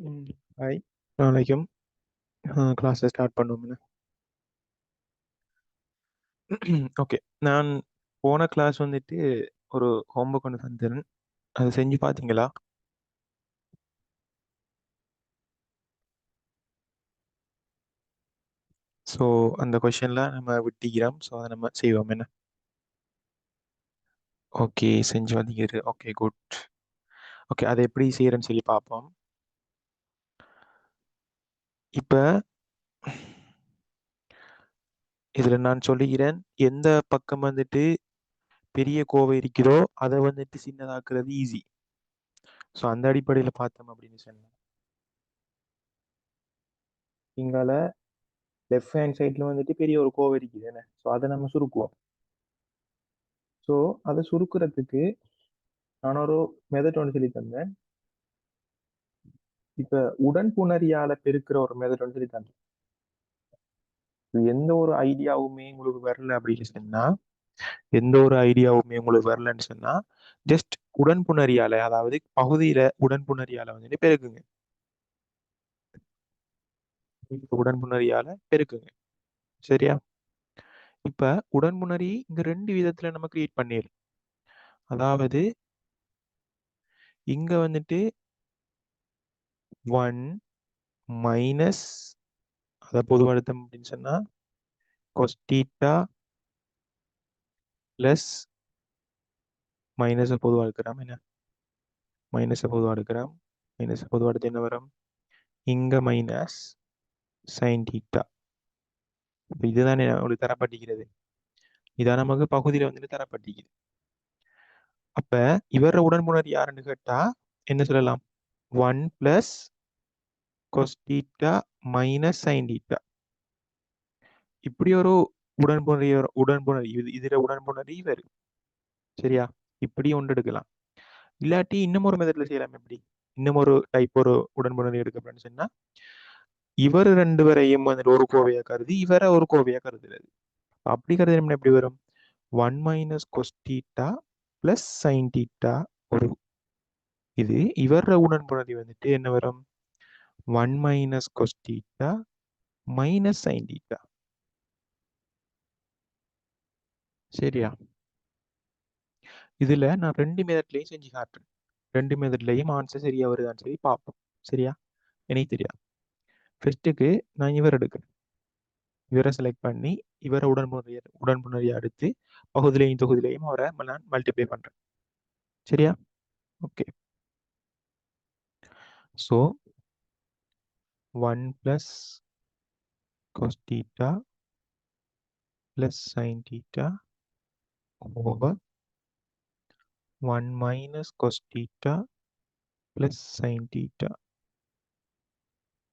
Hi, வலைக்கும். கிளாஸை start பண்ணுவோம்ண்ணே. Okay, நான் போன கிளாஸ் வந்துட்டு ஒரு ஹோம்ஒர்க் ஒன்று தந்தேன். அதை செஞ்சு பார்த்தீங்களா? ஸோ அந்த கொஷனில் நம்ம விட்டிக்கிறோம். ஸோ அதை நம்ம செய்வோம் என்ன. ஓகே, செஞ்சு வந்தீங்க. Okay, good. ஓகே, அதை எப்படி செய்கிறேன்னு சொல்லி பார்ப்போம். இப்போ இதில் நான் சொல்லுகிறேன், எந்த பக்கம் வந்துட்டு பெரிய கோவை இருக்கிறதோ அதை வந்துட்டு சின்னதாக்குறது ஈஸி. ஸோ அந்த அடிப்படையில் பார்த்தோம் அப்படின்னு சொன்னேன். இங்கால லெஃப்ட் ஹேண்ட் சைடில் வந்துட்டு பெரிய ஒரு கோவை இருக்குது என்ன. ஸோ அதை நம்ம சுருக்குவோம். ஸோ அதை சுருக்குறதுக்கு நான் ஒரு மெத்தட் ஒன்று சொல்லி தந்தேன். இப்போ உடன்புணரியால பெருக்கிற ஒரு மெத்தட் ஒன்று சொல்லி தந்தேன். எந்த ஒரு ஐடியாவுமே உங்களுக்கு வரல அப்படின்னு சொன்னா, எந்த ஒரு ஐடியாவுமே உங்களுக்கு வரலன்னு சொன்னா, ஜஸ்ட் உடன்புணரியால, அதாவது பகுதியில உடன்புணரியால வந்துட்டு பெருக்குங்க. உடன்புணரியால பெருக்குங்க. சரியா? இப்ப உடன்புணரி இங்க ரெண்டு விதத்துல நம்ம கிரியேட் பண்ணிடலாம். அதாவது இங்க வந்துட்டு 1 மைனஸ், அதை பொதுவடுத்தம் அப்படின்னு சொன்னா கொஸ்டீட்டா பிளஸ் மைனஸை பொதுவாக எடுக்கிறோம். என்ன மைனஸை பொதுவாக எடுக்கிறோம். மைனஸை பொதுவாக எடுத்து என்ன வரும்? இங்க மைனஸ் சைன் தீட்டா. இதுதான் உங்களுக்கு தரப்பட்டிருக்கிறது. இதான் நமக்கு பகுதியில் வந்துட்டு தரப்பட்டிருக்குது. அப்ப இவர உடன்புணர் யாருன்னு கேட்டா என்ன சொல்லலாம்? 1 பிளஸ் கொஸ்டீட்டா மைனஸ் சைன் தீட்டா. இப்படி ஒரு உடன்புணரி இதுல உடன்புணரி இவர். சரியா? இப்படி ஒன்று எடுக்கலாம். இல்லாட்டி இன்னும் ஒரு மெத்தட்ல செய்யலாம். எப்படி? இன்னும் ஒரு டைப் ஒரு உடன்புணரி எடுக்க சொன்னா, இவர் ரெண்டு பேரையும் வந்துட்டு ஒரு கோவையா கருதி இவரை ஒரு கோவையா கருதுறது. அப்படி கருது எப்படி வரும்? 1 மைனஸ் கொஸ்டீட்டா பிளஸ் சைன் தீட்டா ஒரு இது. இவர உடன்புணரி வந்துட்டு என்ன வரும்? 1 மைனஸ் கொஸ்டீட்டா மைனஸ் சைன் தீட்டா. சரியா? இதுல நான் ரெண்டு மெத்தட்லையும் செஞ்சு காட்டுறேன். ரெண்டு மெத்தட்லையும் ஆன்சர் சரியா வருதான்னு சொல்லி பார்ப்போம். சரியா? எனக்கு தெரியாது. ஃபர்ஸ்ட்டுக்கு நான் இவர் எடுக்கிறேன். இவரை செலக்ட் பண்ணி இவரை உடன்புணரியை அடுத்து பகுதியிலையும் தொகுதியிலையும் அவரை நான் மல்டிப்ளை பண்றேன். சரியா? Okay. So 1 plus cos theta plus sin theta over 1 minus cos theta plus sin theta.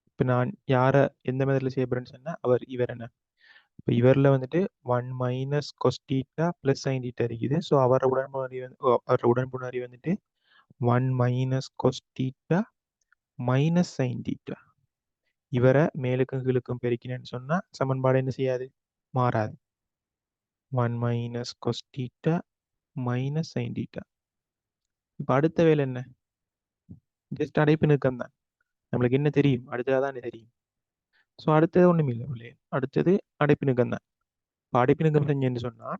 இப்போ நான் யாரை எந்த மெத்தடில் செய்ய போறேன்னு சொன்னா இவர் என்ன. இப்போ இவரில் வந்துட்டு 1 minus cos theta plus sine theta இருக்குது. ஸோ அவரோட உடன்புணரி வந்துட்டு 1 minus cos theta minus sine theta. இவரை மேலுக்கும் கீழுக்கும் பெருக்கினேன்னு சொன்னா சமன்பாடு என்ன செய்யாது? மாறாது. 1 minus cos theta minus sine theta. இப்போ அடுத்த வேலை என்ன? ஜஸ்ட் அடைப்பு நிற்கம் தான். நம்மளுக்கு என்ன தெரியும்? அடுத்ததான் தெரியும். ஸோ அடுத்தது ஒன்றும் இல்லை. அடுத்தது அடைப்பு நிற்கம் தான். இப்போ அடைப்பு நிற்கம் செஞ்சேன்னு சொன்னா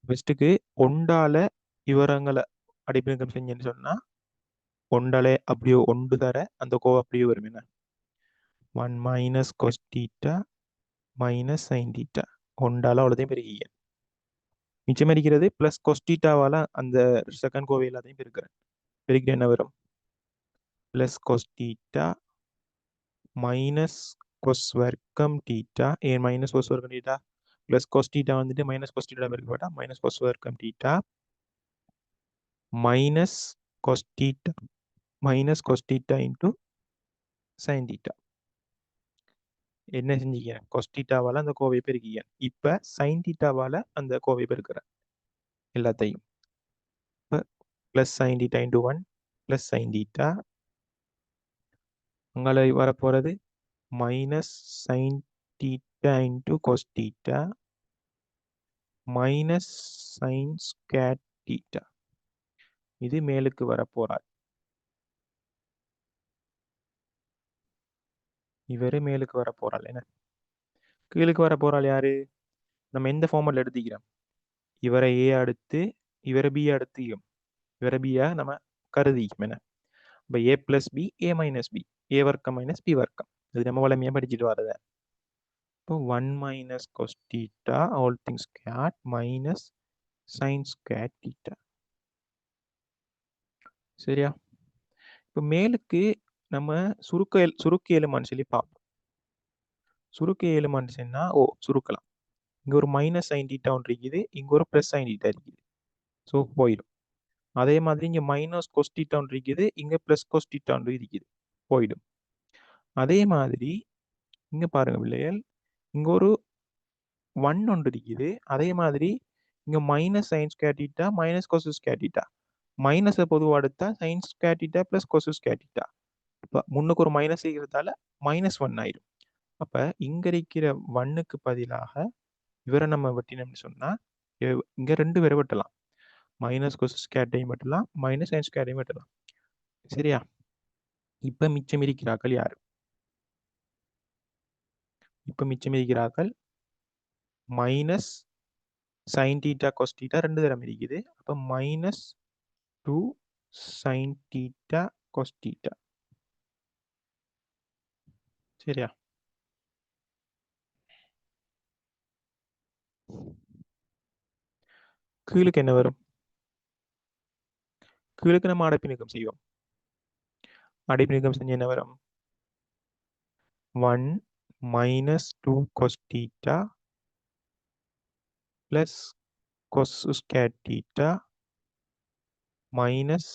ஃபர்ஸ்ட்டுக்கு ஒண்டால விவரங்களை அடைப்பு நிற்கம் செஞ்சேன்னு சொன்னா ஒண்டாலே அப்படியோ ஒன்று தர அந்த கோவம் அப்படியே வரும். என்ன? 1 minus cos theta minus sine theta. ஒண்டால அவ்வளோதையும் பெருகிய மிச்சம் இருக்கிறது பிளஸ் கொஸ் தீட்டாவால அந்த செகண்ட் கோவை எல்லாத்தையும் பெருக்கிறேன் என்ன வரும்? Plus cos theta minus cos வர்க்கம் தீட்டா. ஏன் மைனஸ் கொஸ் வர்க்கம் தீட்டா? பிளஸ் கொஸ் தீட்டா வந்துட்டு மைனஸ் கொஸ் தீட்டா பெருக்கப்பட்டா மைனஸ் கொஸ் வர்க்கம் theta minus cos theta minus cos theta into sine theta. என்ன செஞ்சீங்க? கொஸ் தீட்டாவால அந்த கோவை பெருக்கிங்க. இப்ப சைன் தீட்டாவால அந்த கோவை பெருக்கிறேன் எல்லாத்தையும். இப்போ plus sine theta into 1 plus sine theta. அங்கே வரப்போறது minus sine theta into cos theta minus sine square theta. இது மேலுக்கு வரப்போறார். இவர் மேலுக்கு வர போறாள் என்ன, கீழுக்கு வர போறாள் யாரு, நம்ம எந்த ஃபார்மெட்ல எடுத்துக்கிறோம், இவரை ஏ அடுத்து இவரை பி அடுத்து இவரை பியா நம்ம கருதிக்கும் என்ன. இப்போ ஏ பிளஸ் பி ஏ மைனஸ் பி, ஏ வர்க்கம் மைனஸ் பி வர்க்கம், இது நம்ம வளமையாக படிச்சுட்டு வரது. இப்போ 1 minus cos theta all things squared minus sin squared theta. சரியா? இப்போ மேலுக்கு நம்ம சுருக்க இயலுமான்னு சொல்லி பார்ப்போம். சுருக்க இயலுமான்னு சொன்னா சுருக்கலாம். இங்க ஒரு மைனஸ் சைன் தீட்டா ஒன்று இருக்குது, இங்க ஒரு பிளஸ் சைன் தீட்டா இருக்குது. ஸோ போயிடும். அதே மாதிரி இங்க மைனஸ் கொஸ் தீட்டா ஒன்று இருக்குது, இங்க பிளஸ் கொஸ் தீட்டா ஒன்று இருக்குது, போயிடும். அதே மாதிரி இங்க பாருங்க பிள்ளைகள், இங்க ஒரு 1 ஒன்று இருக்குது. அதே மாதிரி இங்க minus sine square theta minus cos square theta, மைனஸை பொதுவாக எடுத்தா sine square theta plus cos square theta. இப்போ முன்னுக்கு ஒரு மைனஸ் இருக்கிறதால -1 ஆயிடும். அப்ப இங்க இருக்கிற 1க்கு பதிலாக இவரை நம்ம வெட்டினோம்னு சொன்னா இங்க 2 பேரை வெட்டலாம், மைனஸ் கொஸ் ஸ்கொயர்டையும் வெட்டலாம், மைனஸ் சைன் ஸ்கொயர்டையும் வெட்டலாம். சரியா? இப்ப மிச்சம் இருக்கிறார்கள் யாரு, இப்ப மிச்சம் இருக்கிறார்கள் minus sine theta cos theta 2 தரம் இருக்குது. அப்ப -2 சைன் தீட்டா கொஸ் தீட்டா. சரியா? கீழுக்கு என்ன வரும், கீழுக்கு நம்ம அடைப்பு நீக்கம் செய்வோம். அடைப்பு நீக்கம் செஞ்சு என்ன வரும், 1 minus 2 cos theta plus cos square theta minus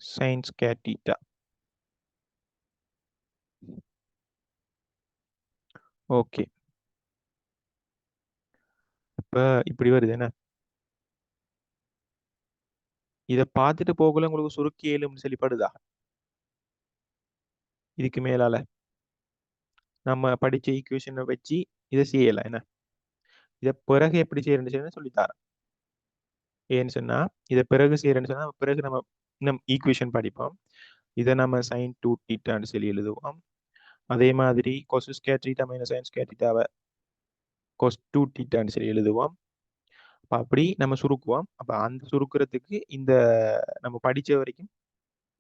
sine square theta. Okay, இப்ப இப்படி வருது என்ன, இதை பார்த்துட்டு போகல உங்களுக்கு சுருக்கி இயலும்னு சொல்லிப்படுதா, இதுக்கு மேலால நம்ம படிச்ச ஈக்குவேஷனை வச்சு இதை செய்யலாம் என்ன. இதை பிறகு எப்படி செய்யறேன்னு சொல்லித்தரேன். ஏன்னு சொன்னா இதை பிறகு செய்யறேன்னு சொன்னா பிறகு நம்ம ஈக்குவேஷன் படிப்போம். இதை நம்ம சைன் 2 தீட்டான்னு சொல்லி எழுதுவோம். அதே மாதிரி cos square theta minus sine square தீட்டாவை கொஸ் 2 தீட்டான்னு சொல்லி எழுதுவோம். அப்படி நம்ம சுருக்குவோம். அப்ப அந்த சுருக்குறதுக்கு இந்த நம்ம படிச்ச வரைக்கும்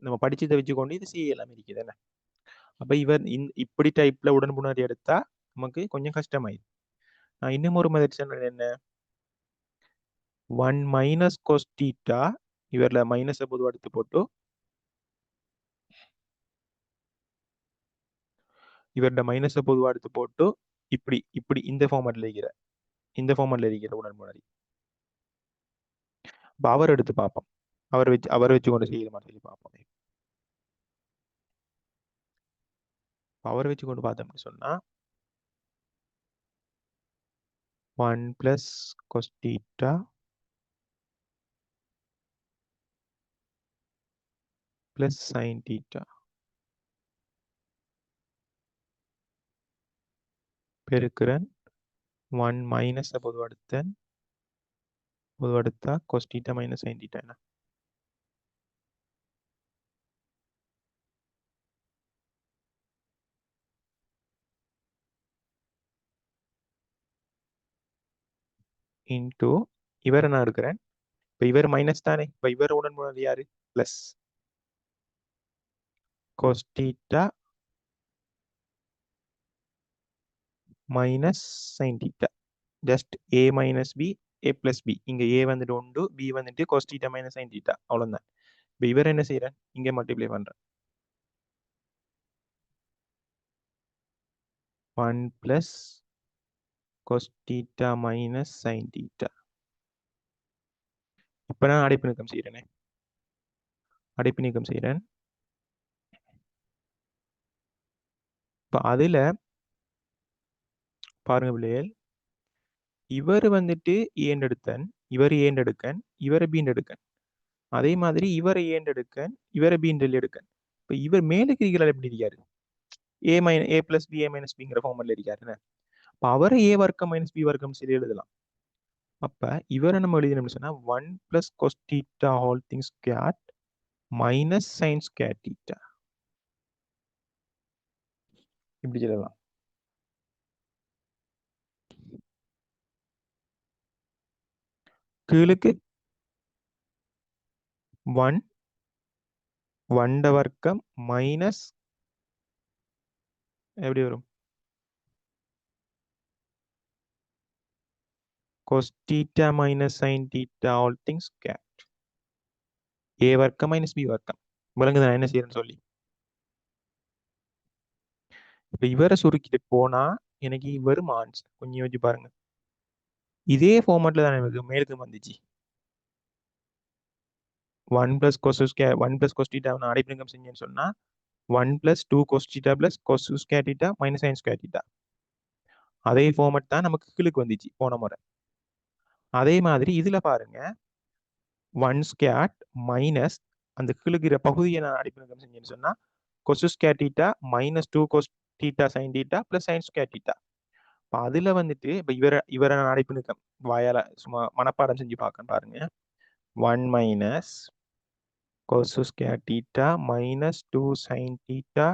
நம்ம படிச்சதை வச்சுக்கொண்டு இது செய்யலாம் இருக்குது என்ன. அப்ப இவர் இப்படி டைப்ல உடன்புணர்வு எடுத்தா நமக்கு கொஞ்சம் கஷ்டமாயிடும். நான் இன்னும் ஒரு மாதிரி சொன்னது என்ன, 1 மைனஸ் கொஸ் தீட்டா, இவர்ல மைனஸை பொதுவாக எடுத்து போட்டு இவர்ட மைனஸை பொதுவாக எடுத்து போட்டு இப்படி இப்படி இந்த ஃபார்மட்ல இருக்கிற உடன்புணர்வு அவர் எடுத்து பார்ப்போம். அவரை வச்சு கொண்டு செய்யலாமா சொல்லி பார்ப்போம். அவரை வச்சு கொண்டு பார்த்தோம்னு சொன்னா 1 plus cos theta plus sine theta பெருக்கிறேன் 1 மைனஸ் பொதுவடுத்தா cos theta minus sine theta என்ன. இன்டூ இவரை நான் எடுக்கிறேன். இப்போ இவர் மைனஸ் தானே, இப்போ இவர் உடன்புணர்வு யாரு, plus cos theta minus sine theta, just A minus B A plus B, இங்க ஏ வந்துட்டு உண்டு, பி வந்துட்டு cos theta minus sine theta, அவ்வளவுதான். இப்போ இவர் என்ன செய்யறேன், இங்க மல்டிப்ளை பண்றேன், 1 plus cos theta minus sine theta. இப்போ நான் அடைப்பு நீக்கம் செய்யறேனே, அடைப்பு நீக்கம் செய்யறேன். இப்போ அதுல பாருங்க பிள்ளைகள், இவர் வந்துட்டு ஏன் எடுத்தன், இவர் ஏன் எடுக்கன், இவரை பீன் எடுக்கன், அதே மாதிரி இவரை ஏன் எடுக்கன், இவரை பீன் எடுக்கன். இப்போ இவர் மேலுக்கு இருக்கிறார் எப்படி இருக்காரு, ஏ பிளஸ் பி ஏ மைனஸ் பிங்கிற ஃபார்மட்ல இருக்காருன்னு. அப்போ அவரை ஏ வர்க்கம் மைனஸ் பி வர்க்கம் சரி எழுதலாம். அப்ப இவரை நம்ம எழுதினோம்னு சொன்னா 1 plus cos theta whole things square minus sine square theta. இப்படி சொல்லலாம். கீழுக்கு 1 1 வர்க்கம் மைனஸ் எப்படி வரும்? cos theta minus sin theta all things square. a வர்க்கம் மைனஸ் b வர்க்கம். விளங்குது நான் என்ன செய்யறேன்னு சொல்லி. இப்ப இவரை சுருக்கிட்டு போனா எனக்கு வரும் ஆன்சர். கொஞ்சம் யோசிச்சு பாருங்க. இதே ஃபார்மேட்ல தான் எனக்கு மேலுக்கு வந்துச்சு. 1 plus cos square 1 plus cos theta நான் அடைப்பினக்கம் செஞ்சேன்னு சொன்னா 1 plus 2 cos theta plus cos square theta minus sin square theta. அதே ஃபார்மேட் தான் நமக்கு கீழுக்கு வந்துச்சு போன முறை. அதே மாதிரி இதுல பாருங்க 1 ஸ்கொயர் மைனஸ் அந்த கீழுக்கிற பகுதியை நான் அடைப்பினக்கம் செஞ்சேன்னு சொன்னா cos square theta minus 2 cos theta sin theta plus sin square theta. இப்போ அதுல வந்துட்டு இப்போ இவரை நான் அடைப்பினுக்கம் வாயால சும்மா மனப்பாடம் செஞ்சு பார்க்க பாருங்க. 1 minus cos square theta minus 2 sin theta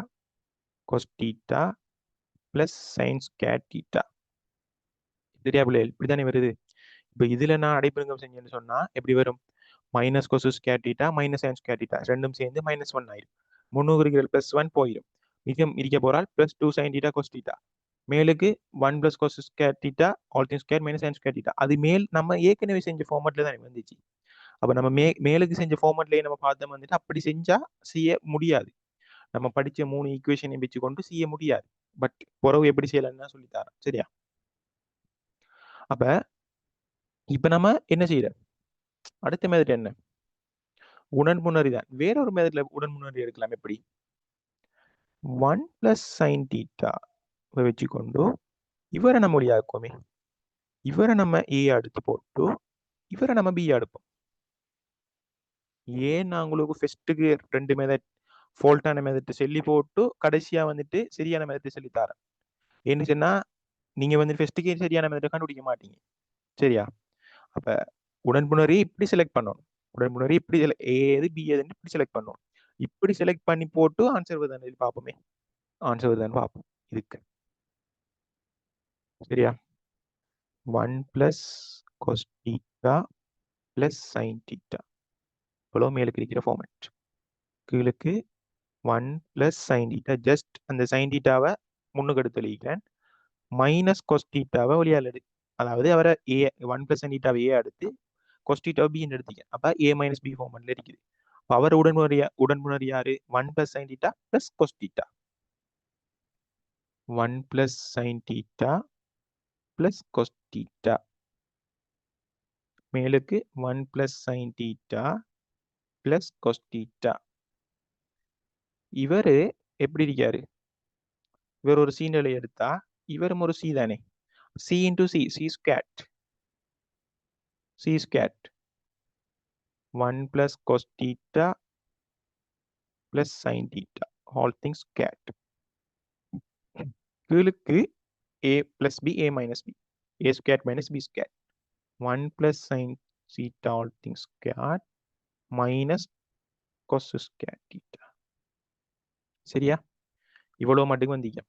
cos theta plus sin square theta. சரியா பிள்ளைகள்? இப்படித்தானே வருது. இப்போ இதுல நான் அடைப்பினக்கம் செஞ்சேன்னு சொன்னா எப்படி வரும்? Minus cos square theta minus sin square theta ரெண்டும் சேர்ந்து -1 ஆயிரும். 3 இருக்கிற +1 போயிடும். மிச்சம் இருக்க போறால் +2 sin theta cos theta. மேலுக்கு 1 plus cos square theta all thing square minus sin square theta. அது மேல் நம்ம ஏற்கனவே செஞ்ச ஃபார்மேட்ல தான் வந்துச்சு. அப்ப நம்ம மேலுக்கு செஞ்ச ஃபார்மேட்லயே நம்ம பார்த்தோம் வந்துட்டு அப்படி செஞ்சா செய்ய முடியாது. நம்ம படிச்ச 3 ஈக்குவேஷனை வச்சு கொண்டு செய்ய முடியாது. பட் புறவு எப்படி செய்யலாம்னு சொல்லி தரேன். சரியா? அப்ப இப்ப நம்ம என்ன செய்யறோம்? அடுத்த மெத்தட் என்ன? உடன்முன்னறி தான். வேற ஒரு மெத்தட்ல உடன்முன்னறி எடுக்கலாம். எப்படி? 1 பிளஸ் சைன் தீட்டா வச்சுக்கொண்டு இவரை நம்ம ஒளியாக்குவோமே. இவரை நம்ம ஏ அடுத்து போட்டு இவரை நம்ம பி அடுப்போம். ஏன் நான் உங்களுக்கு ஃபர்ஸ்ட்டுக்கு 2 மெத்தட் ஃபால்ட்டான மெத்தட் சொல்லி போட்டு கடைசியா வந்துட்டு சரியான மெத்தட் சொல்லி தரேன். ஏன்னு சொன்னா நீங்க வந்து ஃபர்ஸ்ட்டுக்கே சரியான மெத்தட் கண்டுபிடிக்க மாட்டீங்க. சரியா? அப்ப உடன்புணரி இப்படி செலக்ட் பண்ணணும். உடன்புணரி இப்படி ஏது பி ஏதுன்னு இப்படி செலக்ட் பண்ணணும். இப்படி செலக்ட் பண்ணி போட்டு ஆன்சர் வருதான்னு பார்ப்போமே. ஆன்சர் வருதான்னு பார்ப்போம் இதுக்கு. சரியா? 1 plus cos theta plus sin theta. இவ்வளோ மேலுக்கு இருக்கிற ஃபார்மேட். கீழுக்கு 1 பிளஸ் sin theta. ஜஸ்ட் அந்த sin thetaவை முன்னுக்கு எடுத்து எழுதிக்கிறேன். மைனஸ் cos thetaவை வெளியால் எடு. அதாவது அவரை ஏ 1 பிளஸ் sin thetaவை ஏ அடுத்து cos theta b ன்னு எடுத்தீங்க. அப்ப a மைனஸ் b ஃபார்மேட்ல இருக்குது. அவர் உடன்முணரி யாரு? 1 plus sin theta plus cos theta. 1 plus sin theta plus cos theta. மேலுக்கு 1 plus sin theta plus cos theta. இவரு எப்படி இருக்காரு? இவர் ஒரு சி நிலை எடுத்தா இவரும் ஒரு சி தானே. C into C, C squared. C squared 1 plus cos theta plus sin theta all things squared. கீழுக்கு a plus b, a minus b, a squared minus b squared. 1 plus sin theta all things squared minus cos square theta. சரியா? இவ்வளவு மட்டும் வந்தீங்க.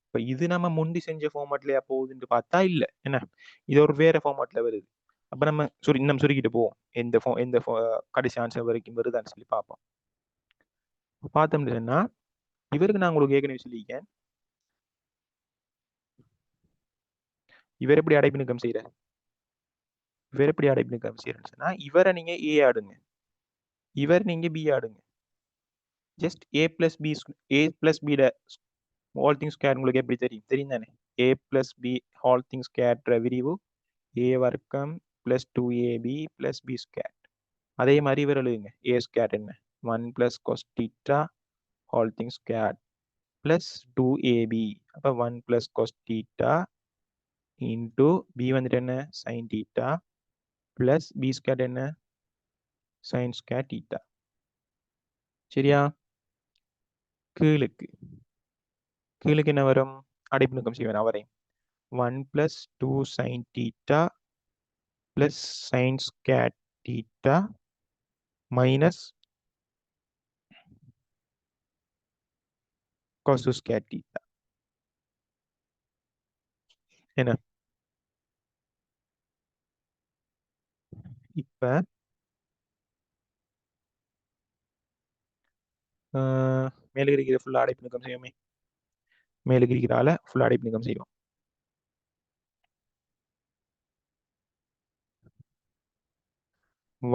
இப்போ இது நம்ம முந்தி செஞ்ச ஃபார்மேட்லயா போகுதுன்னு பார்த்தா இல்லை. என்ன, இது ஒரு வேற ஃபார்மேட்ல வருது. அப்போ நம்ம இன்னும் சுருக்கிட்டு போவோம். எந்த கடைசி ஆன்சர் வரைக்கும் வருதான்னு சொல்லி பார்ப்போம். பார்த்தோம்னா இவருக்கு நான் உங்களுக்கு ஏற்கனவே சொல்லியிருக்கேன். இவர் எப்படி அடைப்பு நீக்கம் செய்யற? இவர் எப்படி அடைப்பு நீக்கம் செய்யறேன்னு சொன்னா இவரை நீங்க ஏ ஆடுங்க, இவர் நீங்க பி ஆடுங்க. Just A plus B, A plus B all things square உங்களுக்கு எப்படி தெரியும் தானே? A plus B all things square விரிவு ஏ வர்க்கம் plus 2ab plus B square. அதே மாதிரி இவர் எழுதுங்க. ஏ ஸ்கொயர் என்ன? 1 plus cos theta all things square plus 2ab. அப்போ 1 plus cos theta into B வந்துட்டு என்ன? sin theta plus B square என்ன? sin square theta. சரியா? கீழுக்கு என்ன வரும்? அடைப்பு நீக்கம் செய்வேன் அவரை. 1 plus 2 sin theta plus sin square theta minus cos square theta. என்ன இப்ப மேலுக்கு இருக்கிற ஃபுல்லா அடைப்பு நீக்கம் செய்யுமே. மேலுக்கு இருக்கிறால ஃபுல்லா அடைப்பு நீக்கம் செய்யும்.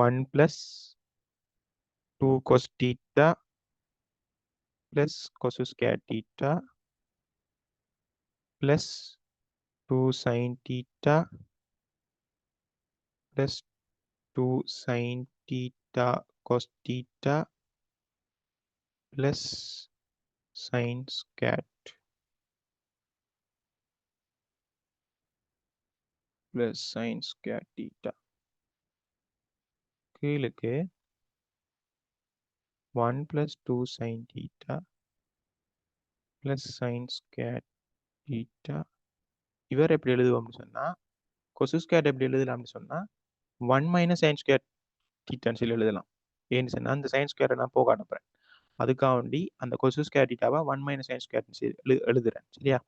1 plus 2 cos theta plus cos square theta plus 2 sin theta plus 2 sin theta cos theta plus sin square plus sin square theta. கீழுக்கு 1 plus 2 sin theta plus sin square theta. இவர் எப்படி எழுதுவோம்னு சொன்னா cos square எப்படி எழுதலாம்னு சொன்னா 1 minus sin square thetaன்னு சொல்லி எழுதலாம். ஏன்னு சொன்னா அந்த sin square நான் போக அனுப்புறேன். அதுக்காக வேண்டி அந்த cos square thetaவை 1 minus sin square எழுதுறேன். சரியா?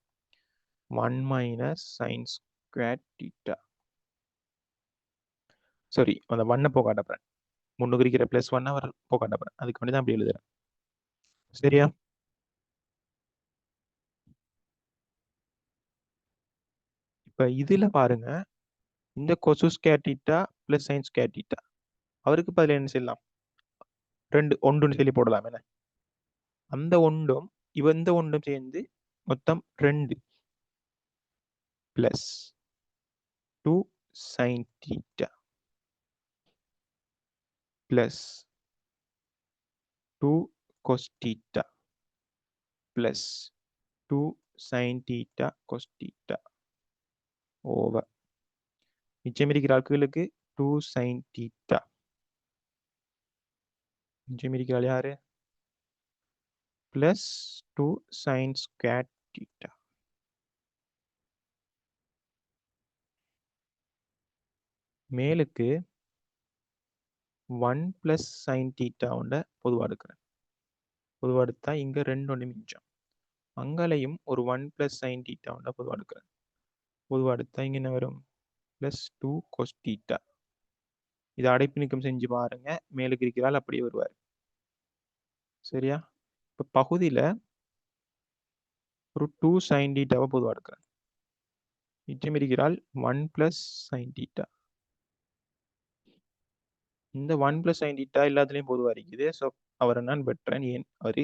1 minus sin square theta. Sorry, அந்த 1 போக அனுப்புறேன். முன்னுக்கு இருக்கிற பிளஸ் 1 அவர் போக அனுப்புறேன். அதுக்கு வேண்டி தான் அப்படி எழுதுறேன். சரியா? இப்ப இதுல பாருங்க, இந்த cos square theta plus sin square theta அவருக்கு பதில் என்ன செய்யலாம்? ஒன்றுன்னு சொல்லி போடலாம். என்ன அந்த ஒன்றும் இந்த ஒன்றும் சேர்ந்து மொத்தம் 2 plus 2 sin theta plus 2 cos theta plus 2 sin theta cos theta over மிச்சம் இருக்கிற ஆட்களுக்கு 2 sin theta. மிச்சம் இருக்கிற யாரு? plus 2 sin square theta. மேலுக்கு 1 plus sin theta உண்ட பொதுவா எடுக்கிறேன். பொதுவா எடுத்தா இங்க 2 ஒன்று மிச்சம். அங்கலையும் ஒரு 1 plus sin theta உண்ட பொதுவா எடுக்கிறேன். பொதுவா எடுத்தா இங்க என்ன வரும்? plus 2 cos theta. இதை அடைப்பு நீக்கம் செஞ்சு பாருங்க. மேலுக்கு இருக்கிறால் அப்படியே வருவார். சரியா? இப்ப பகுதியில ஒரு 2 sin thetaவை பொதுவா எடுக்கிறேன். மிச்சம் இருக்கிறால் 1 plus sin theta. இந்த 1 plus sin theta எல்லாத்துலேயும் பொதுவாக இருக்குது. ஸோ அவரை நான் வெட்டுறேன். ஏன் அவர்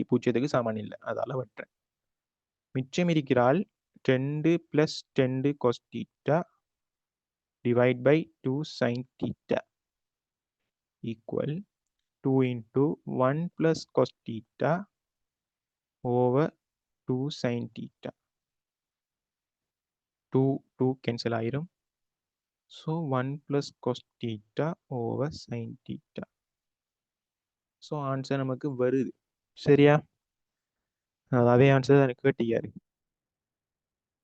பூஜ்ஜியத்துக்கு சமன் இல்லை, அதால வெட்டுறேன். மிச்சம் இருக்கிறால் 2 plus 2 cos theta divide by 2 sin theta equal 2 into 1 plus cos theta over 2 sin theta. 2 cancel ஆயிரும். So 1 plus cos theta over sin theta. So answer நமக்கு வருது. சரியா? அதே ஆன்சர் தான் எனக்கு கேட்டியாரு.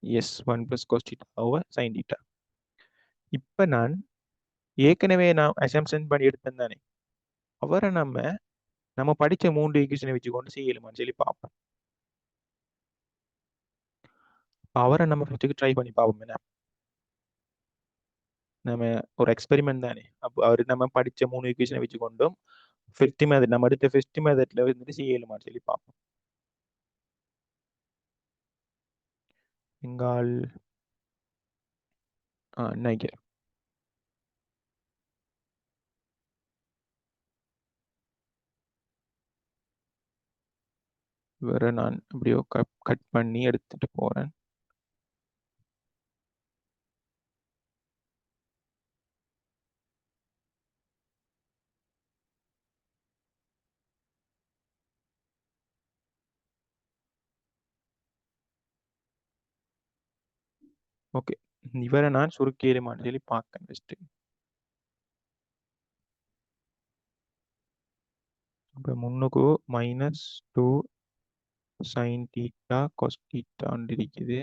Yes, 1 plus cos theta over sin theta. இப்போ நான் ஏற்கனவே அசம்ஷன் பண்ணி எடுத்தேன் தானே, அவரை நம்ம படித்த 3 ஈக்குவேஷனை வச்சுக்கொண்டு செய்யலுமான்னு சொல்லி பார்ப்போம். அவரை நம்ம ஃபர்ஸ்ட்டுக்கு ட்ரை பண்ணி பார்ப்போம். என்ன நம்ம ஒரு எக்ஸ்பெரிமெண்ட் தானே, அப்போ அவர் நம்ம படித்த 3 ஈக்குவேஷனை வச்சுக்கொண்டும் ஃபிஃப்த் மெத்தட் நம்ம அடுத்த ஃபிஃப்த் மெத்தட்ல வந்துட்டு செய்யலுமான்னு சொல்லி பார்ப்போம். எங்கால் நினைக்கிறேன் வேற நான் அப்படியோ கட் பண்ணி எடுத்துட்டு போறேன். ஓகே, இவரை நான் சுருக்கிடுமான்னு சொல்லி பார்க்கேன் ஃபர்ஸ்ட். இப்போ முன்னுக்கு -2 sin theta cos theta இருக்குது,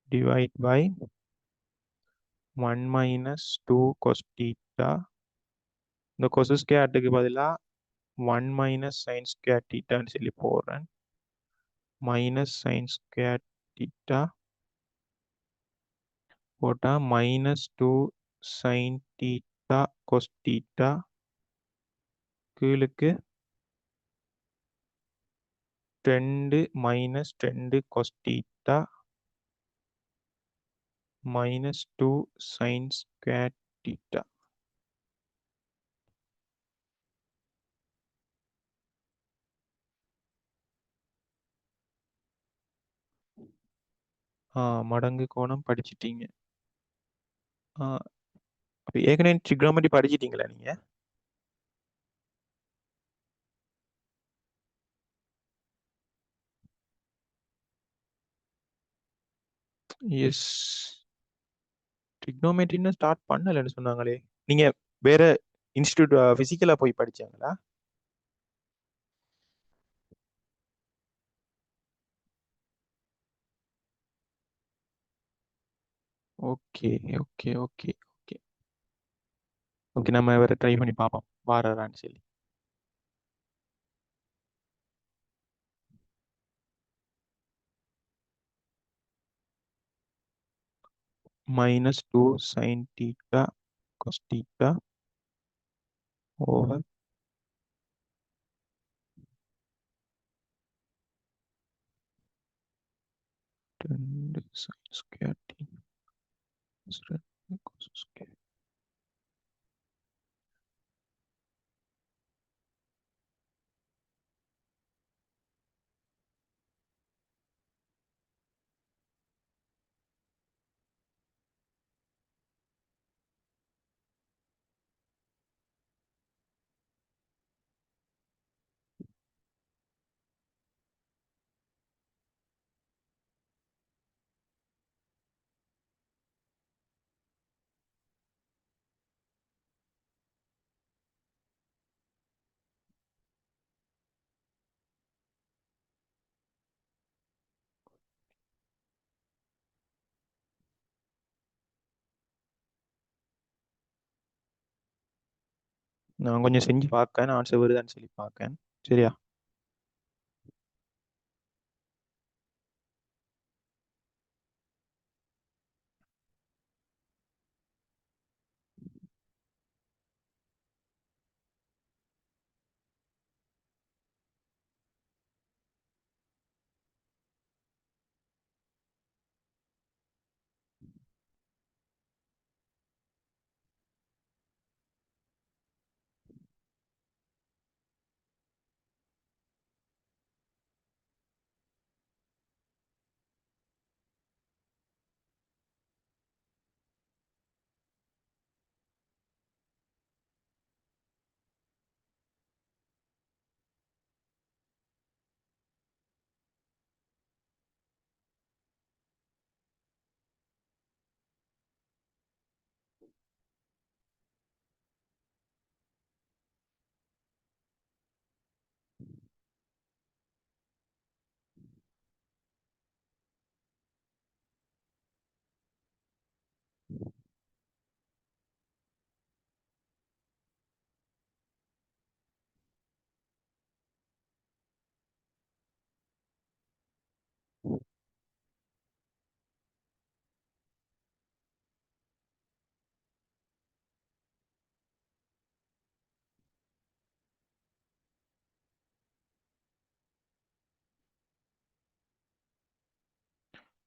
divide by 1 minus 2 cos theta. இந்த cos square பதிலாக 1 மைனஸ் சைன் ஸ்கொயர் தீட்டான்னு சொல்லி போடுறேன். மைனஸ் சைன் ஸ்கொயர் தீட்டா போட்டால் -2 சைன் தீட்டா கொஸ் தீட்டா கீழுக்கு 2 minus 2 cos theta -2 sine square theta. மடங்கு கோணம் படிச்சிட்டீங்க. ஏற்கனவே ட்ரிக்னோமெட்ரி படிச்சிட்டீங்களா நீங்க? எஸ். ட்ரிக்னோமெட்ரின்னு ஸ்டார்ட் பண்ணலன்னு சொன்னாங்களே. நீங்க வேற இன்ஸ்டிடியூட் பிசிக்கலா போய் படிச்சாங்களா? Okay okay okay okay okay. நம்ம வேற ட்ரை பண்ணி பார்ப்போம் வாரான்னு சொல்லி. -2 sin theta cos theta over 2 sin square theta plus 2 cos square. நான் கொஞ்சம் செஞ்சு பார்க்கேன், ஆன்சர் வருதான்னு சொல்லி பார்க்கேன். சரியா?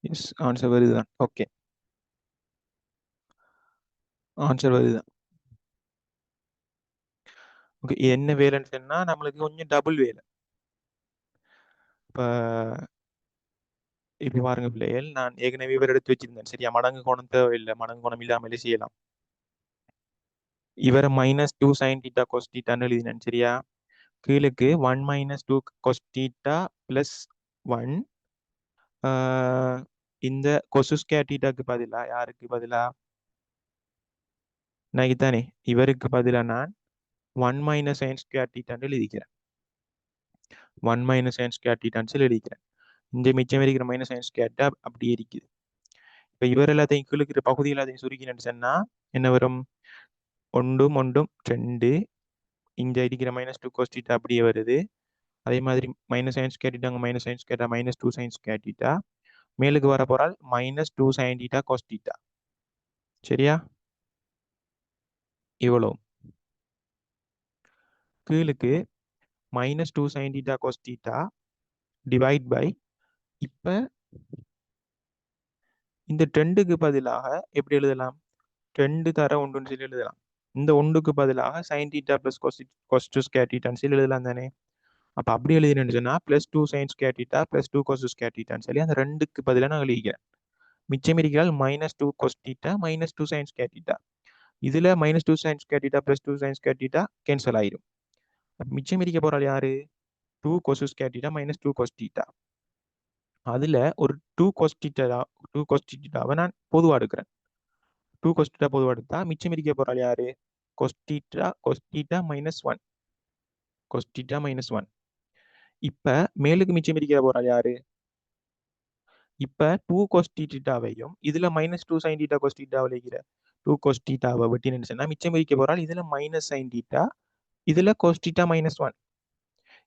எஸ், ஆன்சர் வருதுதான். ஓகே, ஆன்சர் வருதுதான். ஓகே, என்ன வேலைன்னு சொன்னா நம்மளுக்கு கொஞ்சம் டபுள் வேலை. இப்போ இப்போ பாருங்க பிள்ளைகள், நான் ஏற்கனவே இவர் எடுத்து வச்சிருந்தேன். சரியா? மடங்கு கோணம் தேவையில்லை, மடங்கு கோணம் இல்லாமலே செய்யலாம். இவரை -2 சைன் தீட்டா கொஸ் தீட்டான்னு எழுதினேன். சரியா? கீழுக்கு 1 -2 கொஸ் தீட்டா பிளஸ் 1. இந்த கொசு ஸ்கொயர் தீட்டாக்கு பதிலா யாருக்கு பதிலா? தானே இவருக்கு பதிலா நான் 1 மைனஸ் சைன் ஸ்கொயர் தீட்டான்னு எழுதிக்கிறேன். 1 மைனஸ் சைன் ஸ்கொயர் தீட்டான்னு சொல்லி எழுதிக்கிறேன். இந்த மிச்சம் இருக்கிற மைனஸ் சைன் ஸ்கொயர் அப்படியே இருக்குது. இப்போ இவர் எல்லாத்தையும் கீழுக்கிற பகுதி எல்லாத்தையும் சுருக்கினு சொன்னா என்ன வரும்? ஒன்றும் ஒன்றும் 2 இங்கே இருக்கிற -2 cos θ அப்படியே வருது. அதே மாதிரி மைனஸ் சைன்ஸ் கேட்டுட்டு அங்கே மைனஸ் சைன்ஸ் கேட்டால் -2 சைன்ஸ் கேட்டுட்டா மேலுக்கு வர போறால் -2 sin θ cos θ. சரியா? இவ்வளோ கீழுக்கு -2 sin θ cos θ டிவைட் பை இப்போ இந்த ட்ரெண்டுக்கு பதிலாக எப்படி எழுதலாம்? 2 தர ஒன்றுன்னு சொல்லி எழுதலாம். இந்த ஒன்றுக்கு பதிலாக sin θ plus cos2 square θன்னு சொல்லி எழுதலாம் தானே? அப்போ அப்படி எழுதினு சொன்னா +2 sin square θ +2 cos square θன்னு சொல்லி அந்த ரெண்டுக்கு பதிலாக நான் எழுதிக்கிறேன். மிச்சம் இருக்கிறால் -2 cos θ -2 sin square θ. இதுல -2 sin square θ +2 sin square θ cancel ஆயிரும். மிச்சம் இருக்க போறாள் யாரு? 2 cos square θ -2 cos θ. அதுல ஒரு 2 cos θவை நான் பொதுவா எடுக்கிறேன். 2 cos θ பொதுவா எடுத்தா மிச்சம் இருக்க போறாள் யாரு? cos θ -1 cos θ -1. இப்ப மேலுக்கு மிச்சம் இருக்க போறாள் யாரு? இப்ப 2 cos θவையும் இதுல -2 sin θ cos θ விளைகிற 2 cos θவை வெட்டி நினைச்சா மிச்சம் இருக்க போறாள் இதுல -sin θ இதுல cos θ -1.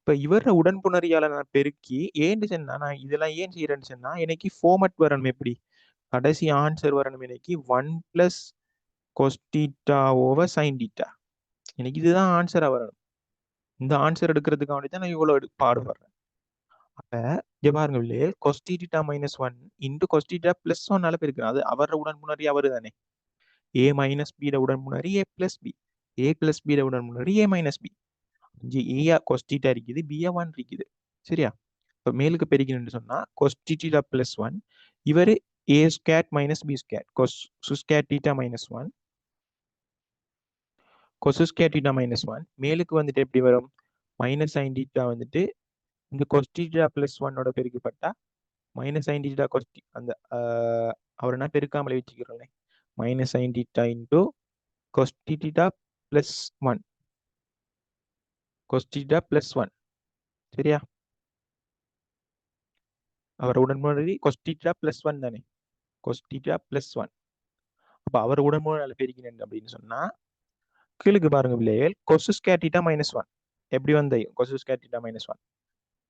இப்ப இவர உடன்புணரியால நான் பெருக்கி ஏன்னு சொன்னா நான் இதெல்லாம் ஏன் செய்யறேன்னு சொன்னா எனக்கு ஃபார்மட் வரணும். எப்படி கடைசி ஆன்சர் வரணும்? எனக்கு 1 + cos θ over sin θ. எனக்கு இதுதான் ஆன்சரா வரணும். இந்த ஆன்சர் எடுக்கிறதுக்காக வேண்டி தான் நான் இவ்வளவு பாடுபடுறேன். அப்ப இங்க பாருங்க இல்லையே cos θ -1 into cos θ +1 பெருக்கிறேன். அது அவர உடன்புணரி அவரு தானே. a - b உடன்புணரி a + b, a + b உடன்புணரி a - b. இங்க a cos θ இருக்குது, b 1 இருக்குது. சரியா? இப்போ மேலுக்கு பெருக்கணும்னு சொன்னா cos θ +1 இவர் a squared - b squared cos square θ -1 cos square θ -1 மேலுக்கு வந்துட்டு எப்படி வரும்? -sin θ வந்துட்டு இந்த cos θ +1 பெருக்கப்பட்டா -sin θ cos அந்த அவரை நான் பெருக்காமலே வச்சுக்கிறேன். -sin θ into cos θ +1 cos θ +1. சரியா? அவர் உடன்படி cos θ +1 தானே. cos θ +1. அப்ப அவர் உடன்படி பெருக்கினேன் அப்படின்னு சொன்னா கீழுக்கு பாருங்க பிள்ளைகள் cos square θ -1 எப்படி வந்த cos square θ -1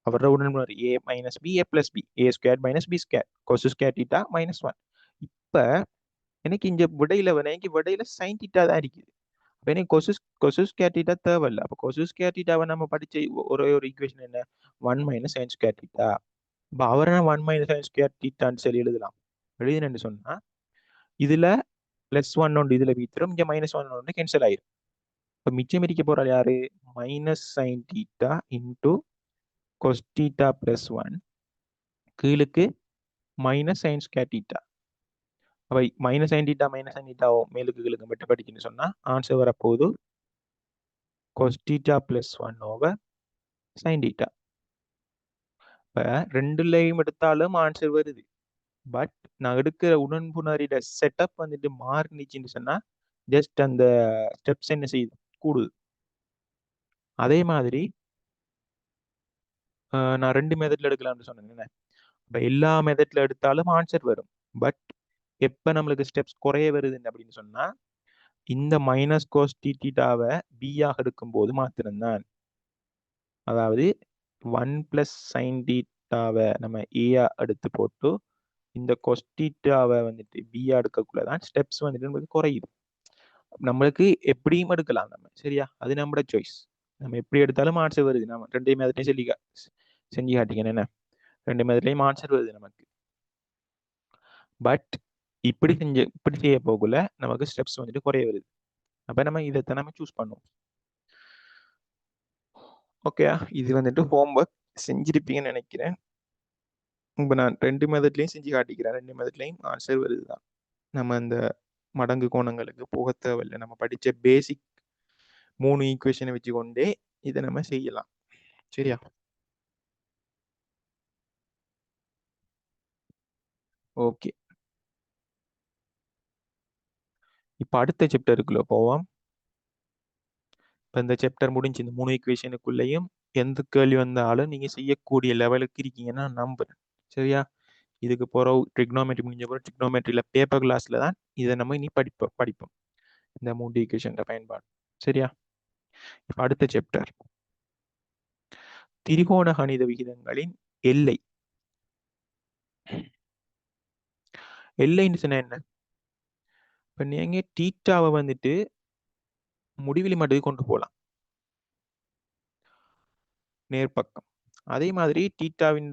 அவரோட உடன்படி a - b a + b a squared - b squared cos square θ -1. இப்ப எனக்கு இங்க விடையில sin θ தான் இருக்குது. அப்ப எனக்கு cos square θ தேவையில்ல. அப்ப cos square θவை நம்ம படிச்ச ஒரே ஒரு ஈக்குவேஷன் என்ன? 1 - sin square θ. அப்ப அவரை 1 - sin square θன்னு சொல்லி எழுதலாம். எழுதினு சொன்னா இதுல +1 ஒன்று இதுல வீத்திரும், இங்க -1 ஒன்று கேன்சல் ஆயிரும். இப்போ மிச்சம் இருக்க போறாள் யாரு? -sin θ into cos θ +1 கீழுக்கு -sin square θ. அப்ப -sin θ -sin θ மேலுக்கு கீழுக்கு மட்டும் படிக்கணும்னு சொன்னா ஆன்சர் வரப்போகுது cos θ +1 over sin θ. இப்ப ரெண்டுலையும் எடுத்தாலும் ஆன்சர் வருது. பட் நான் எடுக்கிற உடன்புணரியோட செட்டப் வந்துட்டு மாறினுச்சுன்னு சொன்னா ஜஸ்ட் அந்த ஸ்டெப்ஸ் என்ன செய்யுது? கூடுது. அதே மாதிரி நான் 2 மெத்தட்ல எடுக்கலாம்னு சொன்னேன். இப்போ எல்லா மெத்தட்ல எடுத்தாலும் ஆன்சர் வரும். பட் எப்போ நம்மளுக்கு ஸ்டெப்ஸ் குறைய வருது அப்படின்னு சொன்னா இந்த -cos θவை b-ஆக எடுக்கும்போது மாத்திரம்தான். அதாவது 1 + sin θவை நம்ம a-ஆ எடுத்து போட்டு இந்த cos θவை வந்துட்டு b-ஆ எடுக்கக்குள்ளதான் ஸ்டெப்ஸ் வந்துட்டு நமக்கு குறையுது. நம்மளுக்கு எப்படியும் எடுக்கலாம் நம்ம. சரியா? அது நம்மளோட சாய்ஸ். நம்ம எப்படி எடுத்தாலும் ஆன்சர் வருது. நம்ம 2 மெத்தட்லையும் செஞ்சு காட்டிக்கணும் என்ன? 2 மெத்தட்லையும் ஆன்சர் வருது நமக்கு. பட் இப்படி செய்ய போகல நமக்கு ஸ்டெப்ஸ் வந்துட்டு குறைய வருது. அப்ப நம்ம இதைத்தான் நம்ம சூஸ் பண்ணுவோம். ஓகே, இது வந்துட்டு ஹோம்ஒர்க் செஞ்சிருப்பீங்கன்னு நினைக்கிறேன். இப்போ நான் 2 மெத்தட்லையும் செஞ்சு காட்டிக்கிறேன். 2 மெத்தட்லையும் ஆன்சர் வருதுதான். நம்ம இந்த மடங்கு கோணங்களுக்கு போக தேவையில்லை. நம்ம படிச்ச பேசிக் 3 ஈக்குவேஷனை வச்சுக்கொண்டே இதை நம்ம செய்யலாம். சரியா? ஓகே, இப்போ அடுத்த சாப்டருக்குள்ள போவோம். இப்போ இந்த சாப்டர் முடிஞ்சு இந்த 3 ஈக்குவேஷனுக்குள்ளேயும் எந்த கேள்வி வந்தாலும் நீங்க செய்யக்கூடிய லெவலுக்கு இருக்கீங்கன்னா நம்புறேன். சரியா? இதுக்கு போகிற ட்ரிக்னோமெட்ரி முடிஞ்ச போகிற ட்ரிக்னோமெட்ரியில் பேப்பர் கிளாஸில் தான் இதை நம்ம இனி படிப்போம். இந்த 3 ஈக்குவேஷன் பயன்பாடு. சரியா? அடுத்த சாப்டர் திரிகோண கணித விகிதங்களின் எல்லை. எல்லைன்னு சொன்னா என்ன? இப்ப நீங்க டீட்டாவை வந்துட்டு முடிவிலி மட்டும் கொண்டு போகலாம், நேர்பக்கம். அதே மாதிரி டீட்டாவின்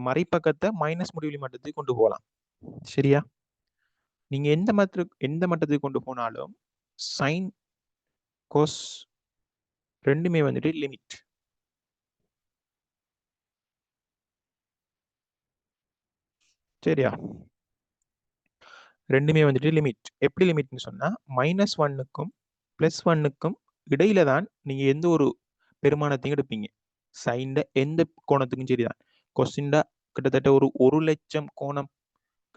மறைப்பக்கத்தை மைனஸ் முடிவிலி மட்டத்துக்கு கொண்டு போகலாம். சரியா? நீங்க எந்த மட்டத்துக்கு கொண்டு போனாலும் சைன் கோஸ் ரெண்டுமே வந்துட்டு லிமிட். சரியா? ரெண்டுமே வந்துட்டு லிமிட். எப்படி லிமிட்னு சொன்னா -1க்கும் +1க்கும் இடையில தான் நீங்க எந்த ஒரு பெருமானத்தையும் எடுப்பீங்க. சைன் எந்த கோணத்துக்கும் சரிதான். கொஸ்டின் கிட்டத்தட்ட ஒரு 1,00,000 கோணம்,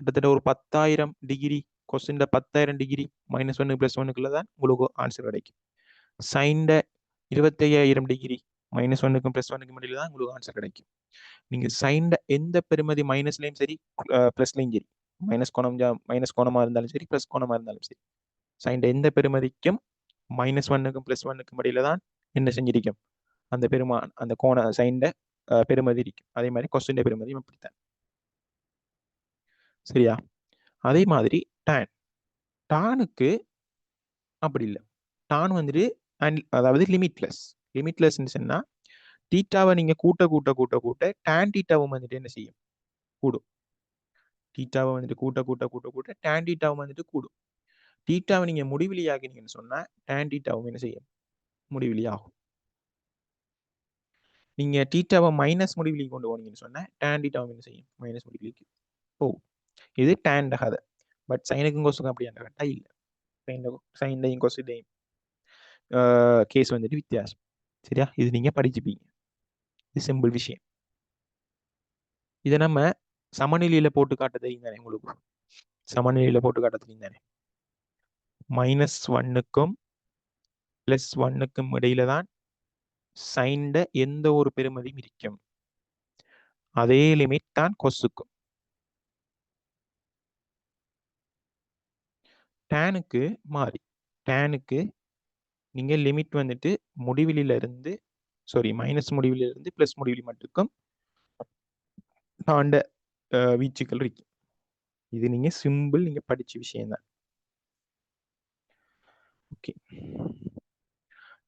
கிட்டத்தட்ட ஒரு 10,000 டிகிரி, கொஸ்டின் 10,000 டிகிரி -1 +1க்குள்ள தான் உங்களுக்கு ஆன்சர் கிடைக்கும். சைன் 25,000 டிகிரி -1க்கும் +1க்கும் இடையில தான் உங்களுக்கு ஆன்சர் கிடைக்கும். நீங்க சைன் எந்த பெருமதி மைனஸ்லையும் சரி பிளஸ்லையும் சரி, மைனஸ் கோணமா இருந்தாலும் சரி பிளஸ் கோணமா இருந்தாலும் சரி, சைன் எந்த பெருமதிக்கும் -1க்கும் +1க்கும் இடையில தான் என்ன செஞ்சிருக்கும், அந்த கோண சைன் பெருமதி இருக்கும். அதே மாதிரி கொஸ்டின் பெருமதியும் அப்படித்தான். சரியா? அதே மாதிரி டான். டானுக்கு அப்படி இல்லை. டான் வந்துட்டு அதாவது லிமிட்லெஸ். லிமிட்லெஸ்ன்னு சொன்னா டீட்டாவை நீங்க கூட்ட கூட்ட கூட்ட கூட்ட டான் டீட்டாவும் வந்துட்டு என்ன செய்யும், கூடும். டீட்டாவை வந்துட்டு கூட்ட கூட்ட கூட்ட கூட்ட டான் டீட்டாவும் வந்துட்டு கூடும். டீட்டாவை நீங்க முடிவிலி ஆகினீங்கன்னு சொன்னா டான் டீட்டாவும் என்ன செய்யும், முடிவிலி ஆகும். நீங்க டீட்டாவை மைனஸ் முடிவிலி கொண்டு போனீங்கன்னு சொன்னா டான் டீட்டாவும் என்ன செய்யும், மைனஸ் முடிவிலிக்கு போகும். இது டான் கதை. பட் சைனுக்கும் கொசுக்கும் அப்படி அந்த கட்டா இல்லை. சைன்டையும் கொசுடையும் கேஸ் வந்துட்டு வித்தியாசம். சரியா? இது நீங்க படிச்சுப்பீங்க. இது சிம்பிள் விஷயம். இதை நம்ம சமநிலையில போட்டு காட்ட தெரியும் தானே உங்களுக்கு? சமநிலையில போட்டு காட்ட தெரியும் தானே? -1க்கும் +1க்கும் இடையில தான் சைன்ட எந்த ஒரு பெருமதியும் இருக்கும். அதே லிமிட் தான் கொசுக்கும். டேனுக்கு மாறி, டேனுக்கு நீங்க லிமிட் வந்துட்டு முடிவிலில இருந்து மைனஸ் முடிவில இருந்து பிளஸ் முடிவிலி மட்டுக்கும் தாண்ட வீச்சுக்கள் இருக்கு. இது நீங்க சிம்பிள், நீங்க படிச்ச விஷயம் தான். ஓகே,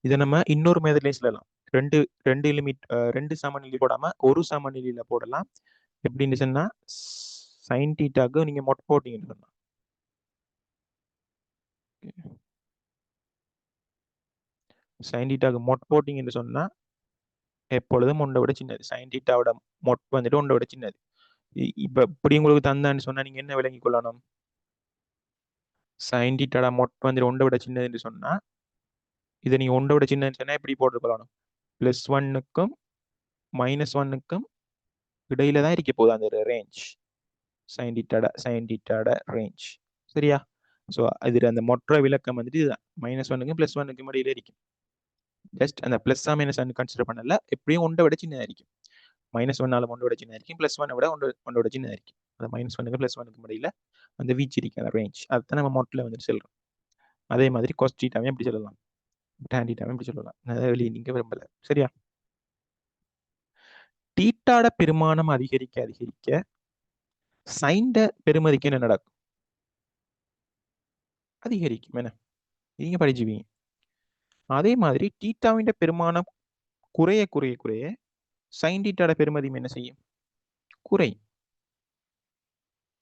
இதை நம்ம இன்னொரு மெத்தட்லயும் சொல்லலாம். ரெண்டு ரெண்டு லிமிட் ரெண்டு சமநிலை போடாம ஒரு சமநிலையில போடலாம். எப்படின்னு சொன்னா சைன் டீட்டாக்கு நீங்க மொட் போட்டீங்கன்னு சொன்னா, சைன் டீட்டாக்கு மொட் போட்டீங்கன்னு சொன்னா எப்பொழுதும் ஒன்றை விட சின்னது. சைன் டீட்டாவோட மொட் வந்துட்டு ஒன்றை விட சின்னது. இப்ப இப்படி உங்களுக்கு தந்தான்னு சொன்னா நீங்க என்ன விளங்கி கொள்ளணும்? சைன் டீட்டாட மொட் வந்துட்டு ஒன்றை விட சின்னதுன்னு சொன்னா இதை நீங்க ஒன்றை விட சின்னதுன்னு சொன்னா எப்படி போட்டுக்கொள்ளணும்? +1க்கும் -1க்கும் இடையில தான் இருக்க போகுது அந்த ரேஞ்ச், சைன் டீட்டாட ரேஞ்ச். சரியா? ஸோ இது அந்த மொற்ற விளக்கம் வந்துட்டு இதுதான். -1க்கும் +1க்கும் இடையில இருக்கும். ஜஸ்ட் அந்த பிளஸ் மைனஸ் கன்சிடர் பண்ணல, எப்படியும் ஒன்றை விட சின்னதாக இருக்கும். -1 ஒன்றை விட சின்னதாக இருக்கும், +1 விட ஒன்றை விட சின்னதாக இருக்கும். அந்த -1க்கும் +1க்கும் இடையில அந்த வீச்சு இருக்கு, அந்த ரேஞ்ச். அதுதான் நம்ம மொட்டில் வந்துட்டு சொல்றோம். அதே மாதிரி காஸ் டீட்டாவையும் எப்படி சொல்லலாம், டான் டீட்டாவையும் எப்படி சொல்லலாம். அதை வெளியே நீங்க விரும்பல. சரியா? டீட்டாட பெருமானம் அதிகரிக்க அதிகரிக்க சைன்ட பெருமதிக்கு என்ன நடக்கும்? அதிகரிக்கும். என்ன நீங்க படிச்சுவீங்க. அதே மாதிரி டீட்டாவின் பெருமானம் குறைய குறைய குறைய சைன் டீட்டாட பெருமதியும் என்ன செய்யும், குறையும்.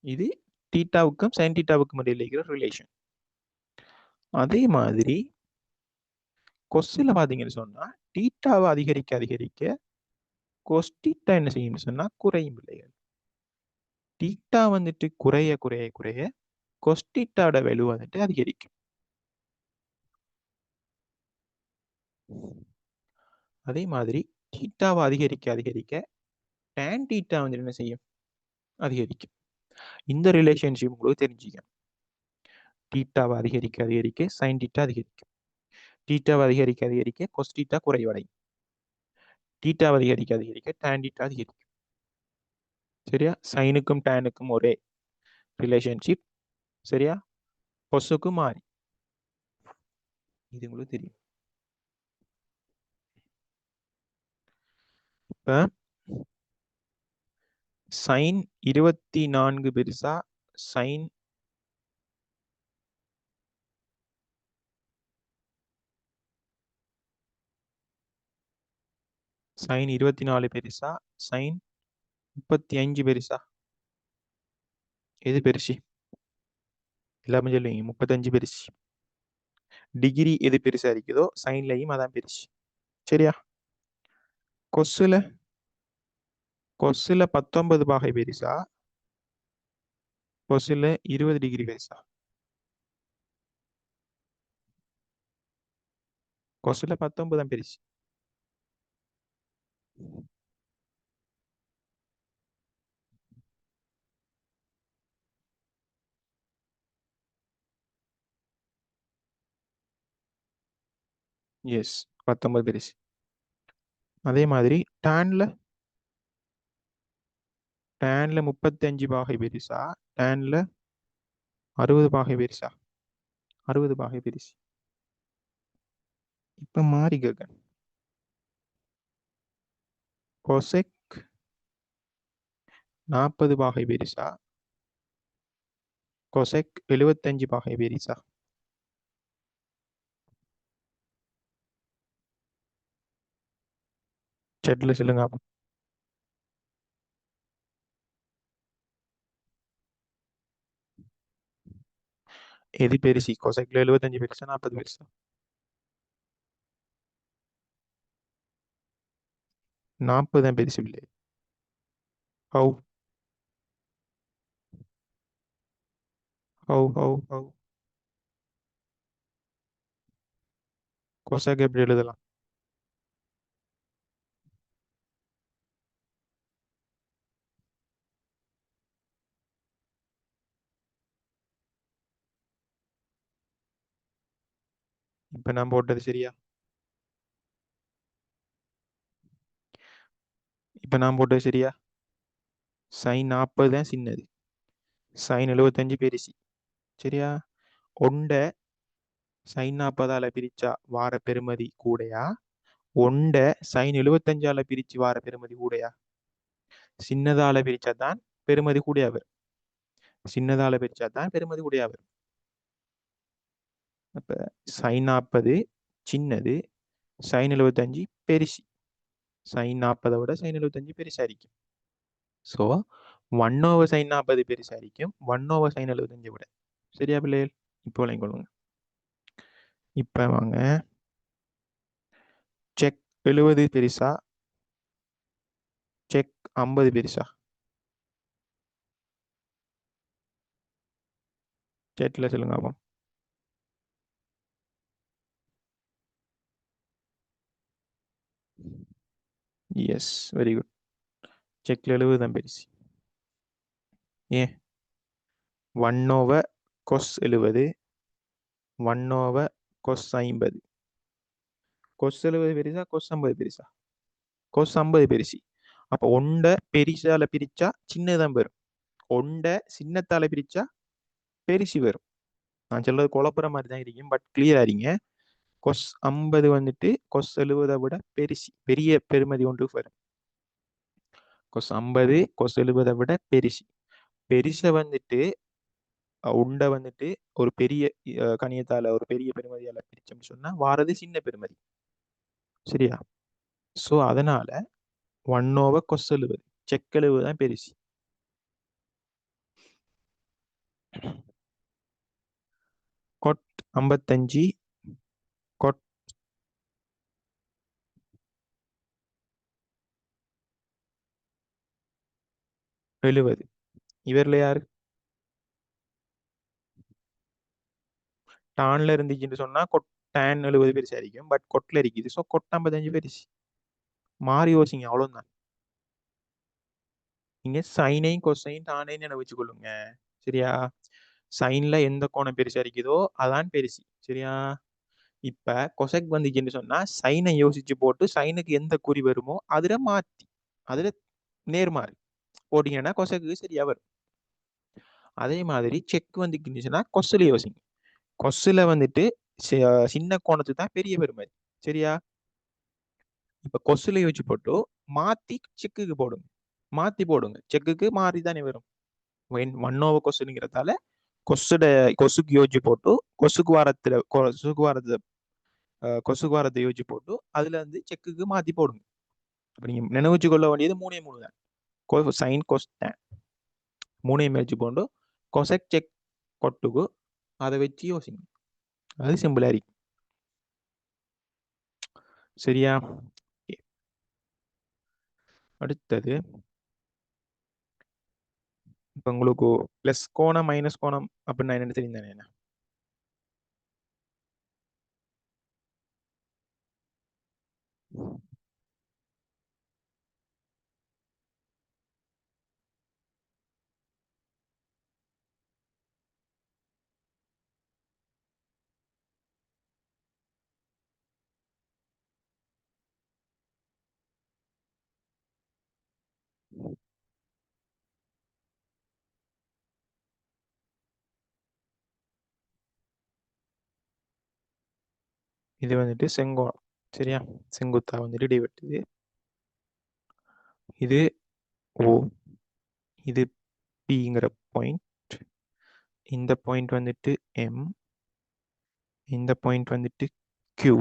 இது டீட்டாவுக்கும் சைன் டீட்டாவுக்கும் இடையில இருக்கிற ரிலேஷன். அதே மாதிரி கொஸ்டின்ல பாத்தீங்கன்னு சொன்னா டீட்டாவை அதிகரிக்க அதிகரிக்க கொஸ் டீட்டா என்ன செய்யும் சொன்னா குறையும். பிள்ளைகள், டீட்டா வந்துட்டு குறைய குறைய குறைய கொஸ் டீட்டாவோட வேல்யூ வந்துட்டு அதிகரிக்கும். அதே மாதிரி டீட்டாவை அதிகரிக்க அதிகரிக்க டான் டீட்டா வந்துட்டு என்ன செய்யும், அதிகரிக்கும். இந்த ரிலேஷன்ஷிப் உங்களுக்கு தெரிஞ்சுக்கணும். டீட்டாவை அதிகரிக்க அதிகரிக்க சைன் டீட்டா அதிகரிக்கும். டீட்டாவை அதிகரிக்க அதிகரிக்க கொஸ் டீட்டா குறைவடையும். டீட்டாவை அதிகரிக்க அதிகரிக்க டான் டீட்டா அதிகரிக்கும். சரியா? சைனுக்கும் டானுக்கும் ஒரே ரிலேஷன்ஷிப். சரியா? கொசுக்கும் மாறி. இது உங்களுக்கு தெரியும். இப்போ சைன் 24 பெருசா, சைன் சைன் 24 பெருசா, சைன் 35 பெருசா? எது பெருசு? எல்லாமே சொல்லுவீங்க 35 பெருசு. டிகிரி எது பெருசா இருக்குதோ சைன்லையும் அதான் பெருசு. சரியா? கொசுல கொசுல 19 பாகை பெருசா, கொசுல 20 டிகிரி பெருசா? கொசுல 19 தான் பெருசு. எஸ், 19 பெருசு. அதே மாதிரி டேன்ல 35 பாகை பெருசா, டேன்ல 60 பாகை பெருசா? 60 பாகை பெருசு. இப்ப மாறி கேட்க, கொசெக் 40 பாகை பெருசா, கொசெக் 75 பாகை பெருசா? செட்ல சொல்லுங்க அப்போ. எது பெருசு? கொசெக்ல 75 பெருசா, 40 பெருசா? 40 தான் பெருசு இல்லை. ஹவு ஹவு கொசெக் எப்படி எழுதலாம்? இப்ப நான் போட்டது சரியா? இப்ப நான் போட்டது சரியா? சைன் 40 தான் சின்னது, சைன் 75 பெருசு. சரியா? ஒண்ட சைன் 40ஆல பிரிச்சா வார பெருமதி கூடையா, ஒண்ட சைன் 75ஆல பிரிச்சு வார பெருமதி கூடையா? சின்னதால பிரிச்சா தான் பெருமதி கூடையா வரும். சின்னதால பிரிச்சா தான் பெருமதி கூடையா வரும். அப்ப சைன் 40 சின்னது, சைன் 75 பெருசு. சைன் 40 விட சைன் 75 பெருசா இருக்கும். ஸோ 1/sin 40 பெருசா இருக்கும் 1/sin 75 விட. சரியா பிள்ளைகள்? இப்போ விளங்கிக் கொள்ளுங்க. இப்ப வாங்க, செக் 70 பெருசா, செக் 50 பெருசா? சேட்ல சொல்லுங்க அப்போ. S, very good. செக்ல 70 தான் பெருசு. ஏன்? 1/cos 70, 1/cos 50. கொஸ் 70 பெருசா, கொஸ் 50 பெருசா? கொஸ் 50 பெருசு. அப்ப ஒண்ட பெரிசால பிரிச்சா சின்னதான் வரும், ஒண்ட சின்னத்தால பிரிச்சா பெருசு வரும். நான் சொல்றது குழப்புற மாதிரி தான் இருக்கும், பட் கிளியரா இருங்க. கொஸ் 50 வந்துட்டு கொஸ் 70 விட பெருசு, பெரிய பெருமதி ஒன்று வரும். கொஸ் 50 கொஸ் 70 விட பெருசு. பெருச வந்துட்டு உண்டை வந்துட்டு ஒரு பெரிய கணியத்தால ஒரு பெரிய பெருமதியால பிரிச்சோம்னு சொன்னா வாரது சின்ன பெருமதி. சரியா? ஸோ அதனால 1/cos 70, செக் 70 தான் பெருசு. கொட் 55, கொட் 70. இவர்ல யாரு? டான்ல இருந்துச்சுன்னு சொன்னா tan 70 பெருசா இருக்கும், பட் கொட்ல இருக்குது, ஸோ கொட் 55 பெருசு. மாறி யோசிங்க, அவ்வளவுதான். நீங்க சைனையும் கொசைன் டானையும் நினைச்சு கொள்ளுங்க. சரியா? சைன்ல எந்த கோணம் பெருசா இருக்குதோ அதான் பெருசு. சரியா? இப்ப கொசெக் வந்துச்சுன்னு சொன்னா சைனை யோசிச்சு போட்டு சைனுக்கு எந்த குறி வருமோ அதுல மாத்தி அதுல நேர்மாறு போட்டீங்கன்னா கொசெக்கு சரியா வரும். அதே மாதிரி செக் வந்துச்சுன்னா கொசுல யோசிங்க. கொசுல வந்துட்டு சின்ன கோணத்துக்கு தான் பெரிய பெருமதி. சரியா? இப்போ கொசுல யோசிச்சு போட்டு மாற்றி செக்குக்கு போடுங்க. மாற்றி போடுங்க, செக்குக்கு மாறி தானே வரும். 1/4 கொஸ்டின்ங்கிறதால கொசுட கொசுக்கு யோசிச்சு போட்டு கொசுக்கு வாரத்தை யோசிச்சு போட்டு அதுல வந்து செக்குக்கு மாத்தி போடுங்க. அப்ப நீங்க நினைவுச்சு கொள்ள வேண்டியது 3 தான். சைன் கொஸ் tan 3 வச்சு போட்டு கொசெக் செக் கொட்டுக்கு அதை வச்சு யோசிங்க. அது சிம்பிளா இருக்கு. சரியா? அடுத்தது இப்ப உங்களுக்கு பிளஸ் கோணம் மைனஸ் கோணம் அப்படின்னா என்னன்னு தெரியும் தானே? என்ன இது வந்துட்டு செங்கோணம். சரியா? செங்குத்தா வந்துட்டு இடி வெட்டுது. இது ஓ, இது பிங்கிற பாயிண்ட். இந்த பாயிண்ட் வந்துட்டு எம், இந்த பாயிண்ட் வந்துட்டு கியூ,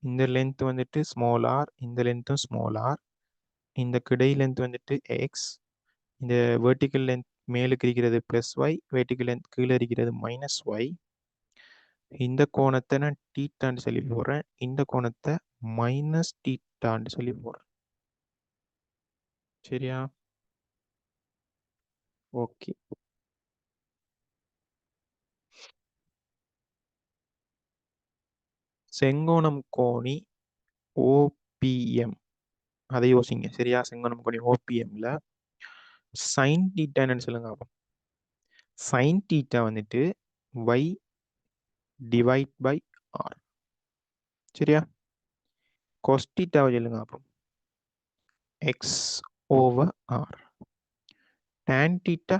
இந்த லென்த் வந்துட்டு ஸ்மால் ஆர், இந்த லென்த்தும் ஸ்மால் ஆர், இந்த கிடை லென்த் வந்துட்டு எக்ஸ், இந்த வெர்டிக்கல் லென்த் மேலுக்கு இருக்கிறது பிளஸ் ஒய், வெர்டிக்கல் லென்த் கீழே இருக்கிறது மைனஸ் ஒய். இந்த கோணத்தை நான் டீட்டான்னு சொல்லி போடுறேன், இந்த கோணத்தை மைனஸ் டீட்டான்னு சொல்லி போடுறேன். சரியா? ஓகே. செங்கோணம் கோணி ஓபிஎம், அதை யோசிங்க. சரியா? செங்கோணம் கோணி ஓபிஎம்ல சைன் டீட்டா என்னன்னு சொல்லுங்க. அப்போ சைன் டீட்டா வந்துட்டு ஒய் டிவைட் பை ஆர். சரியா? cos டீட்டாவை சொல்லுங்க. அப்போ X over R. tan theta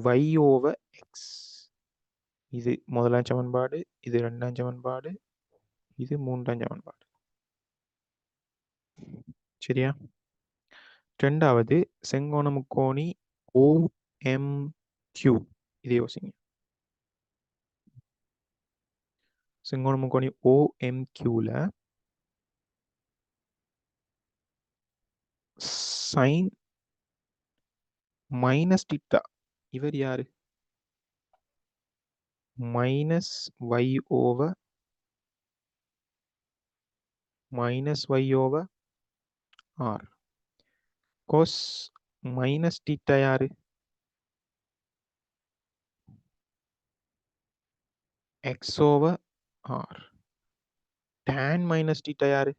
y over X. இது முதலாம் சமன்பாடு, இது 2ஆம் சமன்பாடு, இது 3ஆம் சமன்பாடு. சரியா? ரெண்டாவது செங்கோண முக்கோணி OMQ, இதை யோசிங்க. செங்கோண முக்கோணி OMQல சைன் மைனஸ் டீட்டா, இவர் யாரு? Minus Y over R. Cos minus theta யாரு? X over R. tan minus theta யாரு?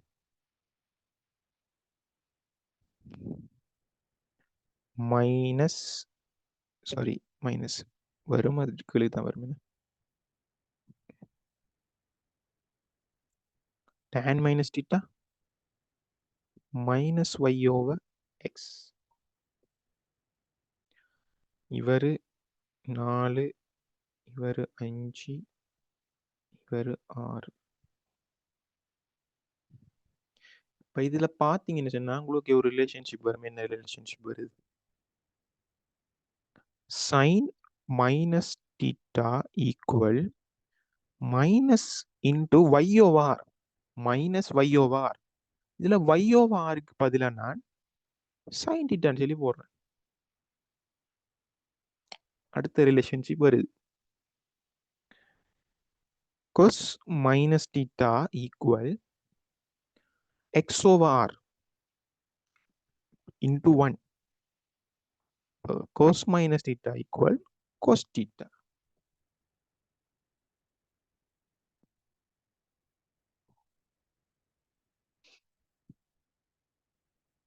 மைனஸ், சாரி மைனஸ் வரும், அது கீழே தான் வரும். tan minus theta minus Y over X. இவர் 4, இவர் 5, இவர் 6. இப்போ இதில் பார்த்தீங்கன்னு சொன்னால் உங்களுக்கு ஒரு ரிலேஷன்ஷிப் வரும். என்ன ரிலேஷன்ஷிப் வருது? Sine minus theta equal minus into Y over R. Minus Y over R. இதில் ஒய் ஓவர் ஆருக்கு பதிலாக நான் சைன் டீட்டான்னு சொல்லி போடுறேன். அடுத்த ரிலேஷன்ஷிப் வருது. cos minus theta equal x over r into 1. Cos minus theta equal cos theta.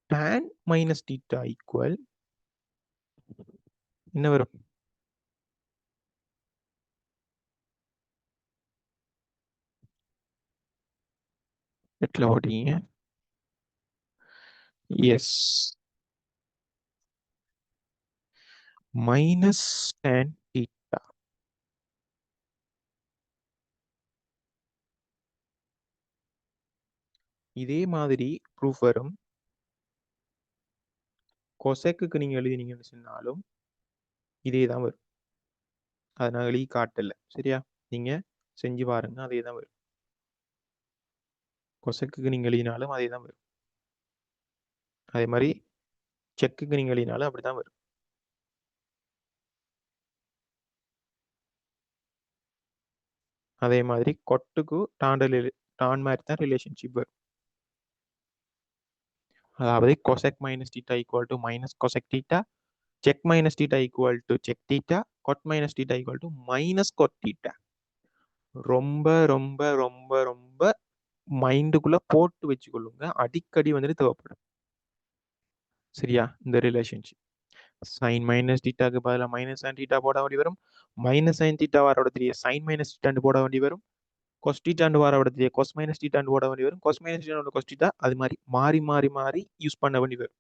Tan minus theta equal என்ன வரும்? எட்ல ஓடிங்க. எஸ், மைனஸ் tan theta. இதே மாதிரி ப்ரூஃப் வரும். கொசெக்குக்கு நீங்க எழுதினீங்கன்னு சொன்னாலும் இதே தான் வரும். அதை நான் எழுதி காட்டல, சரியா? நீங்க செஞ்சு பாருங்க, அதே தான் வரும். கொசெக்குக்கு நீங்க எழுதினாலும் அதே தான் வரும். அதே மாதிரி செக்குக்கு நீங்க எழுதினாலும் அப்படிதான் வரும். அதே மாதிரி கொட்டுக்கு டான் மாதிரி தான் ரிலேஷன்ஷிப் வரும். அதாவது cosec minus theta equal to minus cosec theta, sec minus theta equal to sec theta, cot minus theta equal to minus cot theta. ரொம்ப ரொம்ப ரொம்ப ரொம்ப மைண்டுக்குள்ள போட்டு வச்சுக்கொள்ளுங்க, அடிக்கடி வந்துட்டு தேவைப்படும். சரியா? இந்த ரிலேஷன்ஷிப் சைன் மைனஸ் டீட்டாக்கு பதிலாக மைனஸ் சைன் டீட்டா போட வேண்டி வரும். மைனஸ் சைன் டீட்டா வர இடத்துல சைன் மைனஸ் டீட்டாண்டு போட வேண்டி வரும். கொஸ் டீட்டாண்டு வர இடத்துல கொஸ் மைனஸ் டீட்டாண்டு போட வேண்டி வரும். கொஸ் மைனஸ் டீட்டா கொஸ் டீட்டா, அது மாதிரி மாறி மாறி மாறி யூஸ் பண்ண வேண்டி வரும்.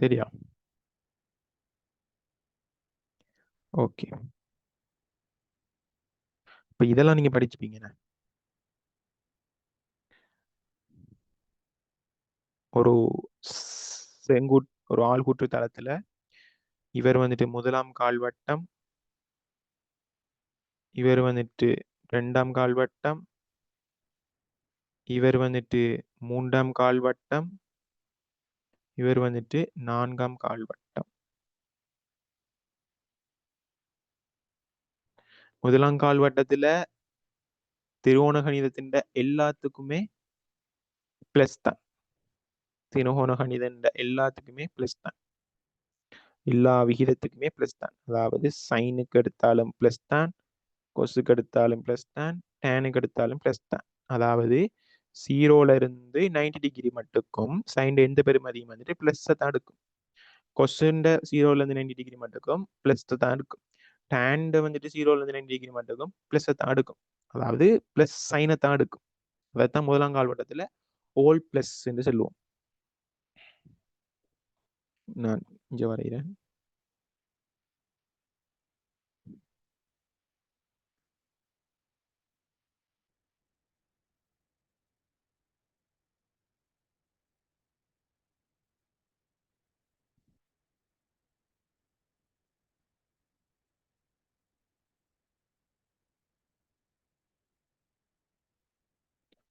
சரியா? ஓகே. இப்போ இதெல்லாம் நீங்க படிச்சுப்பீங்க. ஒரு ஒரு ஆள்கூற்று தளத்துல இவர் வந்துட்டு முதலாம் கால்வட்டம், இவர் வந்துட்டு ரெண்டாம் கால்வட்டம், இவர் வந்துட்டு மூன்றாம் கால்வட்டம், இவர் வந்துட்டு நான்காம் கால்வட்டம். முதலாம் கால்வட்டத்துல திருவோண கணிதத்தின் எல்லாத்துக்குமே பிளஸ் தான். திருவோண கணிதம் எல்லாத்துக்குமே பிளஸ் தான். எல்லா விகிதத்துக்குமே பிளஸ் தான். அதாவது சைனுக்கு எடுத்தாலும் பிளஸ் தான், கொசுக்கு எடுத்தாலும் பிளஸ் தான், டேனுக்கு எடுத்தாலும் பிளஸ் தான். அதாவது 0ல இருந்து 90 டிகிரி மட்டுக்கும் சைன் எந்த பெருமதியும் வந்துட்டு பிளஸ் தான் எடுக்கும். கொசுண்ட 0ல இருந்து 90 டிகிரி மட்டுக்கும் பிளஸ் தான் இருக்கும். டேன் வந்துட்டு 0ல இருந்து 90 டிகிரி மட்டுக்கும் பிளஸ் தான் எடுக்கும். அதாவது பிளஸ் சைனை தான் எடுக்கும். அதைத்தான் முதலாம் கால்வட்டத்துல ஓல் பிளஸ் என்று சொல்லுவோம். நான் இங்க வரைகிறேன்.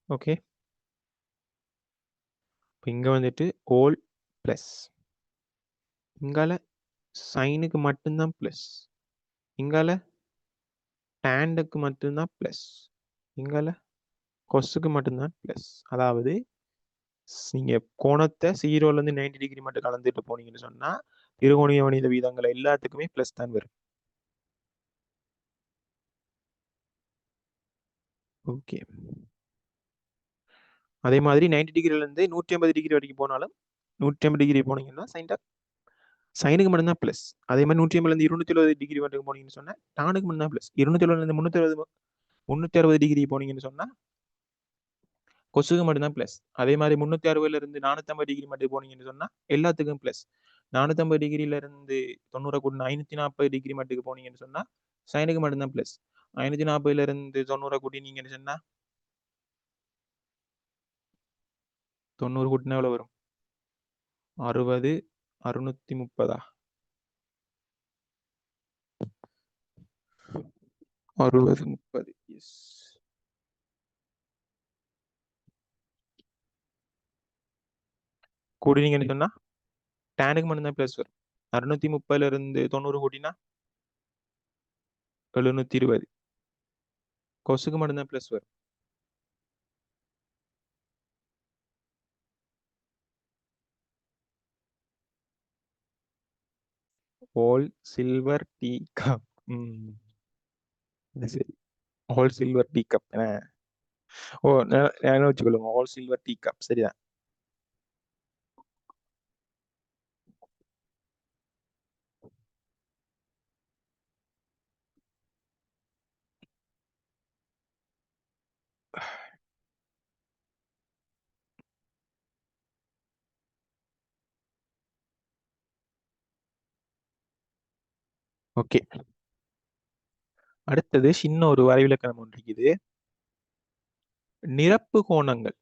ஓகே, இப்போ இங்க வந்துட்டு ஓல் பிளஸ், இங்கால சைனுக்கு மட்டும்தான் பிளஸ், இங்கால டேண்டுக்கு மட்டும்தான் பிளஸ், இங்கால கொசுக்கு மட்டும்தான் பிளஸ். அதாவது நீங்க கோணத்தை 0ல இருந்து 90 டிகிரி மட்டும் கலந்துட்டு போனீங்கன்னு சொன்னா இருகோணிய வணித வீதங்கள் எல்லாத்துக்குமே பிளஸ் தான் வரும். ஓகே, அதே மாதிரி 90 டிகிரில இருந்து 150 டிகிரி வரைக்கும் போனாலும் 150 டிகிரி போனீங்கன்னா சைனுக்கு மட்டும்தான் பிளஸ். அதே மாதிரி 150ல இருந்து 270 டிகிரி வரைக்கும் போனீங்கன்னு சொன்னா டானுக்கு மட்டும்தான் பிளஸ். 270ல இருந்து 360 டிகிரி போனீங்கன்னு சொன்னா கொசுக்கு மட்டும்தான் பிளஸ். அதே மாதிரி 360ல இருந்து 450 டிகிரி மட்டும் போனீங்கன்னு சொன்னா எல்லாத்துக்கும் பிளஸ். 450 டிகிரில இருந்து 90 கூட்டினா 540 டிகிரி மட்டுக்கு போனீங்கன்னு சொன்னா சைனுக்கு மட்டும்தான் பிளஸ். 540ல இருந்து 90 கூட்டினீங்கன்னு சொன்னா 90 கூட்டினா எவ்வளவு வரும்? 60, 630. 60, 30. எஸ். கூட்டினீங்கன்னு சொன்னா டேனுக்கு மட்டும்தான் பிளஸ் வரும். 630ல இருந்து 90 கூட்டினா 720. கொசுக்கு மட்டும்தான் பிளஸ் வரும். ஓல் சில்வர் டீ கப். சரி, ஹோல் சில்வர் டீ கப். ஓ, ஞாபகம் வச்சுக்கொள்ளுங்க, ஹோல் சில்வர் டீ கப். சரிதான். ஓகே, அடுத்தது சின்ன ஒரு வரைவிலக்கணம் ஒன்று இருக்குது. நிரப்பு கோணங்கள்.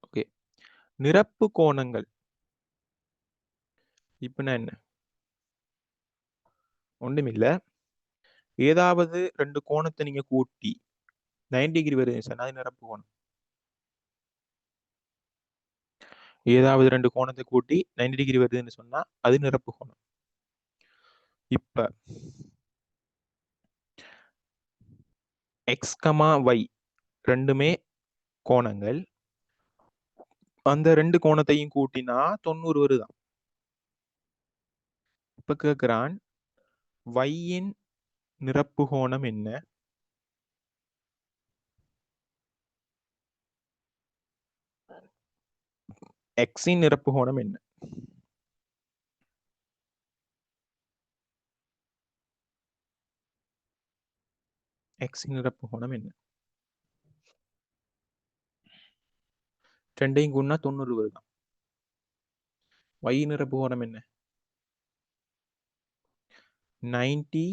ஓகே, நிரப்பு கோணங்கள் இப்ப என்ன? ஒண்ணுமில்ல, ஏதாவது ரெண்டு கோணத்தை நீங்க கூட்டி 90 டிகிரி வருது சொன்னா அது நிரப்பு கோணம். ஏதாவது ரெண்டு கோணத்தை கூட்டி 90 டிகிரி வருதுன்னு சொன்னா அது நிரப்பு கோணம். இப்ப எக்ஸ் கமா ஒய் ரெண்டுமே கோணங்கள். அந்த ரெண்டு கோணத்தையும் கூட்டினா 90 வருதான். இப்ப கேட்கிறான் ஒய்யின் நிரப்பு கோணம் என்ன? எக்ஸின் நிரப்பு கோணம் என்ன? எக்ஸின் நிரப்பு கோணம் என்ன? ரெண்டையும் கூட்டினா 90 வருதான். ஒய் நிரப்பு கோணம் என்ன? 90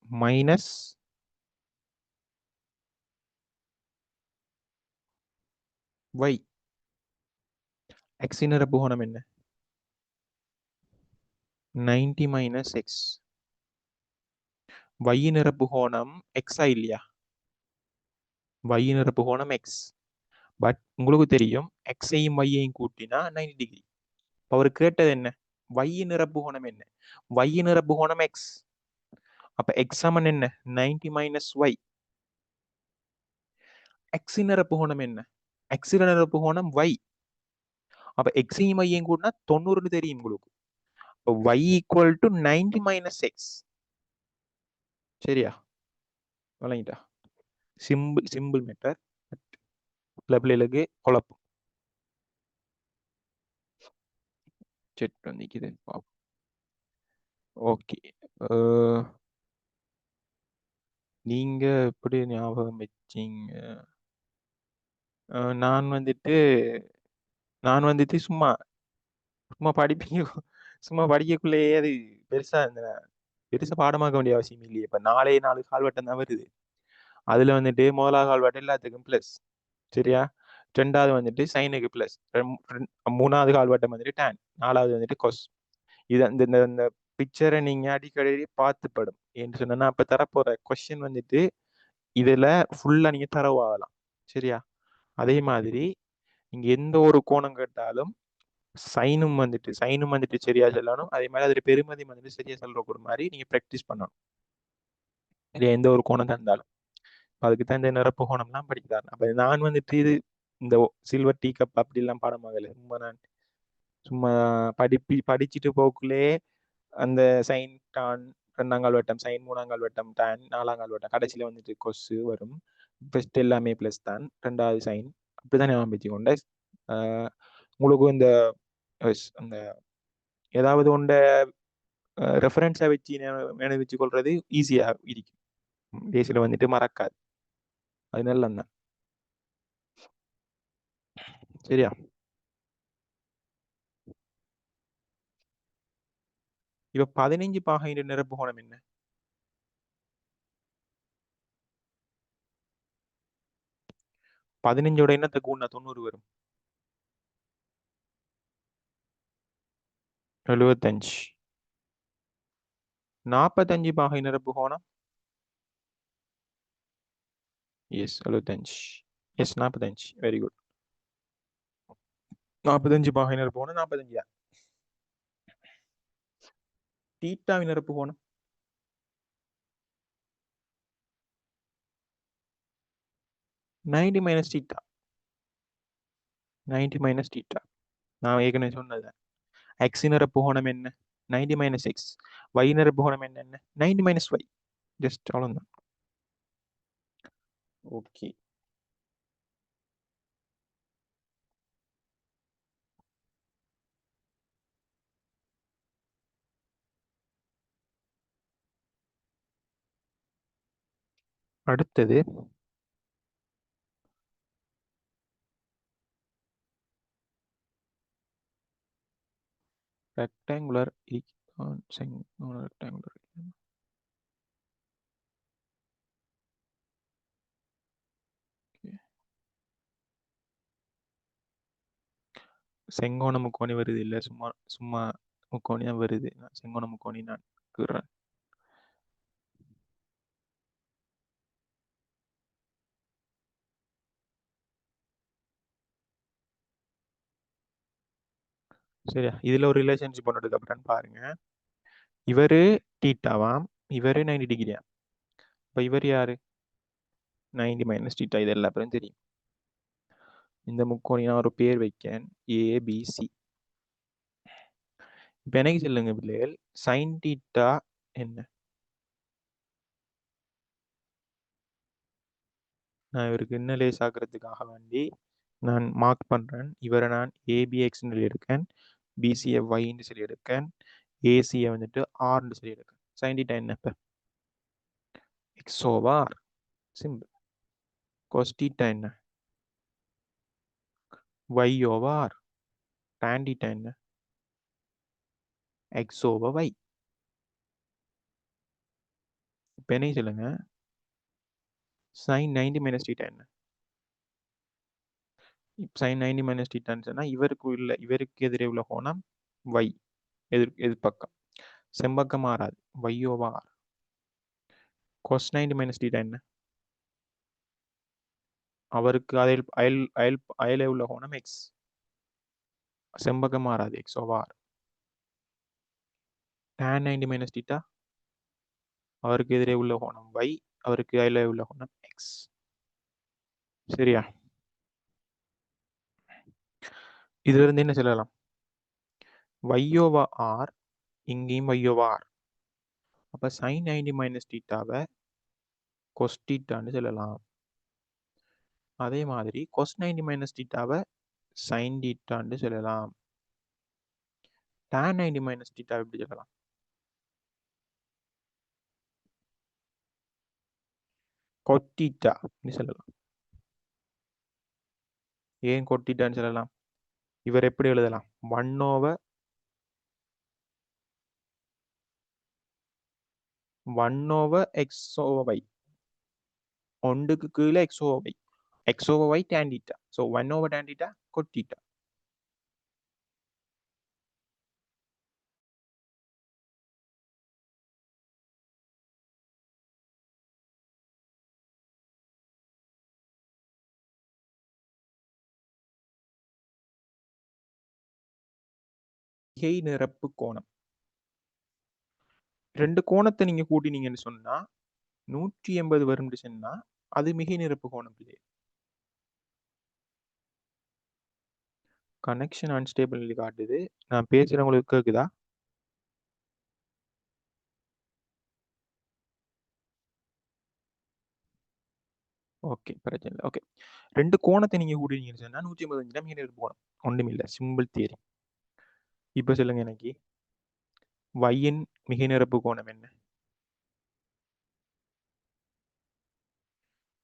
மைனஸ் ஒய். எக்ஸின் நிரப்பு கோணம் என்ன? 90 மைனஸ் எக்ஸ். ஒய் நிரப்பு கோணம் எக்ஸா இல்லையா? ஒய் நிரப்பு கோணம் எக்ஸ். பட் உங்களுக்கு தெரியும் எக்ஸையும் ஒய்யையும் கூட்டினா 90 டிகிரி. அவர் கேட்டது என்ன? ஒய் நிரப்பு கோணம் என்ன? ஒய் நிரப்பு கோணம் எக்ஸ். அப்ப எக்ஸ் சமன் என்ன? 90 மைனஸ் ஒய். எக்ஸ் நிரப்பு கோணம் என்ன? எக்ஸ் நிரப்பு கோணம் ஒய். அப்ப எக்ஸையும் ஒய்யையும் கூட்டினா 90 தெரியும் உங்களுக்கு. Y equal to 90 minus X. சரியா? விளங்கிட்டா? Simple simple method. பிள்ளைகளுக்கு குழப்பம். செட் பண்ணிக்குது. ஓகே, நீங்க எப்படி ஞாபகம் வச்சீங்க? நான் வந்துட்டு சும்மா சும்மா படிப்பீங்க. சும்மா படிக்கக்குள்ளேயே அது பெருசா இந்த பெருசா பாடமாக்க வேண்டிய அவசியம் இல்லையே. இப்ப நாலே 4 கால்வட்டம் தான் வருது. அதுல வந்துட்டு முதலாவது கால்வட்டம் எல்லாத்துக்கும் பிளஸ். சரியா? ரெண்டாவது வந்துட்டு சைனுக்கு பிளஸ். மூணாவது கால்வட்டம் வந்துட்டு டேன். நாலாவது வந்துட்டு கொஸ். இது இந்த இந்த இந்த பிக்சரை நீங்க அடிக்கடி பார்த்து படும் என்று சொன்னா அப்ப தரப்போற கொஸ்டின் வந்துட்டு இதுல ஃபுல்லா நீங்க தரவாகலாம். சரியா? அதே மாதிரி நீங்க எந்த ஒரு கோணம் கேட்டாலும் சைனும் வந்துட்டு சரியா சொல்லணும். அதே மாதிரி அதுல பெருமதி வந்துட்டு சரியா சொல்ற ஒரு மாதிரி நீங்க ப்ராக்டிஸ் பண்ணணும். சரியா? எந்த ஒரு கோணம் தந்தாலும் அதுக்கு தான் இந்த நிரப்பு கோணம்லாம் படிக்கிறாரு. அப்ப நான் வந்துட்டு இது இந்த சில்வர் டீ கப் அப்படி எல்லாம் பாடமாகல. சும்மா நான் சும்மா படிச்சுட்டு போக்குள்ளே அந்த சைன் டான் ரெண்டாங்கால் வட்டம், சைன் மூணாங்கால் வட்டம், டான் நாலாங்கால் வட்டம், கடைசியில வந்துட்டு கொசு வரும். ஃபர்ஸ்ட் எல்லாமே பிளஸ் தான், ரெண்டாவது சைன். அப்படிதான் ஞாபகம் வச்சுக்கொண்ட உங்களுக்கு இந்த அந்த ஏதாவது ஒன்ற ரெஃபரன்ஸை வச்சு நினைவு கொள்றது ஈஸியா இருக்கும். பேசில வந்துட்டு மறக்காது. அது நல்லதான். சரியா? இப்ப 15 பாகை நிரப்பு கோணம் என்ன? 15ஓட என்னத்தை கூட்டினா 90 வரும்? 75. 45 பாகை நிரப்பு கோணம்? எஸ், 75. எஸ், 45. Very good. 45 பாகை நிரப்பு கோணம் 45 தான். தீட்டாவின் நிரப்பு கோணம்? 90 மைனஸ் தீட்டா. 90 minus theta. நான் ஏற்கனவே சொன்னது. எக்ஸ் நிரப்பு கோணம் என்ன? 90 மைனஸ் எக்ஸ். ஒய் நிரப்பு கோணம் என்ன? 90 மைனஸ் ஒய். ஜஸ்ட் அவ்வளவுதான். ஓகே. அடுத்தது ரெக்டாங்குலர் ரெக்டாங்குலர் செங்கோண முக்கோணி வருது இல்லை, சும்மா சும்மா முக்கோணி தான் வருது. நான் செங்கோண முக்கோணி நான் கூறுறேன். சரியா, இதுல ஒரு ரிலேஷன்ஷிப் பண்ணதுக்கு அப்புறம் பாருங்க, இவரு டீட்டாவாம், இவரு 90 டிகிரியா. இப்போ இவர் யாரு? 90 மைனஸ் டீட்டா. இது எல்லா பேரும் தெரியும். இந்த முக்கோணி நான் ஒரு பேர் வைக்கேன், ஏபிசி. இப்போ எனக்கு சொல்லுங்க பிள்ளைகள், சைன் டீட்டா என்ன? நான் இவருக்கு என்ன லேஸ் ஆக்குறதுக்காக வேண்டி நான் மார்க் பண்ணுறேன். இவரை நான் ஏபிஎக்ஸ்ன்னு சொல்லி எடுக்கேன், பிசியை ஒய்ன்னு சொல்லி எடுக்கேன், ஏசியை வந்துட்டு ஆர்ன்னு சொல்லி எடுக்கேன். சைன் டீட்டா என்ன? இப்போ X over simple. Cos theta என்ன? Y over. tan டீட்டா என்ன? X over Y. இப்போ என்ன சொல்லுங்க, சைன் 90 மைனஸ் டீட்டா என்ன? சைன் 90 மைனஸ் டீட்டான்னு சொன்னால் இவருக்கு எதிரே உள்ள கோணம் ஒய், எதிர்பக்கம். செம்பக்கம் மாறாது, Y over R. Cos 90 minus theta என்ன? அவருக்கு அயல் அயல் அயல் அயலே உள்ள கோணம் எக்ஸ், செம்பக்கம் மாறாது, X over R. tan 90 minus theta, அவருக்கு எதிரே உள்ள கோணம் ஒய், அவருக்கு அயலே உள்ள கோணம் எக்ஸ். சரியா? இதுல இருந்து என்ன சொல்லலாம்? ஒய் ஓவர் ஆர், இங்கேயும் ஒய் ஓவர் ஆர். அப்போ சைன் 90 மைனஸ் டீட்டாவை கொஸ் டீட்டான்னு சொல்லலாம். அதே மாதிரி கொஸ் 90 மைனஸ் டீட்டாவை சைன் டீட்டான்னு சொல்லலாம். tan 90 மைனஸ் டீட்டாவை எப்படி சொல்லலாம்? கொட்டீட்டான்னு சொல்லலாம். ஏன் கொட்டீட்டான்னு சொல்லலாம்? இவர் எப்படி எழுதலாம்? 1 over 1 over X over Y. ஒன்றுக்கு கீழே X over Y, X over Y tan theta. So 1 over tan theta cot theta. மிகை நிரப்பு கோணம். ரெண்டு கோணத்தை நீங்க கூட்டினீங்கன்னு சொன்னா 180 வரும்னு சொன்னா அது மிகை நிரப்பு கோணம் இல்லையே. கனெக்ஷன் அன்ஸ்டேபிள் காட்டுது. நான் பேசுறவங்களுக்கு கேக்குதா? ஓகே, பிரச்சனை இல்லை. ஓகே, ரெண்டு கோணத்தை நீங்க கூட்டினீங்கன்னு சொன்னா 185 தான் மிகை நிரப்பு கோணம். ஒன்றும் இல்லை, சிம்பிள் தியரி. இப்போ சொல்லுங்க எனக்கு, ஒய்யின் மிகை நிரப்பு கோணம் என்ன?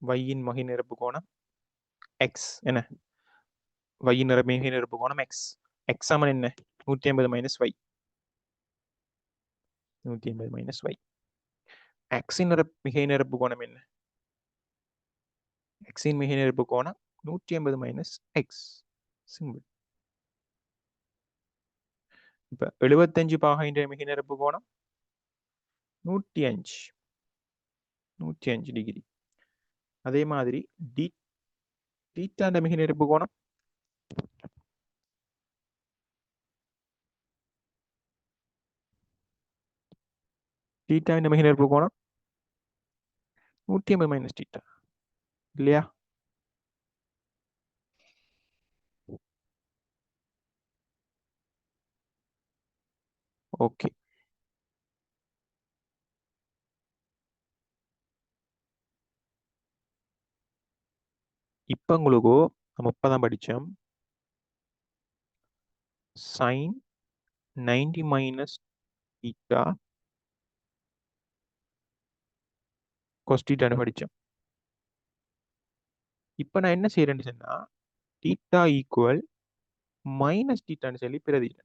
ஒய்யின் மிகை நிரப்பு கோணம் எக்ஸ் என்ன? ஒய்யின் மிகை நிரப்பு கோணம் எக்ஸ். எக்ஸ் சமன் என்ன? 180 மைனஸ் ஒய். 180 minus Y. எக்ஸின் மிகை நிரப்பு கோணம் என்ன? எக்ஸின் மிகை நிரப்பு கோணம் 180 மைனஸ் எக்ஸ். சிம்பிள். இப்போ 75 பாகைன்ற மிகை நிரப்பு கோணம் 105, 105 டிகிரி. அதே மாதிரி டீட்டாண்ட மிகை நிரப்பு கோணம் டீட்டாண்ட மிகை நிரப்பு கோணம் 180 மைனஸ் டீட்டா இல்லையா? ஓகே, இப்போ உங்களுக்கு நம்ம இப்பதான் படிச்சோம், சைன் 90 மைனஸ் டீட்டா கொஸ் டீட்டான்னு படிச்சோம். இப்போ நான் என்ன செய்யறேன்னு சொன்னா, டீட்டா ஈக்குவல் மைனஸ் டீட்டான்னு சொல்லி பிரதிக்கிறேன்.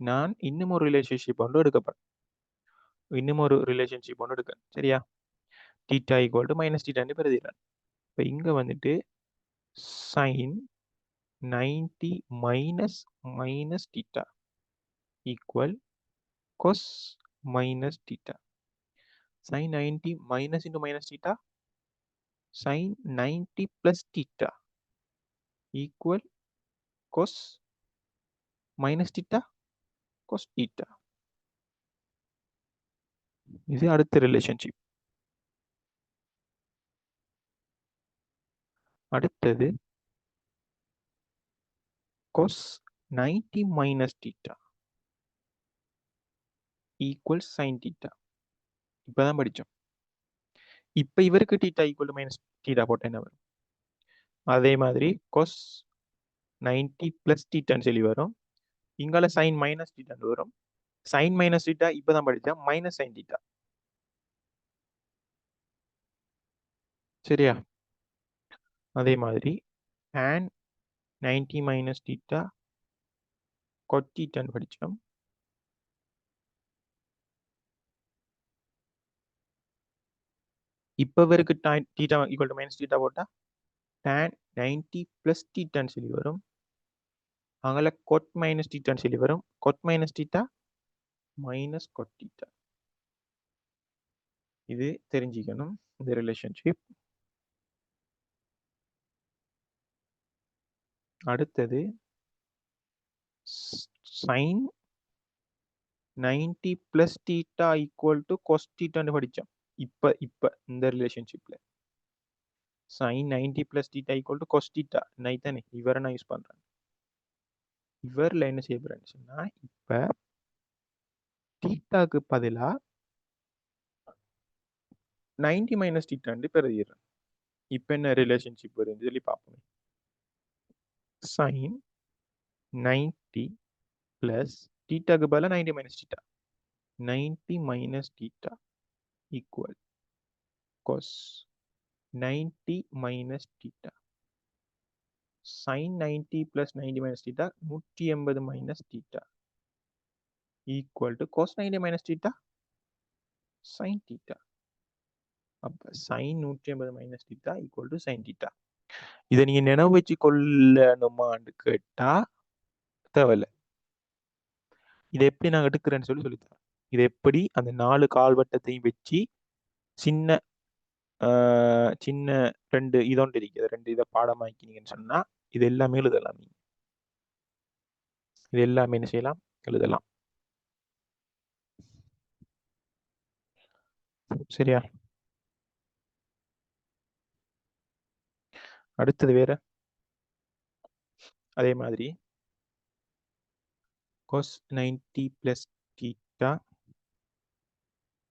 நான் இன்னும் ஒரு ரிலேஷன்ஷிப் ஒன்று எடுக்கப்படும், இன்னும் ஒரு ரிலேஷன்ஷிப் ஒன்று எடுக்கிறேன். சரியா? தீட்டா ஈக்குவல் டு மைனஸ் தீட்டான்னு பெறுகிறேன். இப்போ இங்கே வந்துட்டு sine 90 minus minus theta equal cos minus theta. Sine 90 minus into minus theta sin 90 plus theta equal cos minus theta cos theta. இது அடுத்த ரிலேஷன்ஷிப். அடுத்தது cos 90 minus theta equal sin theta. இப்பதான் படிச்சோம். இப்ப இவருக்கு theta equal to minus theta போட்டா என்ன வரும்? அதே மாதிரி cos 90 plus theta சொல்லி வரும். இங்கால sin minus theta வரும். sin minus theta இப்பதான் படிச்சோம், minus sin theta. சரியா? அதே மாதிரி tan 90 minus theta cot theta படிச்சோம். இப்போ இவருக்கு theta equal to minus theta போட்டா tan 90 plus theta சொல்லி வரும். அங்கே cot minus theta சொல்லி வரும். cot minus theta minus cot theta. இது தெரிஞ்சிக்கணும் இந்த ரிலேஷன்ஷிப். அடுத்தது sin 90 plus theta equal to cos theta படிச்சோம். இப்ப இந்த ரிலேஷன்ஷிப்ல sin 90 plus theta equal to cos theta நைத்தானே இவரை நான் யூஸ் பண்றேன். இவரில் என்ன செய்ய போறேன்னு சொன்னா, இப்ப தீட்டாக்கு பதிலா 90 மைனஸ் தீட்டான்னு பெறுகிறேன். இப்போ என்ன ரிலேஷன்ஷிப் வருதுன்னு சொல்லி பார்ப்போம். sin 90 plus தீட்டாக்கு பதிலா 90 minus theta, 90 minus theta equal cos 90 minus theta. sin 90 plus 90 minus theta 180 minus theta equal to cos 90 minus theta sin theta. அப்ப sin 180 minus theta equal to sin theta. இதை நீங்க நினைவு வச்சு கொள்ளணுமான்னு கேட்டா தேவையில்லை. இதை எப்படி நான் எடுக்கிறேன்னு சொல்லித்தரேன். இதை எப்படி அந்த 4 கால்வட்டத்தையும் வச்சு சின்ன சின்ன 2 இதோண்டு இருக்குது, 2 இதை பாடமாக்கினீங்கன்னு சொன்னா இது எல்லாமே எழுதலாம். நீங்க இது எல்லாமே என்ன செய்யலாம், எழுதலாம். சரியா? அடுத்தது வேற அதே மாதிரி cos 90 plus theta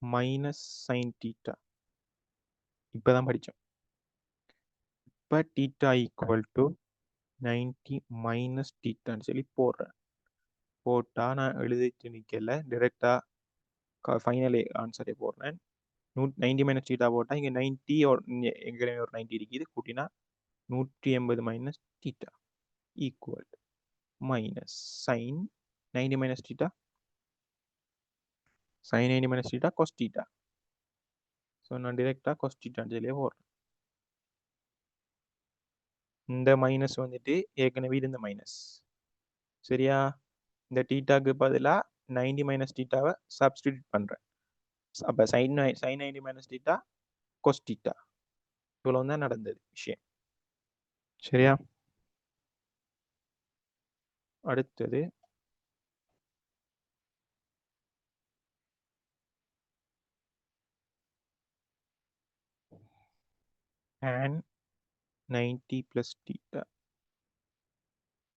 minus sin theta இப்பதான் படிச்சோம். இப்போ theta equal to 90 மைனஸ் தீட்டான்னு சொல்லி போடுறேன். போட்டா நான் எழுதிட்டு நிற்கல, டிரெக்டா ஃபைனல் ஆன்சரே போடுறேன். 90 மைனஸ் தீட்டா போட்டா இங்கே 90 எங்கே ஒரு 90 இருக்குது, கூட்டினா 180 minus theta equal minus sine 90 minus theta sine 90 minus theta cos theta. So நான் டிரெக்டா கொஸ் தீட்டான்னு சொல்லியே போடுறேன். இந்த மைனஸ் வந்துட்டு ஏற்கனவே இருந்த மைனஸ். சரியா? இந்த தீட்டாக்கு பதிலாக 90 மைனஸ் தீட்டாவை சப்ஸ்டிடியூட் பண்ணுறேன். அப்போ sign 90 minus theta cos theta. இவ்வளோ தான் நடந்தது விஷயம். சரியா? அடுத்தது tan 90 plus theta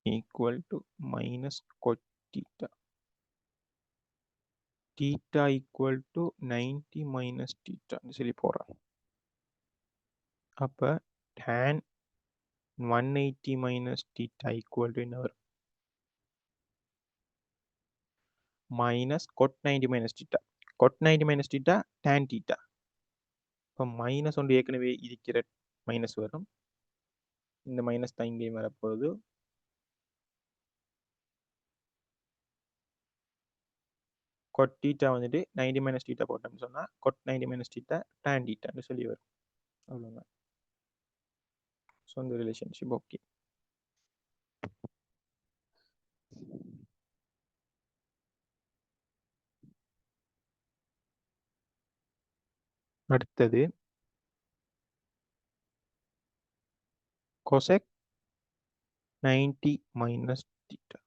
equal to minus cot theta. Theta equal to 90 minus theta சொல்லி போடுறேன். அப்போ tan 180 minus theta equal to என்ன வரும்? minus cot 90 minus theta. cot 90 minus theta tan theta. இப்போ மைனஸ் ஒன்று ஏற்கனவே இருக்கிற மைனஸ் வரும். இந்த மைனஸ் தான் இங்கேயும் வரப்போகுது. கொட் டீட்டா வந்துட்டு 90 மைனஸ் டீட்டா போட்டோம்னு சொன்னால் கொட் 90 மைனஸ் டீட்டா டேன் டீட்டான்னு சொல்லி வரும். அவ்வளோதான். ஸோ இந்த ரிலேஷன்ஷிப் ஓகே. அடுத்தது cosec 90 minus theta.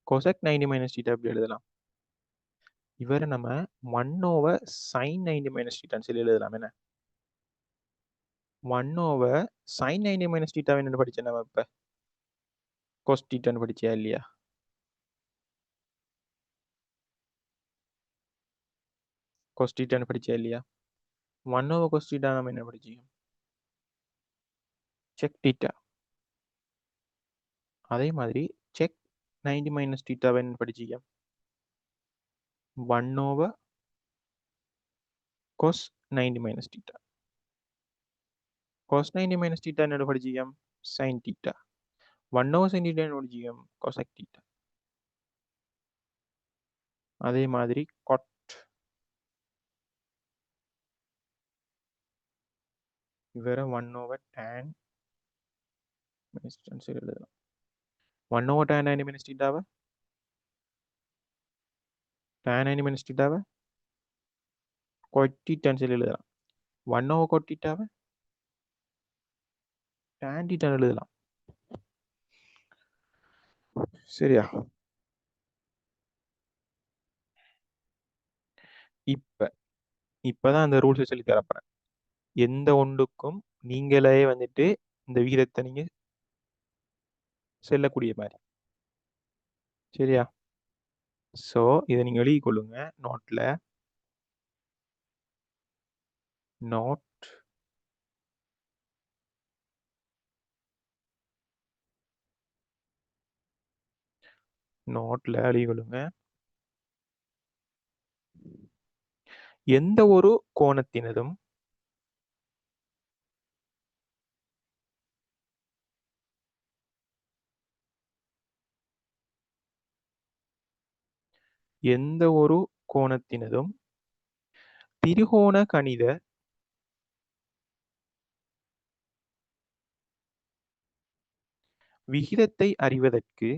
cosec 90 minus theta எப்படி எழுதலாம்? இவரை நம்ம 1/sin 90 மைனஸ் டீட்டான்னு சொல்லி எழுதலாம். என்ன 1/sin 90 மைனஸ் டீட்டா என்னன்னு படிச்சேன் நம்ம இப்போ cos டீட்டான்னு படிச்சியா இல்லையா? cos டீட்டான்னு படிச்சியா இல்லையா? 1/cos டீட்டா நம்ம என்ன படிச்சோம்? Check theta. அதே மாதிரி செக் 90 மைனஸ் டீட்டாவை என்ன படிச்சீங்க? 1/cos 90 minus theta. cos 90 minus theta என்னோட படிச்சீங்க? sin theta. 1/sin டீட்டா என்ன படிச்சீங்க? cosec theta. அதே மாதிரி cot வேற 1/tan சரி எழுதலாம். 1/tan 90 மைனஸ் டீட்டாவை tan 90 மைனஸ் டீட்டாவை cot டீட்டான்னு சொல்லி எழுதலாம். 1/cot டீட்டாவை tan டீட்டான்னு எழுதலாம். சரியா? இப்பதான் அந்த ரூல்ஸ் சொல்லி தரப்போறேன். எந்த ஒன்றுக்கும் நீங்களே வந்துட்டு இந்த விகிதத்தை நீங்க செல்லக்கூடிய மாதிரி. சரியா? ஸோ இதை நீங்க எழுதி கொள்ளுங்க நோட்ல. நோட் நோட்ல எழுதி கொள்ளுங்க. எந்த ஒரு கோணத்தினதும் எந்த ஒரு கோணத்தினதும் திரிகோண கணித விகிதத்தை அறிவதற்கு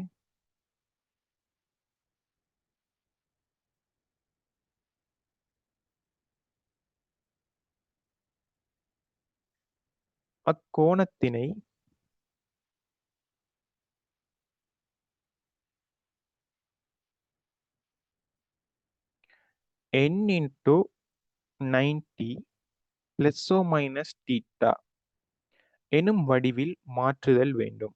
அக்கோணத்தினை n into 90 plus or minus theta எனும் வடிவில் மாற்றுதல் வேண்டும்.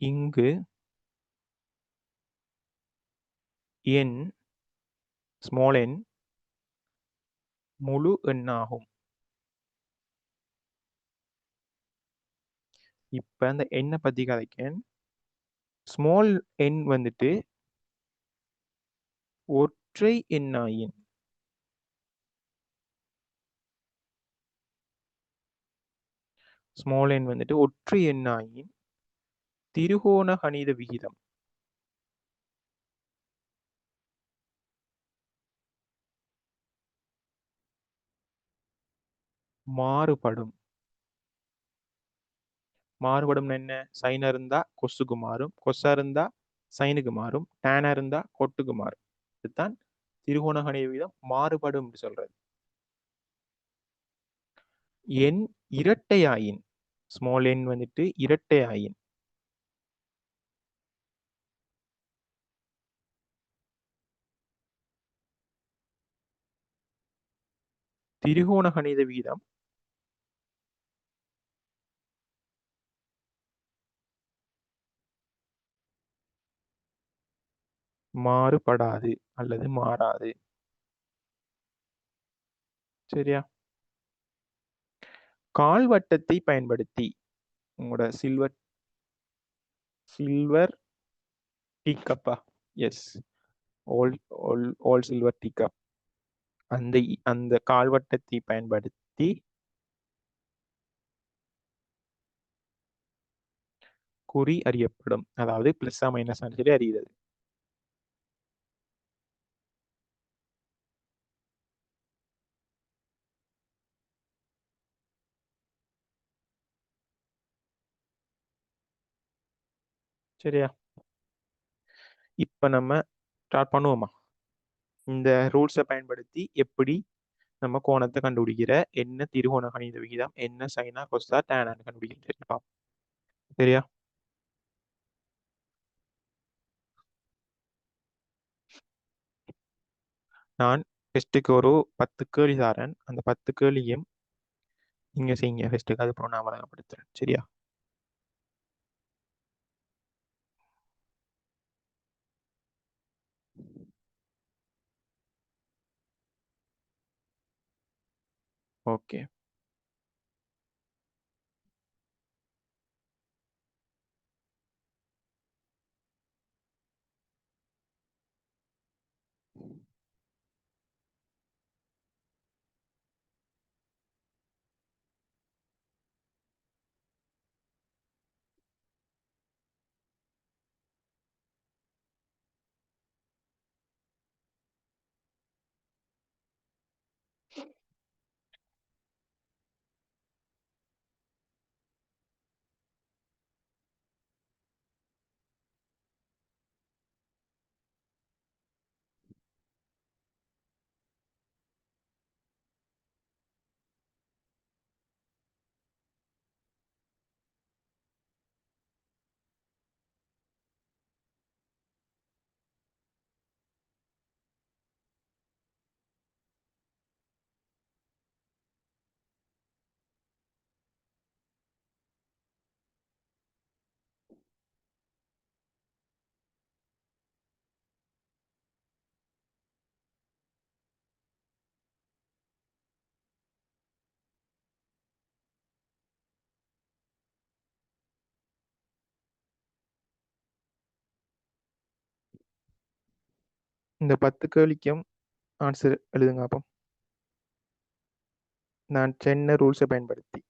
இங்கு n small n முழு எண்ணாகும். இப்ப அந்த எண்ணை பத்தி கதைக்கேன். ஸ்மால் என் வந்துட்டு ஒற்றை எண்ணாயின் ஸ்மால் என் வந்துட்டு ஒற்றை எண்ணாயின் திரிகோண கணித விகிதம் மாறுபடும். மாறுபடும் என்ன? சைனா இருந்தா கொசுக்கு மாறும், கொசா இருந்தா சைனுக்கு மாறும், டேனா இருந்தா கொட்டுக்கு மாறும். இதுதான் திரிகோண கணித விகிதம் மாறுபடும் என்று சொல்றது. எண் இரட்டையாயின் ஸ்மால் என் வந்துட்டு இரட்டையாயின் திரிகோண கணித விகிதம் மாறுபடாது அல்லது மாறாது. சரியா? கால்வட்டத்தை பயன்படுத்தி உங்களோட சில்வர் டீக்கப்பா எஸ். ஓல் ஓல் சில்வர் டீ கப். அந்த கால்வட்டத்தை பயன்படுத்தி குறி அறியப்படும். அதாவது பிளஸ்ஸா மைனஸ் சொல்லி அறிகிறது. சரியா? இப்ப நம்ம ஸ்டார்ட் பண்ணுவோமா? இந்த ரூல்ஸை பயன்படுத்தி எப்படி நம்ம கோணத்தை கண்டுபிடிக்கிற, என்ன திருகோண கணித விகிதம், என்ன சைனா கொஸ்டா டேனான்னு கண்டுபிடிக்கிறது. சரியா? நான் டெஸ்ட்டுக்கு ஒரு 10 கேள்வி தாரேன். அந்த 10 கேள்வியும் நீங்க செய்யுங்க ஃபெஸ்ட்டுக்கு. அதுக்கப்புறம் நான் வழங்கப்படுத்துறேன். சரியா? ஓகே. இந்த 10 கேள்விக்கும் ஆன்சர் எழுதுங்க அப்போ. நான் சென்ன ரூல்ஸை பயன்படுத்தி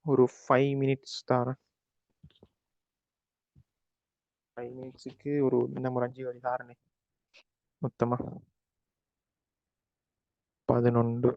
ஒரு 5 மினிட்ஸ் தாரேன். 5 மினிட்ஸுக்கு ஒரு இன்னும் ஒரு 5 கேள்வி தாரேனே. மொத்தமா 11.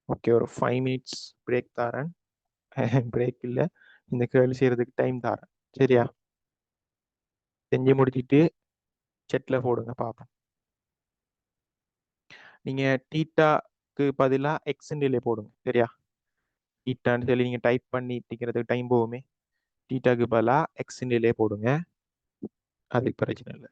ஓகே, ஒரு 5 மினிட்ஸ் பிரேக் தாரேன். பிரேக் இல்லை, இந்த கேள்வி செய்யறதுக்கு டைம் தாரேன். சரியா? செஞ்சு முடிச்சிட்டு செட்டில் போடுங்க பார்ப்போம். நீங்க டீட்டாக்கு பதிலாக எக்ஸ்டிலே போடுங்க. சரியா? டீட்டான்னு சொல்லி நீங்க டைப் பண்ணி டிக்கிறதுக்கு டைம் போகுமே. டீட்டாக்கு பதிலாக எக்ஸ்டிலே போடுங்க. அதுக்கு பிரச்சனை இல்லை.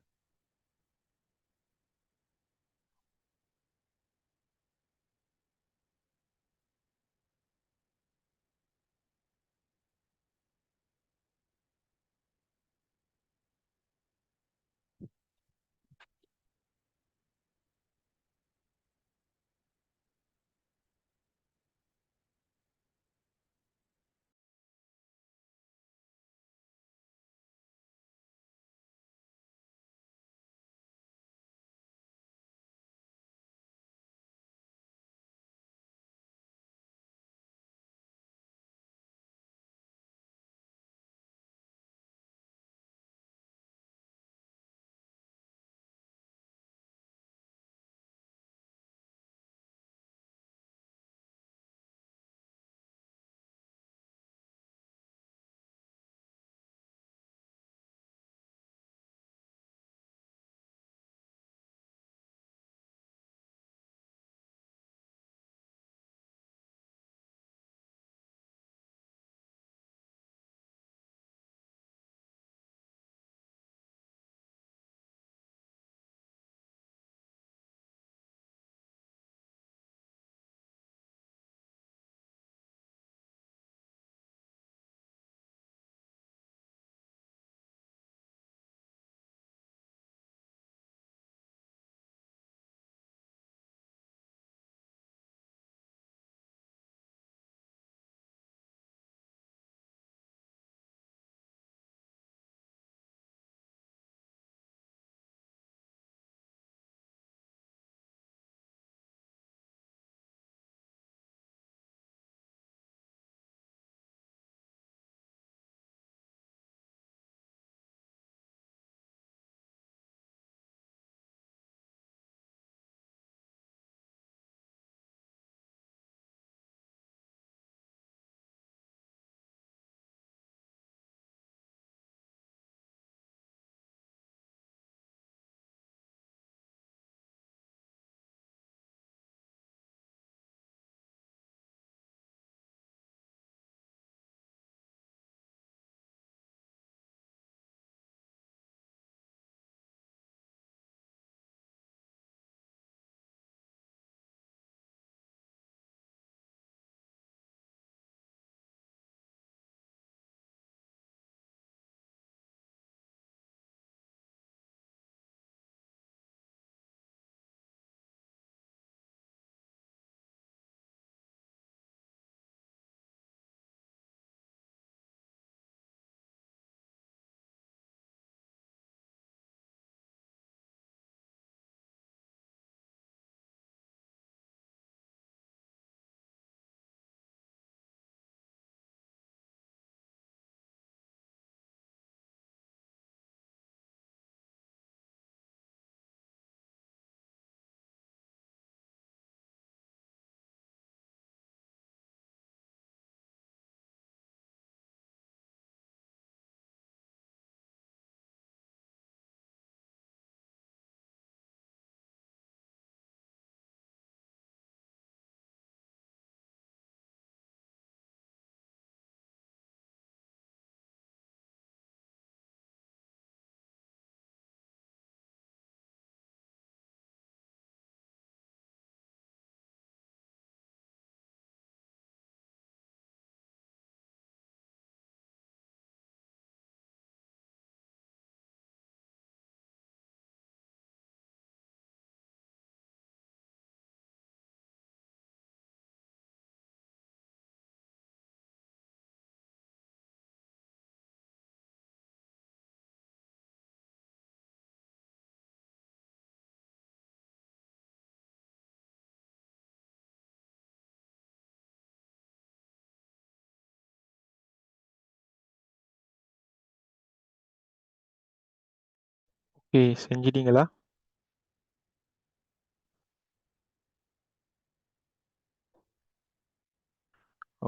ஓகே, செஞ்சிட்டீங்களா?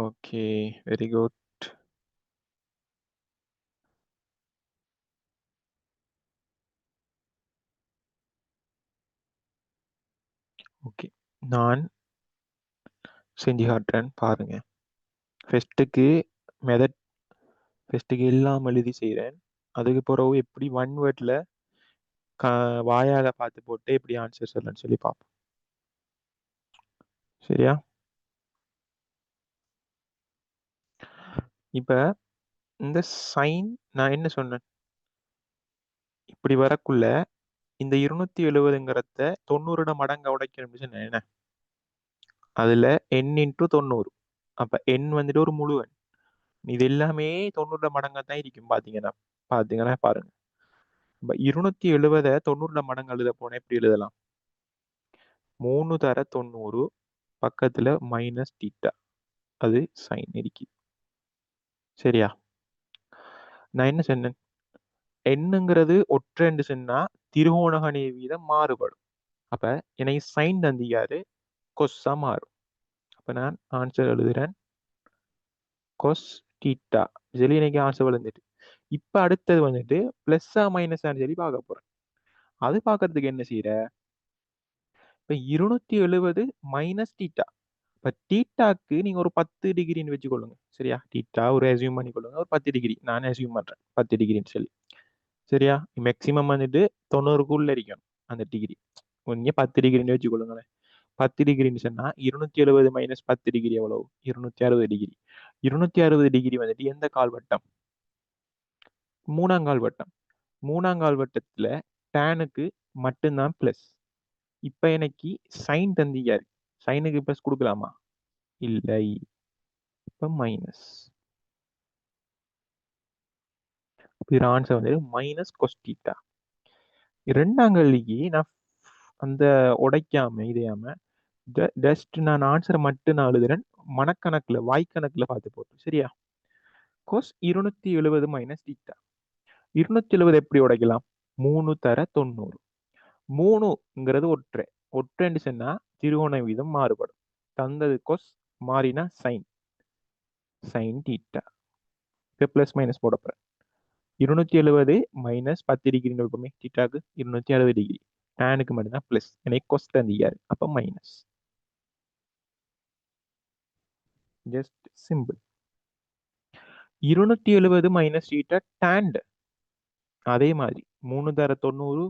Okay, very good. ஓகே, நான் செஞ்சு காட்டுறேன் பாருங்க. ஃபெஸ்ட்டுக்கு மெதட் ஃபெஸ்ட்டுக்கு எல்லாம் எழுதி செய்கிறேன். அதுக்கு பிறகு எப்படி ஒன் வேர்டில் வாயால பார்த்து போட்டு எப்படி ஆன்சர் சொல்லணும்னு சொல்லி பார்ப்போம். சரியா? இப்போ இந்த சைன் நான் என்ன சொன்னேன், இப்படி வரக்குள்ள இந்த 270ங்கிறத 90 மடங்கு உடைக்கணும்னு சொன்னேன். என்ன அதில் n இன்ட்டு 90. அப்போ n வந்துட்டு ஒரு முழு எண். இது எல்லாமே 90 மடங்கா தான் இருக்கும். பார்த்தீங்கன்னா பாருங்க. இப்போ 270 90 மடங்கு எழுத போனால் எப்படி எழுதலாம்? 3 தர 90 பக்கத்தில் மைனஸ் தீட்டா, அது சைன் இருக்கு. சரியா? நான் என்ன சொன்னேன், என்னங்கிறது ஒற்றைன்னு சொன்னா திருகோணகணி வீதம் மாறுபடும். அப்ப எனக்கு சைன் தந்தியாரு கொஸ்ஸா மாறும். அப்ப நான் ஆன்சர் எழுதுறேன் கொஸ் தீட்டா. சொல்லி எனக்கு ஆன்சர் விழுந்துட்டு, இப்ப அடுத்தது வந்துட்டு பிளஸ்ஸா மைனஸான்னு சொல்லி பார்க்க போறேன். அது பார்க்கறதுக்கு என்ன செய்யற, இப்ப 270 மைனஸ் தீட்டா. இப்ப தீட்டாக்கு நீங்க ஒரு 10 டிகிரின்னு வச்சுக்கொள்ளுங்க. சரியா? தீட்டா ஒரு அசியூம் பண்ணிக்கொள்ளுங்க, ஒரு 10 டிகிரி. நான் அசியூம் பண்றேன் 10 டிகிரின்னு சொல்லி. சரியா? மேக்சிமம் வந்துட்டு 90க்குள்ள இருக்கும் அந்த டிகிரி. கொஞ்சம் 10 டிகிரின்னு வச்சுக்கொள்ளுங்களேன். 10 டிகிரின்னு சொன்னா 270 மைனஸ் 10 டிகிரி எவ்வளவு? 260 டிகிரி. 260 டிகிரி வந்துட்டு எந்த கால்வட்டம்? மூணாங்கால் வட்டம். மூணாங்கால் வட்டத்துல டேனுக்கு மட்டும்தான் பிளஸ். இப்ப எனக்கு சைன் தந்தியாரு, சைனுக்கு பிளஸ் கொடுக்கலாமா? இல்லை. இப்ப மைனஸ். ஆன்சர் வந்து மைனஸ் கொஸ்டீட்டா. இரண்டாம் கேள்விக்கு நான் அந்த உடைக்காம இதையாம ஜஸ்ட் நான் ஆன்சரை மட்டும் நான் எழுதுறேன். மனக்கணக்குல வாய்க்கணக்குல பார்த்து போட்டு. சரியா? கோஸ் 270 மைனஸ் தீட்டா. 270 எப்படி உடைக்கலாம்? 3 தர 90. 3ங்கிறது ஒற்றை. ஒற்றைன்னு சொன்னா திருகோண வீதம் மாறுபடும். தந்தது கொஸ், மாறினா சைன். Sign theta. இப்போ பிளஸ் மைனஸ் போட போறேன். 270 மைனஸ் 10 டிகிரி நோக்கமே தீட்டாக்கு 260 டிகிரி. டேனுக்கு மட்டும்தான் பிளஸ். எனக்கு கொஸ் தந்தியாரு, அப்போ minus. Just simple. 270 minus theta டேண்ட். அதே மாதிரி 3 தர 90,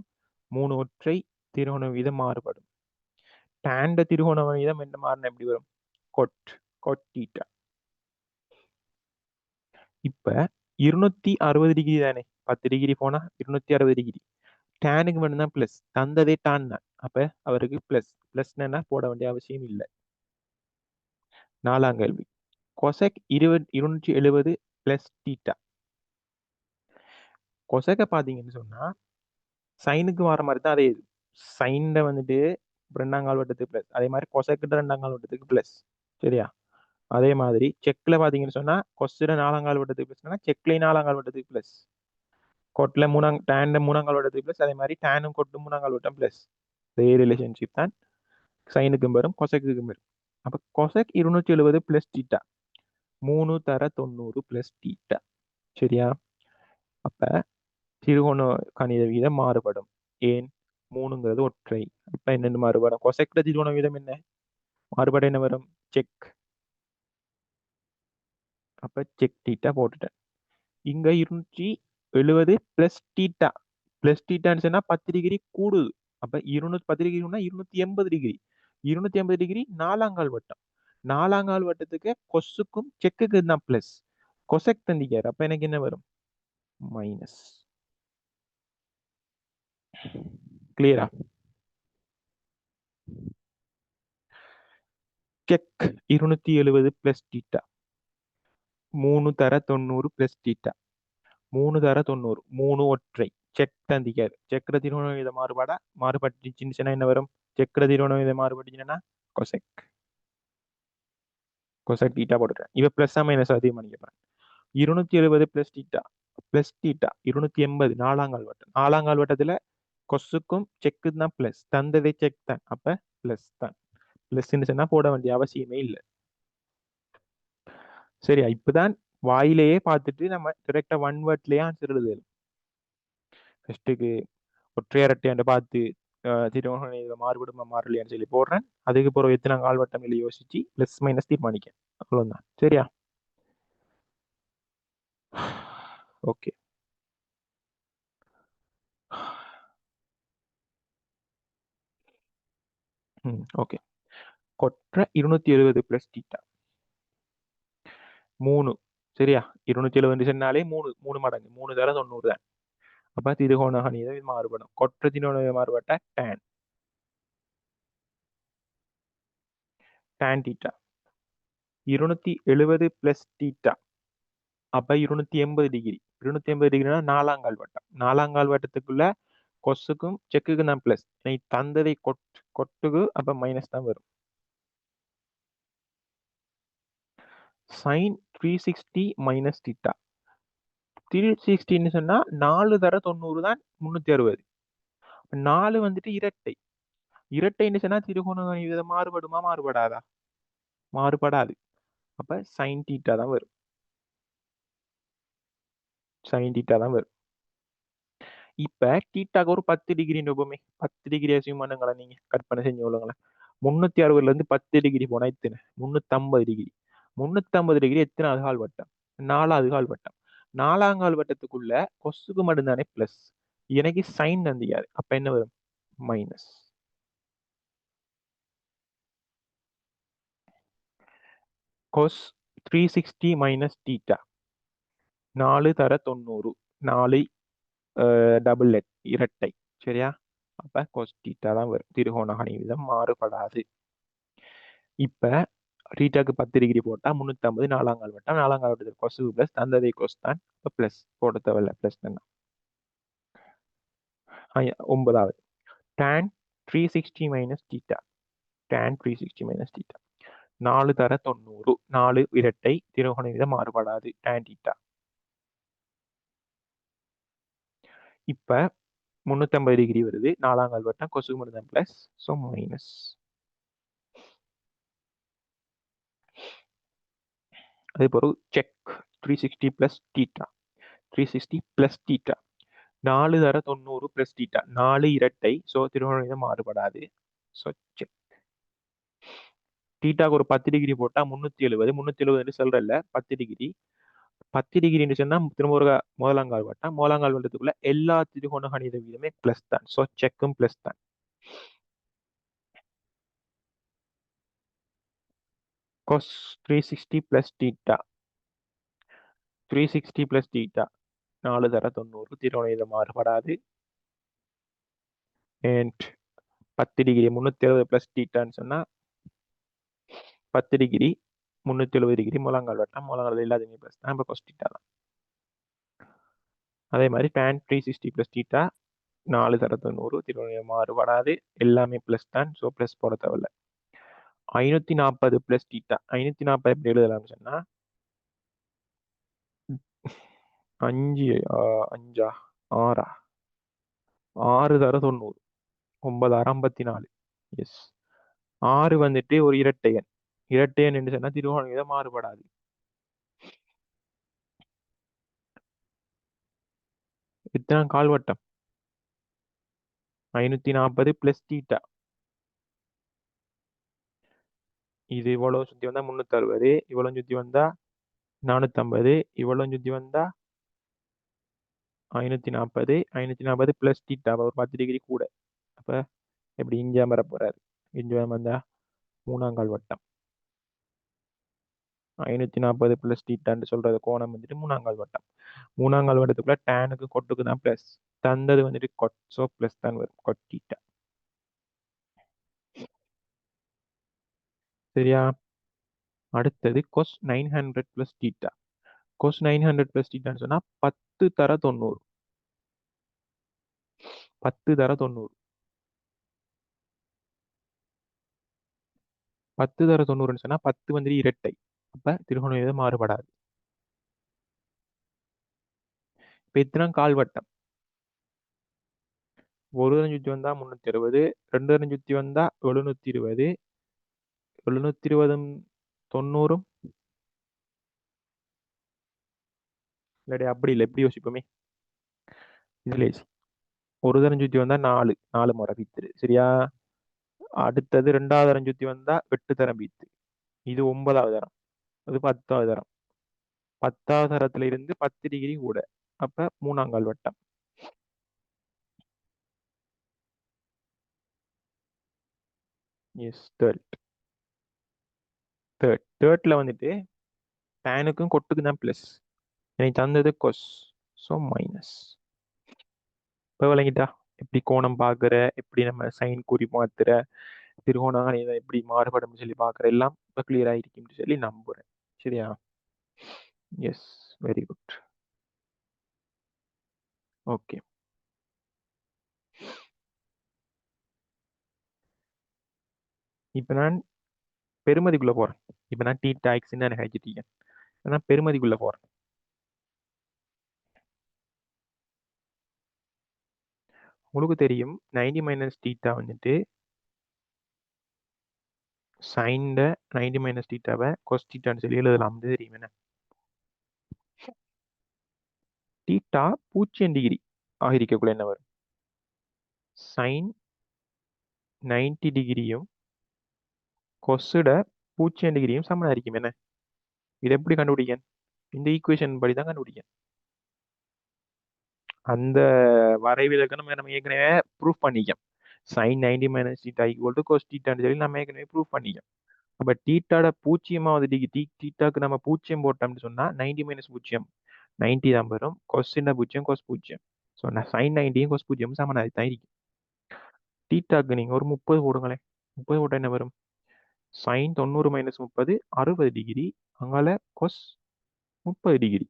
3 ஒற்றை, திருகோண வீதம் மாறுபடும். டேண்ட திருகோண வீதம் என்ன மாறினா எப்படி வரும்? கொட். கொட் தீட்டா. இப்ப 260 டிகிரி தானே, 10 டிகிரி போனா 260 டிகிரி. டேனுக்கு மட்டும்தான் பிளஸ். தந்ததே டான் தான். அப்ப அவருக்கு பிளஸ். பிளஸ் என்ன போட வேண்டிய அவசியம் இல்லை. நாலாம் கேள்வி. கொசெக் 270 பிளஸ் தீட்டா. கொசெக்க பாத்தீங்கன்னு சொன்னா சைனுக்கு வர மாதிரி தான் அதே இது. சைன்ல வந்துட்டு ரெண்டாங்கால் வட்டத்துக்கு பிளஸ், அதே மாதிரி கொசைக்கிட்ட ரெண்டாங்கால் வட்டத்துக்கு பிளஸ். சரியா? அதே மாதிரி செக்ல பாத்தீங்கன்னு சொன்னா கொஸ்டில் 4ஆங்கால் வட்டத்துக்கு பிளஸ், செக்ல 4ஆங்கால் வட்டத்துக்கு பிளஸ். கொட்ல டேன் 3ஆங்கால் வட்டத்துக்கு பிளஸ், அதே மாதிரி டேனும் கொட்டும் 3ஆங்கால் வட்டம் பிளஸ். இதே ரிலேஷன்ஷிப் தான் சைனுக்கும் வரும் கொசைக்கும் வரும். அப்ப கொசைக் 270 பிளஸ் தீட்டா. 3 தர 90 பிளஸ் தீட்டா. சரியா? அப்ப திருகோண கணித வீதம் மாறுபடும். ஏன்? 3ங்கிறது ஒற்றை. அப்ப என்னென்ன மாறுபடும்? கொசைக்கிற திருகோண வீதம் என்ன மாறுபாடு? என்ன வரும்? செக். அப்ப செக் தீட்டா போட்டுட்டேன். இங்க 270 பிளஸ் தீட்டா. பிளஸ் தீட்டான்னு சொன்னா 10 டிகிரி கூடுது. அப்ப 210 டிகிரினா 280 டிகிரி. 280 டிகிரி நாலாங்கால் வட்டம். நாலாங்கால் வட்டத்துக்கு கொசுக்கும் செக்குக்கு தான் பிளஸ். கொசெக் தந்திக்காரு. அப்ப எனக்கு என்ன வரும்? மைனஸ். கிளியரா? Check 270 plus theta. 3 தர 90 பிளஸ் தீட்டா. 3 தர 90. 3 ஒற்றை. செக் தந்திக்காரு. செக்ர திருவண்ண வித மாறுபாடா மாறுபட்டுச்சுன்னா என்ன வரும்? செக்ர திருவண்ண வித மாறுபட்டுச்சுன்னா கொசெக். கொசெக் தீட்டா போட்டுட்டேன். இவ பிளஸ் மைனஸ் அதிகம் பண்ணிக்கிறேன். 270 பிளஸ் தீட்டா. பிளஸ் தீட்டா 280 நாலாங்கால் வட்டம். நாலாங்கால் வட்டத்துல கொசுக்கும் செக்கு தான் பிளஸ், தந்ததே செக் தான், அப்ப பிளஸ் தான். பிளஸ்ன்னு சொன்னா போட வேண்டிய அவசியமே இல்லை. சரியா? இப்பதான் வாயிலேயே பார்த்துட்டு நம்ம டிரெக்டா ஒன் வேர்ட்லயே ஆன்சர் எழுதுது. ஃபர்ஸ்ட்டுக்கு ஒற்றை இரட்டையாண்டு பார்த்து திருவண்ணாமலை இதில் மாறுபடுமா மாறலையான்னு சொல்லி போடுறேன். அதுக்கு பிறகு எத்தனை கால்வட்டம் இல்லை யோசிச்சு பிளஸ் மைனஸ் தீர்மானிக்க, அவ்வளவுதான். சரியா? ஓகே. ஓகே. கொற்ற 270 பிளஸ் தீட்டா 3. சரியா? 270 சொன்னாலே 3 மடங்கு, 3 தர 90 தான். அப்ப திருகோண கணிதம் இது மாறுபடும். கொற்றத்தினோட மாறுபட்ட tan தீட்டா 270 பிளஸ் தீட்டா, அப்ப 280 டிகிரி. 280 டிகிரினா நாலாங்கால் வட்டம். நாலாங்கால் வட்டத்துக்குள்ள கொசுக்கும் செக்குக்கும் தான் பிளஸ். நீ தந்ததை கொட்டுக்கு அப்ப மைனஸ் தான் வரும். சைன் 360 மைனஸ் தீட்டா 360ன்னு சொன்னா 4 தர 90 தான் 360. 4 வந்துட்டு இரட்டை. இரட்டைன்னு சொன்னா திருகோண கணிதம் மாறுபடுமா மாறுபடாதா? மாறுபடாது. அப்ப சைன் தீட்டா தான் வரும். சைன் தீட்டா தான் வரும். இப்ப தீட்டாக்கு ஒரு 10 டிகிரி நோபமே, 10 டிகிரி அசியூம் பண்ணுங்களா, நீங்க கற்பனை செஞ்சு கொள்ளுங்களேன். 360ல இருந்து 10 டிகிரி போனா எத்தனை? 350 டிகிரி. 350 டிகிரி எத்தனை அதுகால் வட்டம்? 4 அதுகால் வட்டம். 4ஆங்கால் வட்டத்துக்குள்ள கொசுக்கு மட்டும்தானே பிளஸ். எனக்கு சைன் தந்தியாரு, அப்ப என்ன வரும்? மைனஸ். கொஸ் 360 மைனஸ் தீட்டா 4 தர 90. 4 டபுள் இரட்டை. சரியா? அப்ப கொஸ் தீட்டா தான் வரும். திருகோண கணிதம் மாறுபடாது. இப்ப ரீட்டாக்கு 10 டிகிரி போட்டா 350 4ஆங்கால் வட்டம். 4ஆங்கால் வட்டத்தில் கொசு பிளஸ், தந்ததை கொஸ் தான். பிளஸ் போட தேவையில்ல, பிளஸ் தான். 9வது tan 360 minus theta. tan 360 minus theta 4 தர 90. 4 இரட்டை, திருகோண விதம் மாறுபடாது. tan theta. இப்ப 350 டிகிரி வருது. 4ஆங்கால் வட்டம் கொசு மட்டும் தான் பிளஸ், ஸோ மைனஸ். அதே போல sec 360 plus theta 360 plus theta 4 தர 90 பிளஸ் தீட்டா 4 இரட்டை, ஸோ திருகோண மாறுபடாது. So sec. தீட்டாக்கு ஒரு 10 டிகிரி போட்டா 370. 370 சொல்றல 10 டிகிரி. 10 டிகிரின்னு சொன்னா திரும்ப ஒரு முதலாங்கால் வட்டம். முதலாங்கால் வட்டத்துக்குள்ள எல்லா திருகோண கணித வீதமே பிளஸ் தான். ஸோ செக்கும் பிளஸ் தான். cos 360 plus theta 360 plus theta 4 தர 90, திருகோண மாறுபடாது. அண்ட் 10 டிகிரி 370 பிளஸ் தீட்டான்னு சொன்னா 10 டிகிரி 370 டிகிரி முழங்கால் வட்டம். முழங்கால் எல்லாத்தையுமே பிளஸ் தான். இப்போ கொஸ் தீட்டா தான். அதே மாதிரி tan 360 பிளஸ் தீட்டா 4 தர 90, திருவண்ண மாறுபடாது. எல்லாமே பிளஸ் தான். ஸோ பிளஸ் போட தேவையில்ல. 540 பிளஸ் தீட்டா 540 எப்படி எழுதலாம்னு சொன்னா 5 5 6 6 தர 90, 9 6 54. எஸ். 6 வந்துட்டு ஒரு இரட்டை எண். இரட்டை எண் என்று சொன்னா திருகோண மாறுபடாது. இத்தனை கால்வட்டம் 540 பிளஸ் தீட்டா. இது இவ்வளவு சுத்தி வந்தா 360, இவ்வளவு சுத்தி வந்தா 450, இவ்வளவு சுத்தி வந்தா 540. 540 பிளஸ் தீட்டா ஒரு 10 டிகிரி கூட. அப்ப எப்படி இங்கே வர போறாரு? இங்கே வந்தா மூணாங்கால் வட்டம். 540 பிளஸ் தீட்டான்னு சொல்றது கோணம் வந்துட்டு மூணாங்கால் வட்டம். மூணாங்கால் வட்டத்துக்குள்ள டேனுக்கு கொட்டுக்கு தான் பிளஸ். தந்தது வந்துட்டு கொட், ஸோ பிளஸ் தான் வரும். கொட் தீட்டா. சரியா? அடுத்தது கொஸ் 900 பிளஸ் தீட்டா. கொஸ் 900 பிளஸ் தீட்டான்னு சொன்னா 10 தர 90. 10 தர 90. 10 தர 90ன்னு சொன்னா 10 வந்துட்டு இரட்டை. அப்ப திருகோண மாறுபடாது. இப்ப எத்தனை கால் வட்டம்? ஒரு தரம் சுற்றி வந்தா 360, 2 தரம் சுற்றி வந்தா 720, 720ம் 90ம் இல்லாட்டி அப்படி இல்லை, எப்படி யோசிப்போமே. இதுல ஒரு தரம் சுற்றி வந்தா 4 4 முறை பீத்துரு சரியா. அடுத்தது 2வது தரம் சுற்றி வந்தா 8 தரம் பீத்து. இது 9வது தரம். அது 10வது தரம். 10வது தரத்துல இருந்து 10 டிகிரி கூட. அப்ப மூணாங்கால் வட்டம். S, third. தேர்ட்ல வந்துட்டு டேனுக்கும் கொட்டுக்கும் தான் பிளஸ். எனக்கு தந்தது கொஸ். So minus. இப்போ விளங்கிட்டா எப்படி கோணம் பார்க்குற, எப்படி நம்ம சைன் குறி மாத்துற, திருகோணம் இதை எப்படி மாறுபடும் சொல்லி பார்க்குற, எல்லாம் இப்போ கிளியர் ஆகிருக்குன்னு சொல்லி நம்புறேன். சரியா? Yes, very good. ஓகே. இப்போ நான் பெருமதிக்குள்ள போறேன். இப்போ நான் டி டாக்ஸ்ன்னு எனக்கு ஹைச்சிட்டீங்க. நான் பெருமதிக்குள்ள போறேன். உங்களுக்கு தெரியும் 90 மைனஸ் டீட்டா வந்துட்டு சைன்ட 90 மைனஸ் டீட்டாவை கொஸ் டீட்டான்னு சொல்லி எழுதலாம். தெரியும் என்ன? டீட்டா 0 டிகிரி ஆகிருக்கக்குள்ள என்ன வரும்? சைன் 90 டிகிரியும் கொஸ்ஸுட 0 டிகிரியும் சமனா இருக்கும் என்ன? இது எப்படி கண்டுபிடிக்க? இந்த ஈக்குவேஷன் படி தான் கண்டுபிடிக்க. அந்த வரைவிலக்க நம்ம ஏற்கனவே ப்ரூஃப் பண்ணிக்கோம். Sine 90 minus theta equal to cos டீட்டான்னு சொல்லி நம்ம ஏற்கனவே ப்ரூஃப் பண்ணிக்கோம். அப்போ டீட்டாட 0வது டிகிரி டீட்டாக்கு நம்ம 0 போட்டோம்னு சொன்னா 90 மைனஸ் 0 90 தான் வரும். கொஸ்டின் 0 கொஸ் 0. ஸோ நான் சைன் 90யும் கொஸ் 0 சமனா தான் இருக்கும். டீட்டாக்கு நீங்க ஒரு 30 போடுங்களேன். 30 போட்டா என்ன வரும்? Sine 90 minus 30 60 degree. அங்கால கொஸ் 30 டிகிரி.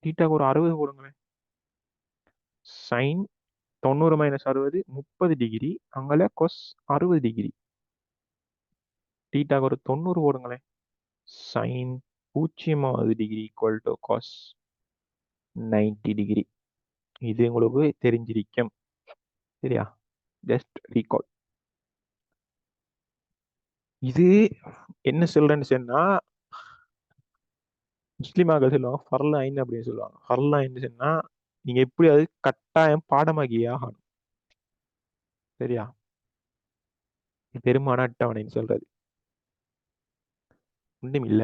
டீட்டாக்கு ஒரு 60 போடுங்களேன். Sign 90 minus 60 30 degree. அங்கால கொஸ் 60 டிகிரி. டீட்டாக்கு ஒரு 90 போடுங்களேன். சைன் 0வது degree equal to cos 90 degree. இது உங்களுக்கு தெரிஞ்சிருக்கும். சரியா? Just recall. இது என்ன சொல்றேன்னு சொன்னா, முஸ்லிமாக சொல்லுவாங்க ஃபர்லைன் அப்படின்னு சொல்லுவாங்க. ஃபர்லைன் சொன்னா நீங்க எப்படியாவது கட்டாயம் பாடமாக்கியே ஆகணும். சரியா? பெருமான அட்டவணைன்னு சொல்றது ஒன்றும் இல்ல.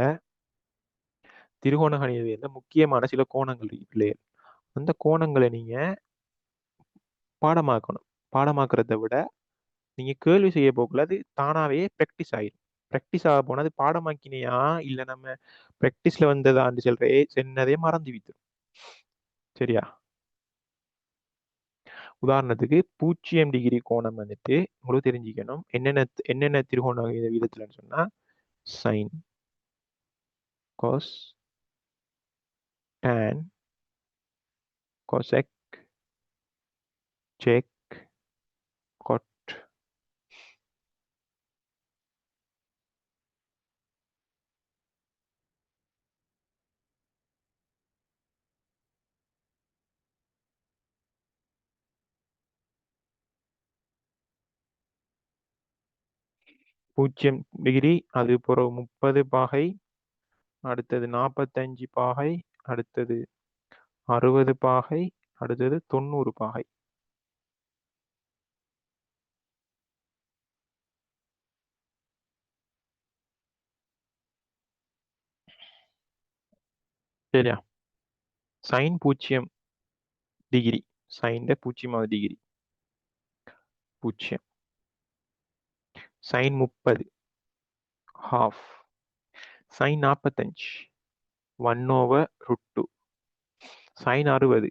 திருகோண கணிதவியல்ல முக்கியமான சில கோணங்கள் இருக்கு. அந்த கோணங்களை நீங்க பாடமாக்கணும். பாடமாக்குறதை விட நீங்க கேள்வி செய்ய போக்குள்ள அது தானாவே ப்ராக்டிஸ் ஆயிடும். ப்ராக்டிஸ் ஆக போனா அது பாடமாக்கினையா இல்ல நம்ம ப்ராக்டிஸ்ல வந்ததான்னு சொல்றே சென்னதே மறந்து விட்டு. சரியா? உதாரணத்துக்கு 0 டிகிரி கோணம் வந்துட்டு உங்களுக்கு தெரிஞ்சுக்கணும். என்னென்ன என்னென்ன திருகோண விதத்துலன்னு சொன்னா sine, cos, tan, cosec, sec, cot. பூஜ்ஜியம் டிகிரி, அது பிறகு 30 பாகை, அடுத்தது 45 பாகை, அடுத்தது 60 பாகை, அடுத்தது 90 பாகை. சரியா? சைன் 0 டிகிரி, சைன் 0வது degree 0. Sine 30 half. Sine 45 1/√2. Sine 60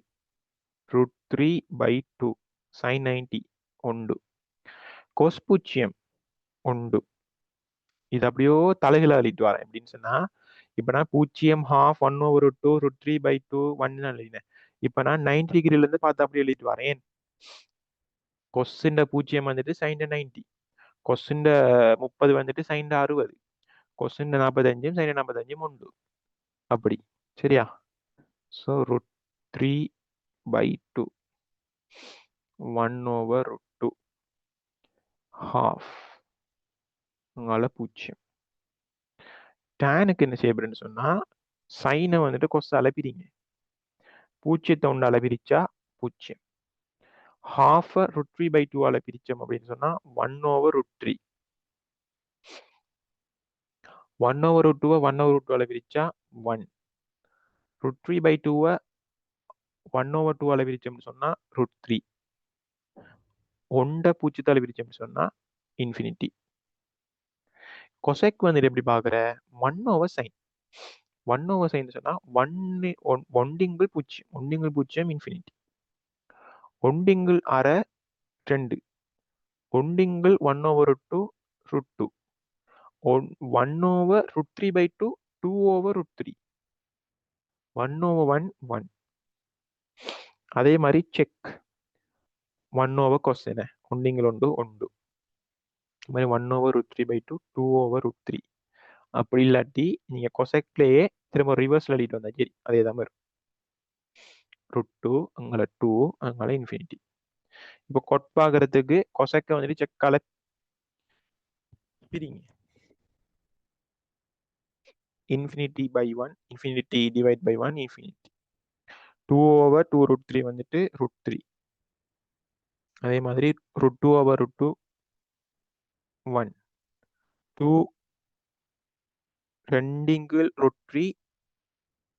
√3/2. Sine 90 1. Cos 0 1. இது அப்படியோ தலைகளை அழிட்டு வரேன் எப்படின்னு சொன்னா, இப்ப நான் 0 ஹாஃப் 1/2 √3/2 1 எழுதினேன். இப்ப நான் 90 டிகிரில இருந்து பார்த்து அப்படி எழுதிட்டு வரேன். கொஸ்டின் 0 வந்துட்டு சைன் 90, கொஸ்டின் 30 வந்துட்டு சைன் 60, கொஸ்டின் 45 சைன் 45 உண்டு. அப்படி. சரியா? ஸோ √3/2. 1/√2 half அங்கால 0. டேனுக்கு என்ன செய்யப்படுன்னு சொன்னா சைனை வந்துட்டு கொசால பிரிங்க. 0 ஒன்றால பிரிச்சா 0. ஹாஃப √3/2 பிரிச்சோம் அப்படின்னு சொன்னா 1/√3. 1/√2 1/2 பிரிச்சா 1. √3/2 1/2 பிரிச்சோம்னு சொன்னா √3. 1 பூஜ்ஜியத்தால பிரிச்சோம்னு சொன்னா இன்ஃபினிட்டி. கொசெக் வந்துட்டு எப்படி பாக்குற 1/sin. 1/sin சொன்னா 1/0 இன்ஃபினிட்டி. 1/6 2. 1/1/√2 √2. 1/√3/2 2/√3. 1/1 1. அதே மாதிரி செக் 1/cos 1 1. இது மாதிரி 1/√3/2 2/√3. அப்படி இல்லாட்டி நீங்க கொசெக்லேயே திரும்ப ரிவர்ஸ்ல எழுதிட்டு வந்தா சரி அதே தான் வரும். √2 அங்கே 2 அங்கே இன்ஃபினிட்டி. இப்போ கொட் பார்க்கறதுக்கு கொசெக்கை வந்துட்டு செக்கால பிரிங்க. Infinity by 1 infinity divide by 1 infinity. 2/2 வந்துட்டு √3. அதே மாதிரி √2/√2 1. 2 2/√3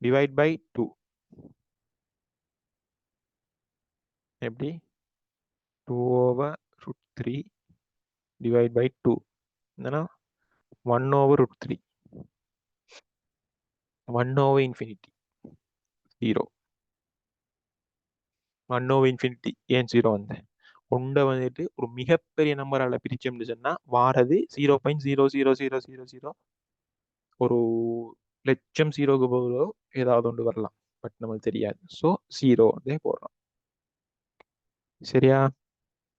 டிவைட் பை 2 எப்படி 2/√3 டிவைட் பை 2 என்னன்னா 1/√3. 1/infinity 0. 1/infinity ஏன் 0 வந்தேன் ஒன்றை வந்துட்டு ஒரு மிகப்பெரிய நம்பரால பிரிச்சோம்னு சொன்னா வாரது 0.00000 ஒரு லட்சம் ஜீரோக்கு போதோ ஏதாவது ஒன்று வரலாம். பட் நமக்கு தெரியாது. ஸோ 0 வந்து போடுறோம். சரியா?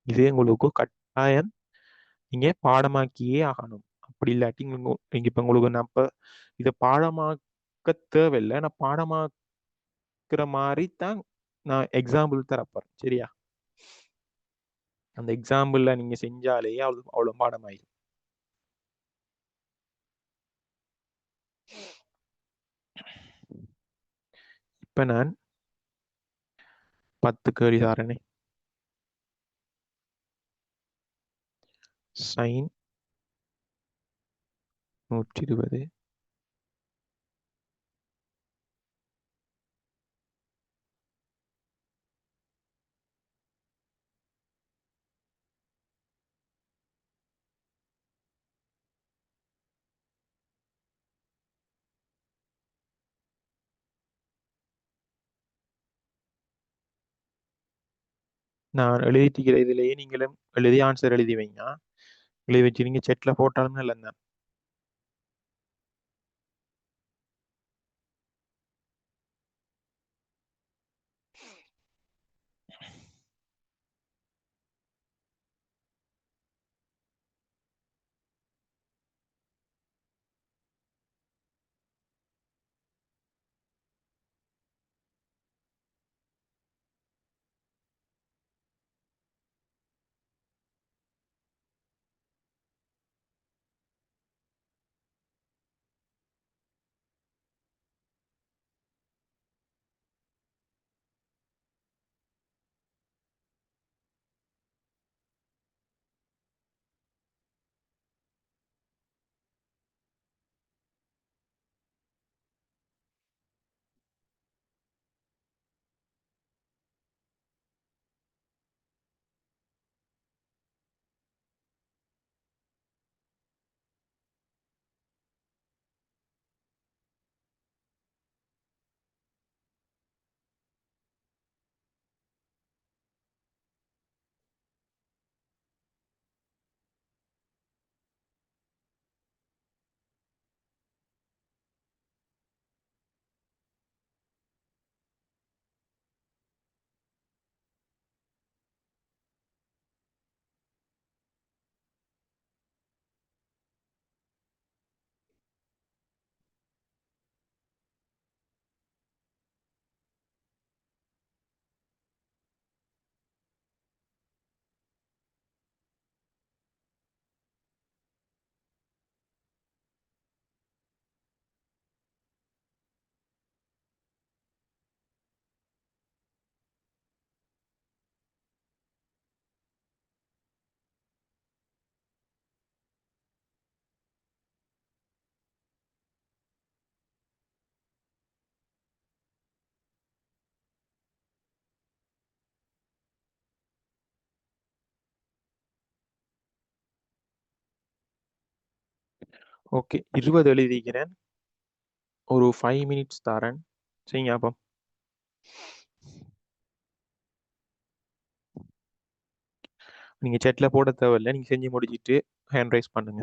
இதே உங்களுக்கு கட்டாயம் நீங்க பாடமாக்கியே ஆகணும். அப்படி இல்லாட்டி நீங்க இப்ப உங்களுக்கு நான் இப்ப இதை பாடமாக்க தேவையில்லை. நான் பாடமாக்குற மாதிரி தான் நான் எக்ஸாம்பிள் தரப்போறேன். சரியா? அந்த எக்ஸாம்பிள்ல நீங்க செஞ்சாலே அவ்வளவு பாடமாயிடும். இப்ப நான் 10 கேள்வி தாரேனே. sin 120 நான் எழுதிட்டு இதுலயே நீங்களும் எழுதி ஆன்சர் எழுதி வைங்க. எழுதி வச்சு நீங்க செட்ல போட்டாலும் இல்லைங்க. ஓகே, 20 எழுதிக்கிறேன். ஒரு 5 மினிட்ஸ் தரேன், செய்யுங்க அப்போ. நீங்க chatல போட தேவையில்லை, நீங்க செஞ்சு முடிச்சிட்டு ஹேண்ட் ரைஸ் பண்ணுங்க.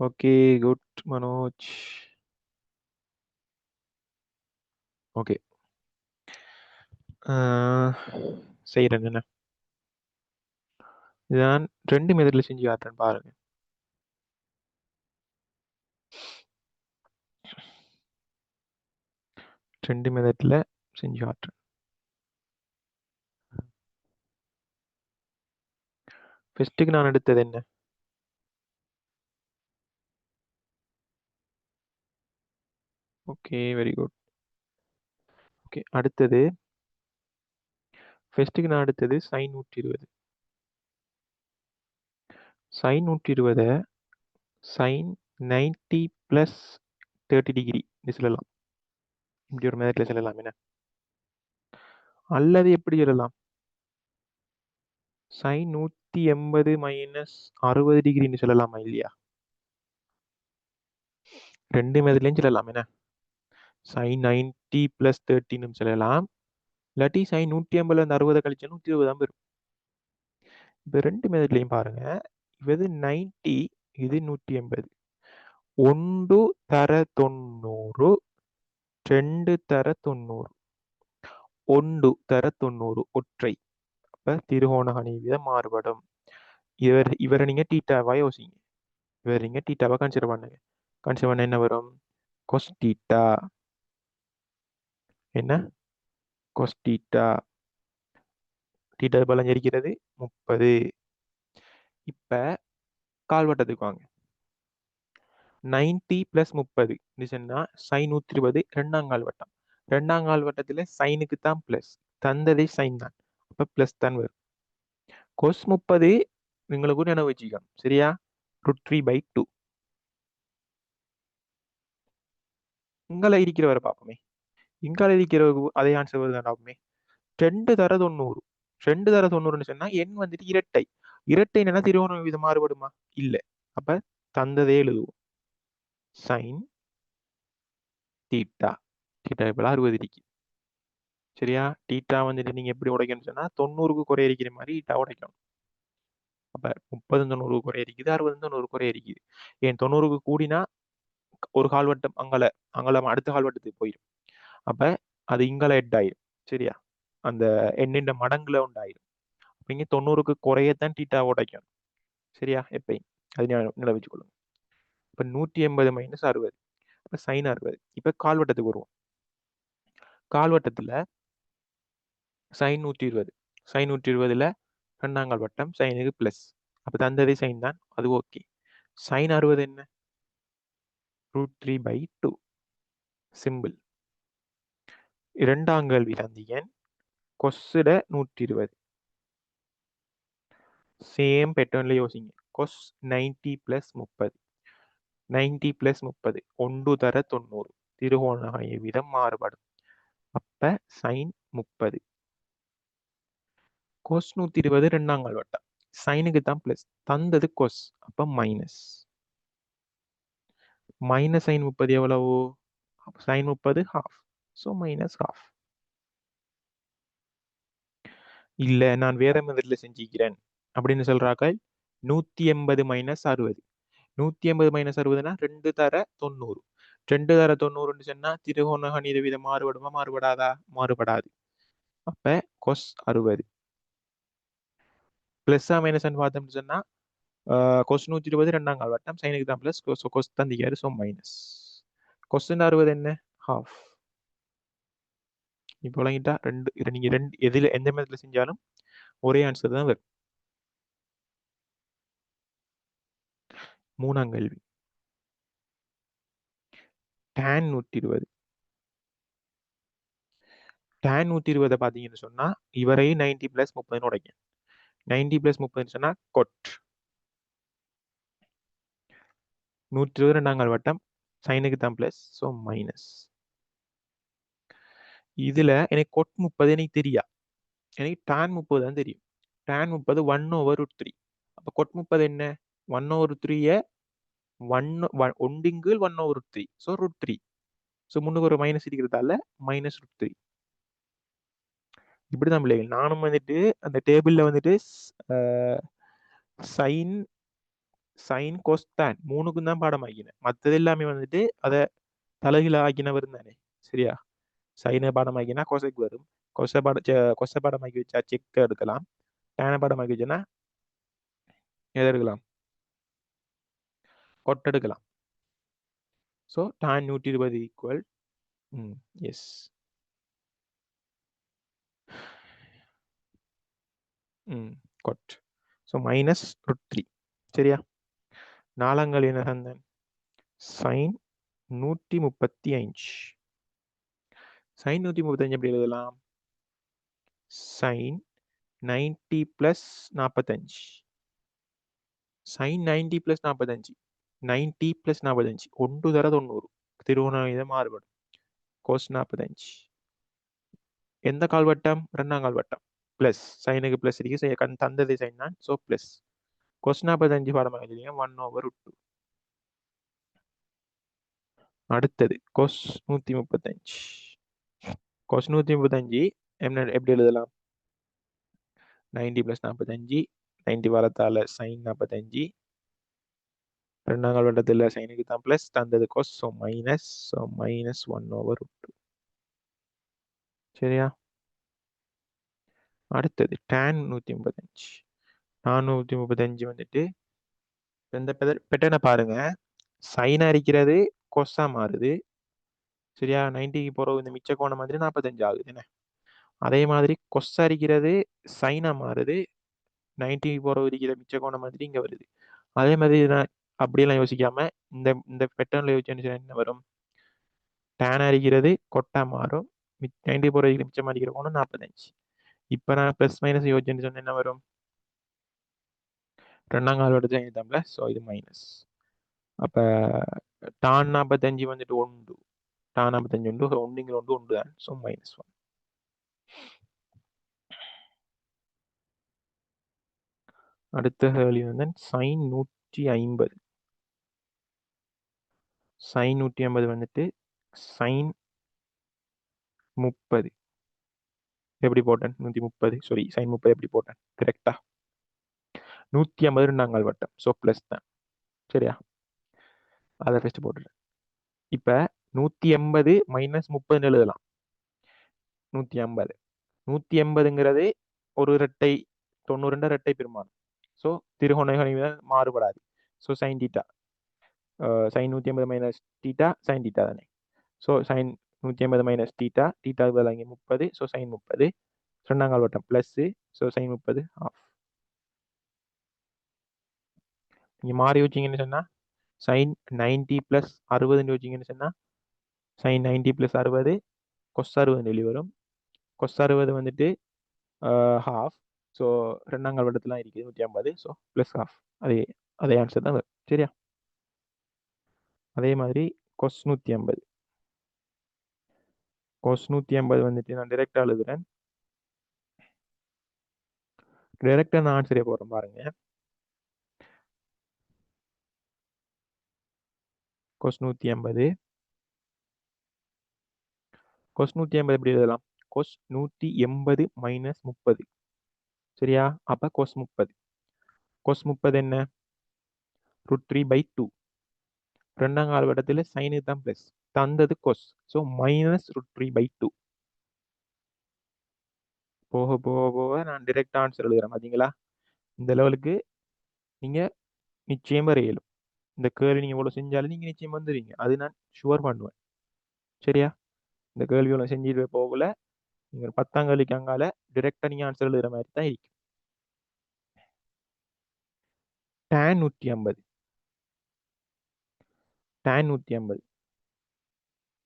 Okay, good Manoj. ஓகே, செய்கிறேன் என்ன. நான் 2 மெத்தடில் செஞ்சு காட்டுறேன் பாருங்க. 2 மெத்தடில் செஞ்சு காட்டுறேன். ஃபர்ஸ்ட்டுக்கு நான் எடுத்தது என்ன? Okay, very good. ஓகே, அடுத்தது ஃபர்ஸ்ட்டுக்கு நான் அடுத்தது sin 120. sin 120 sin 90 plus 30 degree இப்படி சொல்லலாம். இப்படி ஒரு மெத்தட்ல சொல்லலாம் என்ன? அல்லது எப்படி சொல்லலாம்? sin 180 மைனஸ் 60 டிகிரின்னு சொல்லலாமா இல்லையா? ரெண்டு மெத்தட்லையும் சொல்லலாம் என்ன? sin 90 plus 30ன்னு சொல்லலாம். இல்லாட்டி sin 180ல அந்த 60 கழிச்சா 120 தான் வரும். இப்போ ரெண்டு மெத்தட்லையும் பாருங்க. இது 90, இது 180. 1 தர 90, 2 தர 90. 1 தர 90 ஒற்றை. அப்ப திருகோண அணிவித மாறுபடும். இவரை நீங்க டீட்டாவா யோசிங்க. இவரை நீங்க டீட்டாவா கன்சிடர் பண்ணுங்க. கன்சிடர் பண்ண என்ன வரும்? கொஸ் டீட்டா. என்ன? கொஸ் டீட்டா. டீட்டா பலன் இருக்கிறது 30. இப்ப கால்வட்டத்துக்கு வாங்க. 90 பிளஸ் 30 சொன்னா sin 120 ரெண்டாம் கால்வட்டம். ரெண்டாம் கால்வட்டத்துல சைனுக்கு தான் பிளஸ். தந்ததே சைன் தான். அப்ப பிளஸ் தான் வரும். கொஸ் 30 உங்களுக்கு நினைவு வச்சுக்கணும். சரியா? √3/2. இங்கால இருக்கிறவரை பார்ப்போமே. இங்கால இருக்கிறவருக்கு அதே ஆன்சர் வருதான் பார்ப்போமே. 2 தர 90. 2 தர 90ன்னு சொன்னா எண் வந்துட்டு இரட்டை. இரட்டை என்னன்னா திருவோண விதம் மாறுபடுமா? இல்ல. அப்ப தந்ததே எழுதுவோம். Sine theta. தீட்டா இப்ப 60 டிகிரி. சரியா? டீட்டா வந்துட்டு நீங்க எப்படி உடைக்கணும்னு சொன்னா 90க்கு குறை இருக்கிற மாதிரி டீட்டா உடைக்கணும். அப்ப 30 90 குறை இருக்குது, 60 90 குறை இருக்குது. ஏன் 90க்கு கூடினா ஒரு கால்வட்டம் அங்கல அடுத்த கால்வட்டத்துக்கு போயிடும். அப்ப அது இங்கல 8 ஆயிரும். சரியா? அந்த எண்ணின் மடங்குல உண்டாயிரும். அப்ப இங்க 90க்கு குறையத்தான் டீட்டா உடைக்கணும். சரியா? எப்பயும் அது நிலை வச்சுக்கொள்ளுங்க. இப்ப 180 மைனஸ் 60. இப்ப சைன் 60. இப்ப கால்வட்டத்துக்கு வருவோம். கால்வட்டத்துல சைன் 120. சைன் 120ல ரெண்டாம் கால்வட்டம் சைனுக்கு பிளஸ். அப்ப தந்ததே சைன் தான். அது ஓகே. சைன் 60 என்ன? √3/2. சிம்பிள். இரண்டாம் கேள்வி தந்தியன் கொஸ்ஸிட 120. சேம் பேட்டர்ன்ல யோசிங்க. கொஸ் 90 பிளஸ் 30. 90 பிளஸ் 30 1 தர 90. திருகோண விதம் மாறுபடும். அப்ப சைன் 30. கொஸ் 120 ரெண்டாம் கால்வட்டம். சைனுக்கு தான் பிளஸ். தந்தது கொஸ். அப்ப மைனஸ். மைனஸ் சைன் 30 எவ்வளவு? Sine 30 half. So minus half. இல்ல நான் வேற மெத்தட்ல செஞ்சுக்கிறேன் அப்படின்னு சொல்றாக்கள் 180 மைனஸ் 60. 180 மைனஸ் 60னா 2 தர 90. 2 தர 90ன்னு சொன்னா திருகோண கணித விதம் மாறுபடுமா? மாறுபடாதா? மாறுபடாது. அப்ப கொஸ் 60 பிளஸ் மைனஸ் பார்த்தோம்னு சொன்னா கொஸ் 120 ரெண்டாம் கால்வட்டம் சைனுக்கு தான் பிளஸ். கொஸ் தந்திக்காரு. So minus. கொஸ்டின் 60 என்ன? ஹாஃப். இப்போ விளங்கிட்டா? நீங்க எதுல எந்த மெத்தட்ல செஞ்சாலும் ஒரே ஆன்சர் தான் வரும். மூணாம் கேள்வி. tan 120. tan 120 பாத்தீங்கன்னு சொன்னா இவரையும் 90 பிளஸ் 30 உடைக்கும். 90 பிளஸ் 30 சொன்னா கொட். 120 ரெண்டாம் கால்வட்டம் சைனுக்கு தான் பிளஸ். So minus. இதுல எனக்கு கொட் 30 எனக்கு தெரியா. எனக்கு tan 30 தான் தெரியும். tan 30 1/√3. அப்ப கொட் 30 என்ன? 1/3 ஒண்டிங்கில் 1/3. ஸோ √3. ஸோ முன்னுக்கு ஒரு மைனஸ் இருக்கிறதால மைனஸ் √3. இப்படிதான் பிள்ளைகள். நானும் வந்துட்டு அந்த டேபிள்ல வந்துட்டு சைன் சைன் கொஸ் தான் மூணுக்கும் தான் பாடம் ஆக்கினேன். மற்றது எல்லாமே வந்துட்டு அதை தலைகீழ ஆக்கினவர் தானே. சரியா? சைனை பாடம் ஆக்கினா கொசைக்கு வரும். கொசை பாடம் ஆக்கி வச்சா செக் எடுக்கலாம். டேனை பாடம் ஆக்கி வச்சோன்னா எதை எடுக்கலாம்? கொட்டை எடுக்கலாம். ஸோ tan 120 ஈக்குவல் எஸ் கொட். So minus √3. சரியா? நாலாங்கள் என்ன தந்தேன்? சைன் 135. சைன் 135 எப்படி எழுதலாம்? Sine 90 plus 45. Sine 90 plus 45. 90 plus 45 ஒன்று தர 90. திருவோணம் மாறுபடும். கோஸ் 45. எந்த கால்வட்டம்? ரெண்டாம் கால்வட்டம். ப்ளஸ் சைனுக்கு ப்ளஸ் இருக்கு, தந்தது சைன் தான், ஸோ ப்ளஸ். கொஸ் 45 பாடமாக எழுதிங்க, 1/√2. அடுத்தது கொஸ் 135. கொஸ் 135 என்ன எப்படி எழுதலாம்? 90 ப்ளஸ் 45, 90 வரத்தால சைன் 45, ரெண்டாம் கால்வட்டத்தில் சைனுக்கு தான் ப்ளஸ், தந்தது கொஸ், ஸோ மைனஸ், ஸோ மைனஸ் 1/√2. சரியா? அடுத்தது tan 135. tan 135 வந்துட்டு இந்த பெட்டனை பாருங்க. சைனா இருக்கிறது கொஸ்ஸா மாறுது. சரியா? 90க்கு போகிற இந்த மிச்ச கோணம் மாதிரி 45 ஆகுது என்ன. அதே மாதிரி கொஸ்ஸா இருக்கிறது சைனா மாறுது. 90க்கு போகிற இருக்கிற மிச்ச கோணம் மாதிரி இங்கே வருது. அதே மாதிரி நான் அப்படியெல்லாம் யோசிக்காம இந்த இந்த பெட்டர்னில் யோசிச்சு என்ன வரும்? டேனா இருக்கிறது கொட்டா மாறும். 90 போகிற மிச்சம் அடிக்கிற கோணம் 45. இப்போ நான் ப்ளஸ் மைனஸ் யோசிச்சுன்னு சொன்ன என்ன வரும்? ரெண்டாம் கால் எடுத்து எழுதாம்ல, ஸோ இது மைனஸ். அப்போ டான் 45 வந்துட்டு ஒன்று, டான் 45 உண்டு, ஒன்றுங்கிற ஒன்று உண்டு தான், ஸோ -1. அடுத்த கேள்வி வந்து சைன் 150. சைன் 150 வந்துட்டு சைன் 30 எப்படி போட்டேன்? 130, சாரி சைன் 30 எப்படி போட்டேன் கரெக்டா? 150 ரெண்டாம் கால் வட்டம், ஸோ ப்ளஸ் தான். சரியா? அதை ஃபஸ்ட்டு போட்டுறேன். இப்போ 180 மைனஸ் 30 எழுதலாம். 150 180ங்கிறது ஒரு இரட்டை 92 இரட்டை பெருமானம். ஸோ திருகோண மாறுபடாது. So sine theta, sine 180 minus theta sine theta தானே. So sine 180 minus theta, theta பதிலாக இங்கே 30, ஸோ சைன் 30. ரெண்டாம் கால் வட்டம் ப்ளஸ்ஸு, ஸோ சைன் 30 ஆஃப். நீங்கள் மாறி வச்சிங்கன்னு சொன்னால் சைன் 90 ப்ளஸ் 60ன்னு வச்சிங்கன்னு சொன்னால் சைன் 90 ப்ளஸ் 60 கொஸ் 60 வெளி வரும். கொஸ் 60 வந்துட்டு ஹாஃப். ஸோ ரெண்டாம் கால் வட்டத்தில் இருக்குது 150, ஸோ ப்ளஸ் ஹாஃப். அதே அதே ஆன்சர் தான் வரும். சரியா? அதே மாதிரி கொஸ் 150. கொஸ் 150 வந்துட்டு நான் டிரெக்டாக எழுதுறேன். டிரெக்டாக நான் ஆன்சரே போடுறேன் பாருங்க. கொஸ் 150. கொஸ் 150 எப்படி எழுதலாம்? கொஸ் 180 மைனஸ் 30. சரியா? அப்போ கொஸ் 30. கொஸ் 30 என்ன? √3/2. ரெண்டாம் கால வட்டத்தில் சைனு தான் ப்ளஸ், தந்தது கொஸ், ஸோ மைனஸ் √3/2. போக போக போக நான் டிரெக்ட் ஆன்சர் எழுதுறேன் பார்த்தீங்களா? இந்த லெவலுக்கு நீங்கள் நிச்சயம் வர இயலும். இந்த கேள்வி நீங்கள் இவ்வளோ செஞ்சாலும் நீங்கள் நிச்சயம் வந்துடுவீங்க, அது நான் ஷுவர் பண்ணுவேன். சரியா? இந்த கேள்வி இவ்வளோ செஞ்சுட்டு போகல, நீங்கள் 10ஆம் கேள்விக்கு அங்கால டிரெக்டாக நீங்கள் ஆன்சர் எழுதுகிற மாதிரி தான் இருக்கு. tan 150. tan 150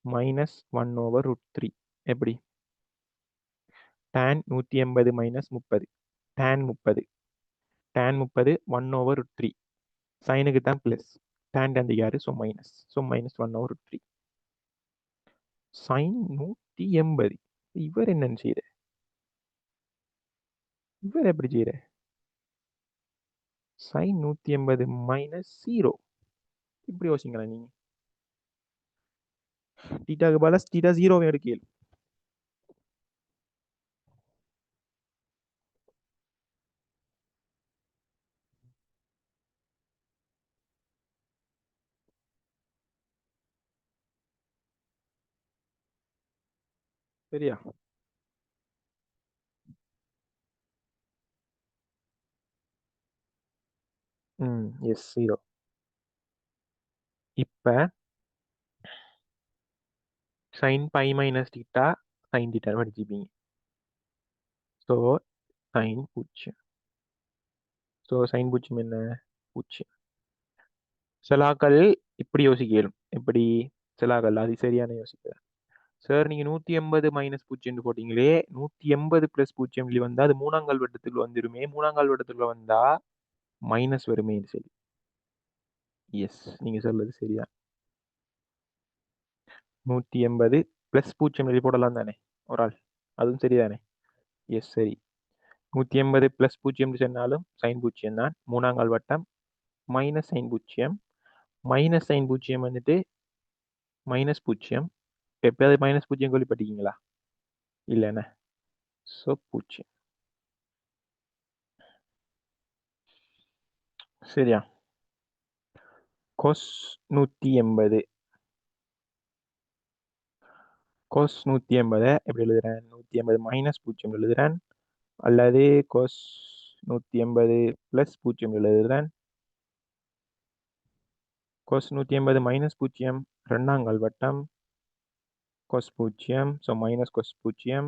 மைனஸ் 1/√3 எப்படி? tan 180 minus 30. tan 30. tan 30 1/√3. சைனுக்கு தான் ப்ளஸ், tan தந்திக்காரு, so minus, so minus 1/√3. Sine 180. இவர் என்னன்னு செய்யற? இவர் எப்படி செய்யற? Sine 180 minus 0. இப்படி யோசிங்களா நீங்க? டீட்டாக்கு பதிலாக டீட்டா 0 எடுக்கல. சரியா? எஸ் 0. இப்போ sine pi minus theta sine theta படிச்சுப்பீங்க. So sine 0. ஸோ சைன் 0 என்ன? 0. சிலாக்கள் இப்படி யோசிக்கலும். எப்படி? சிலாக்கள் அது சரியான யோசிக்கிறேன். சார் நீங்க 180 மைனஸ் பூஜ்ஜியம் போட்டீங்களே, 180 பிளஸ் பூஜ்ஜியம் வந்தா அது மூணாங்கால் வட்டத்துக்குள்ள வந்துருமே. மூணாங்கால் வட்டத்துக்குள்ள வந்தா மைனஸ் வருமே. சரி. எஸ். நீங்க சொல்றது சரிதான். 180 பிளஸ் பூஜ்ஜியம் எழுதி போடலாம் தானே ஒரு ஆள்? அதுவும் சரிதானே? எஸ் சரி. 180 பிளஸ் பூஜ்ஜியம் சொன்னாலும் சைன் பூஜ்ஜியம் தான். மூணாங்கால் வட்டம் மைனஸ் சைன் பூஜ்ஜியம். மைனஸ் சைன் பூஜ்ஜியம் வந்துட்டு மைனஸ் பூஜ்ஜியம். எப்பயாவது மைனஸ் பூஜ்ஜியம் கேள்விப்பட்டிருக்கீங்களா? இல்லைண்ணே. ஸோ பூஜ்ஜியம். சரியா? கொஸ் 180. கொஸ் 180 எப்படி எழுதுறேன்? 180 மைனஸ் பூஜ்ஜியம் எழுதுறேன். அல்லது கொஸ் 180 பிளஸ் பூஜ்ஜியம் எழுதுறேன். கொஸ் 180 மைனஸ் பூஜ்ஜியம் ரெண்டாங்கால் வட்டம் கொஸ் பூஜ்ஜியம். ஸோ மைனஸ் கொஸ் பூஜ்ஜியம்.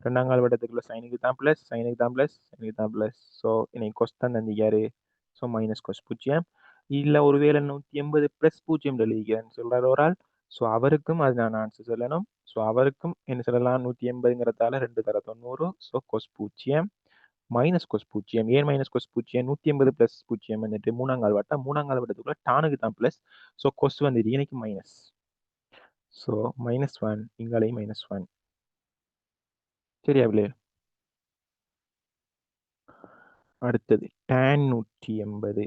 ரெண்டாங்கால் வட்டத்துக்குள்ள சைனுக்கு தான் ப்ளஸ், சைனுக்கு தான் ப்ளஸ், சைனுக்கு தான் ப்ளஸ். ஸோ இன்னைக்கு கொஸ் தான் தந்திக்காரு. ஸோ மைனஸ் கொஸ் பூஜ்ஜியம். இல்லை ஒருவேளை 180 ப்ளஸ் பூஜ்ஜியம் எழுதிக்கிறேன்னு சொல்கிறார் ஒரு ஆள். ஸோ அவருக்கும் அது நான் ஆன்சர் சொல்லணும். ஸோ அவருக்கும் என்ன சொல்லலாம்? 180ங்கிறதால 2 தர 90. ஸோ கொஸ் பூஜ்ஜியம் மைனஸ் கொஸ் பூஜ்ஜியம். ஏன் மைனஸ் கொஸ் பூஜ்ஜியம்? 180 பிளஸ் பூஜ்ஜியம் வந்துட்டு மூணாங்கால் வட்டம். மூணாங்கால் வட்டத்துக்குள்ள டானுக்கு தான் பிளஸ். ஸோ கொஸ் வந்துட்டு எனக்கு மைனஸ். ஸோ -1 இங்காலையும் -1. சரியா பிள்ளை? அடுத்தது tan 180.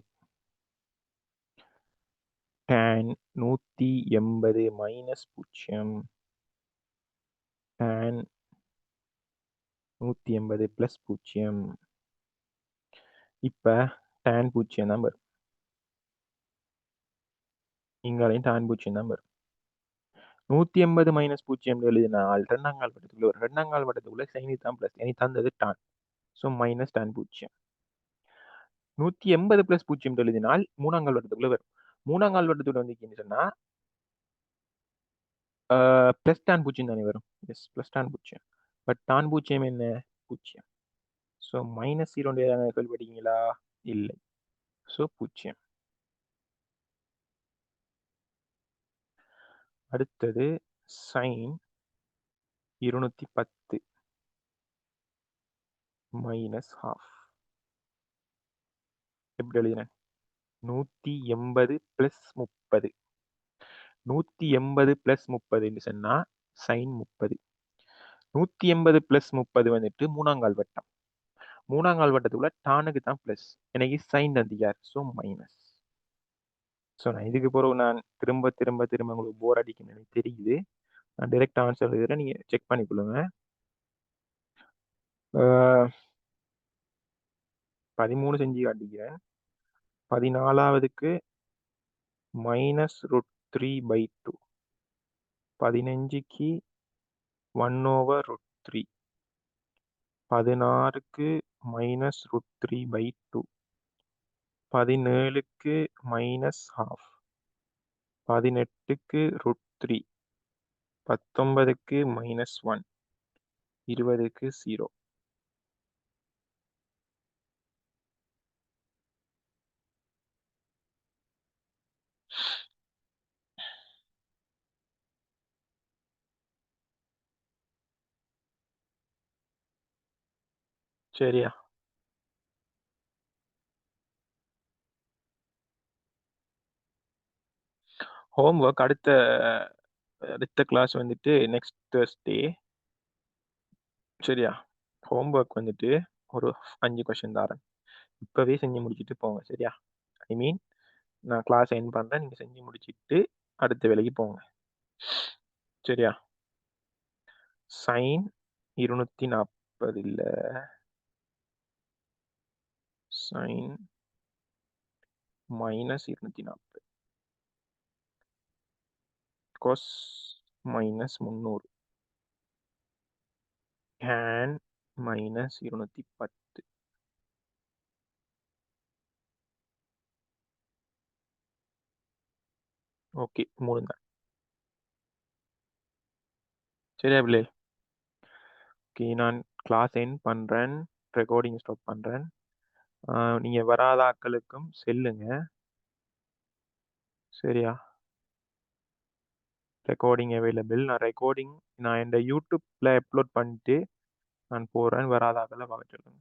tan 180 மைனஸ் பூஜ்ஜியம். tan 180 பிளஸ் பூஜ்ஜியம். இப்ப tan பூஜ்ஜியம் தான் வரும். இங்காலையும் tan பூஜ்ஜியம் தான் வரும். 180 மைனஸ் பூஜ்ஜியம் எழுதினால் ரெண்டாங்கால் வட்டத்துக்குள்ள ஒரு ரெண்டாங்கால் வட்டத்துக்குள்ள சைனி தான் பிளஸ். எனக்கு தந்தது டான். ஸோ மைனஸ் டான் பூஜ்ஜியம். 180 பிளஸ் பூஜ்ஜியம் எழுதினால் மூணாங்கால் வட்டத்துக்குள்ள வரும். மூணாங்கால் வட்டத்துக்குள்ள வந்து சொன்னா பிளஸ் டான் பூஜ்ஜியம் தானே வரும். எஸ் பிளஸ் டான் பூஜ்ஜியம். பட் டான் பூஜ்ஜியம் என்ன? பூஜ்ஜியம். ஸோ மைனஸ் 0 ஏதாவது கேள்விப்பட்டீங்களா? இல்லை. ஸோ பூஜ்ஜியம். அடுத்தது சைன் 210 மைனஸ் ஹாஃப். எப்படி எழுதினேன்? 180 பிளஸ் 30. 180 பிளஸ் 30 சொன்னா சைன் 30. 180 பிளஸ் 30 வந்துட்டு மூணாங்கால் வட்டம். மூணாங்கால் வட்டத்துக்குள்ள டானுக்கு தான் பிளஸ். எனக்கு சைன் தந்தியார். So minus. ஸோ நான் இதுக்கு பிறகு நான் திரும்ப திரும்ப திரும்ப உங்களுக்கு போர் அடிக்கும் எனக்கு தெரியுது. நான் டைரக்ட் ஆன்சர் எழுதுறேன். நீங்க செக் பண்ணிக்கொள்ளுங்க. 13 செஞ்சு காட்டிக்கிறேன். 14வதுக்கு -√3/2. 15க்கு 1/√3. 16க்கு -√3/2. 17க்கு -1/2. 18க்கு √3. 19க்கு -1. 20க்கு 0. சரியா? ஹோம்ஒர்க் அடுத்த அடுத்த கிளாஸ் வந்துட்டு நெக்ஸ்ட் தேர்ஸ்டே. சரியா? ஹோம்ஒர்க் வந்துட்டு ஒரு 5 கொஸ்டின் தரேன். இப்பவே செஞ்சு முடிச்சுட்டு போங்க. சரியா? ஐ மீன் நான் கிளாஸ் எண்ட் பண்றேன். நீங்க செஞ்சு முடிச்சிட்டு அடுத்த வேலைக்கு போங்க. சரியா? சைன் 240 இல்ல, சைன் -240. கொஸ் -300. tan -210. ஓகே 3 தான். சரியா பிள்ளை? ஓகே நான் கிளாஸ் எண்ட் பண்றேன். ரெக்கார்டிங் ஸ்டாப் பண்றேன். நீங்க வராத ஆட்களுக்கும் செல்லுங்க. சரியா? Recording available. நான் என் யூடியூப்பில் அப்லோட் பண்ணிட்டு நான் போகிறேன். வராதாக்கெல்லாம் பார்க்க சொல்லுங்க.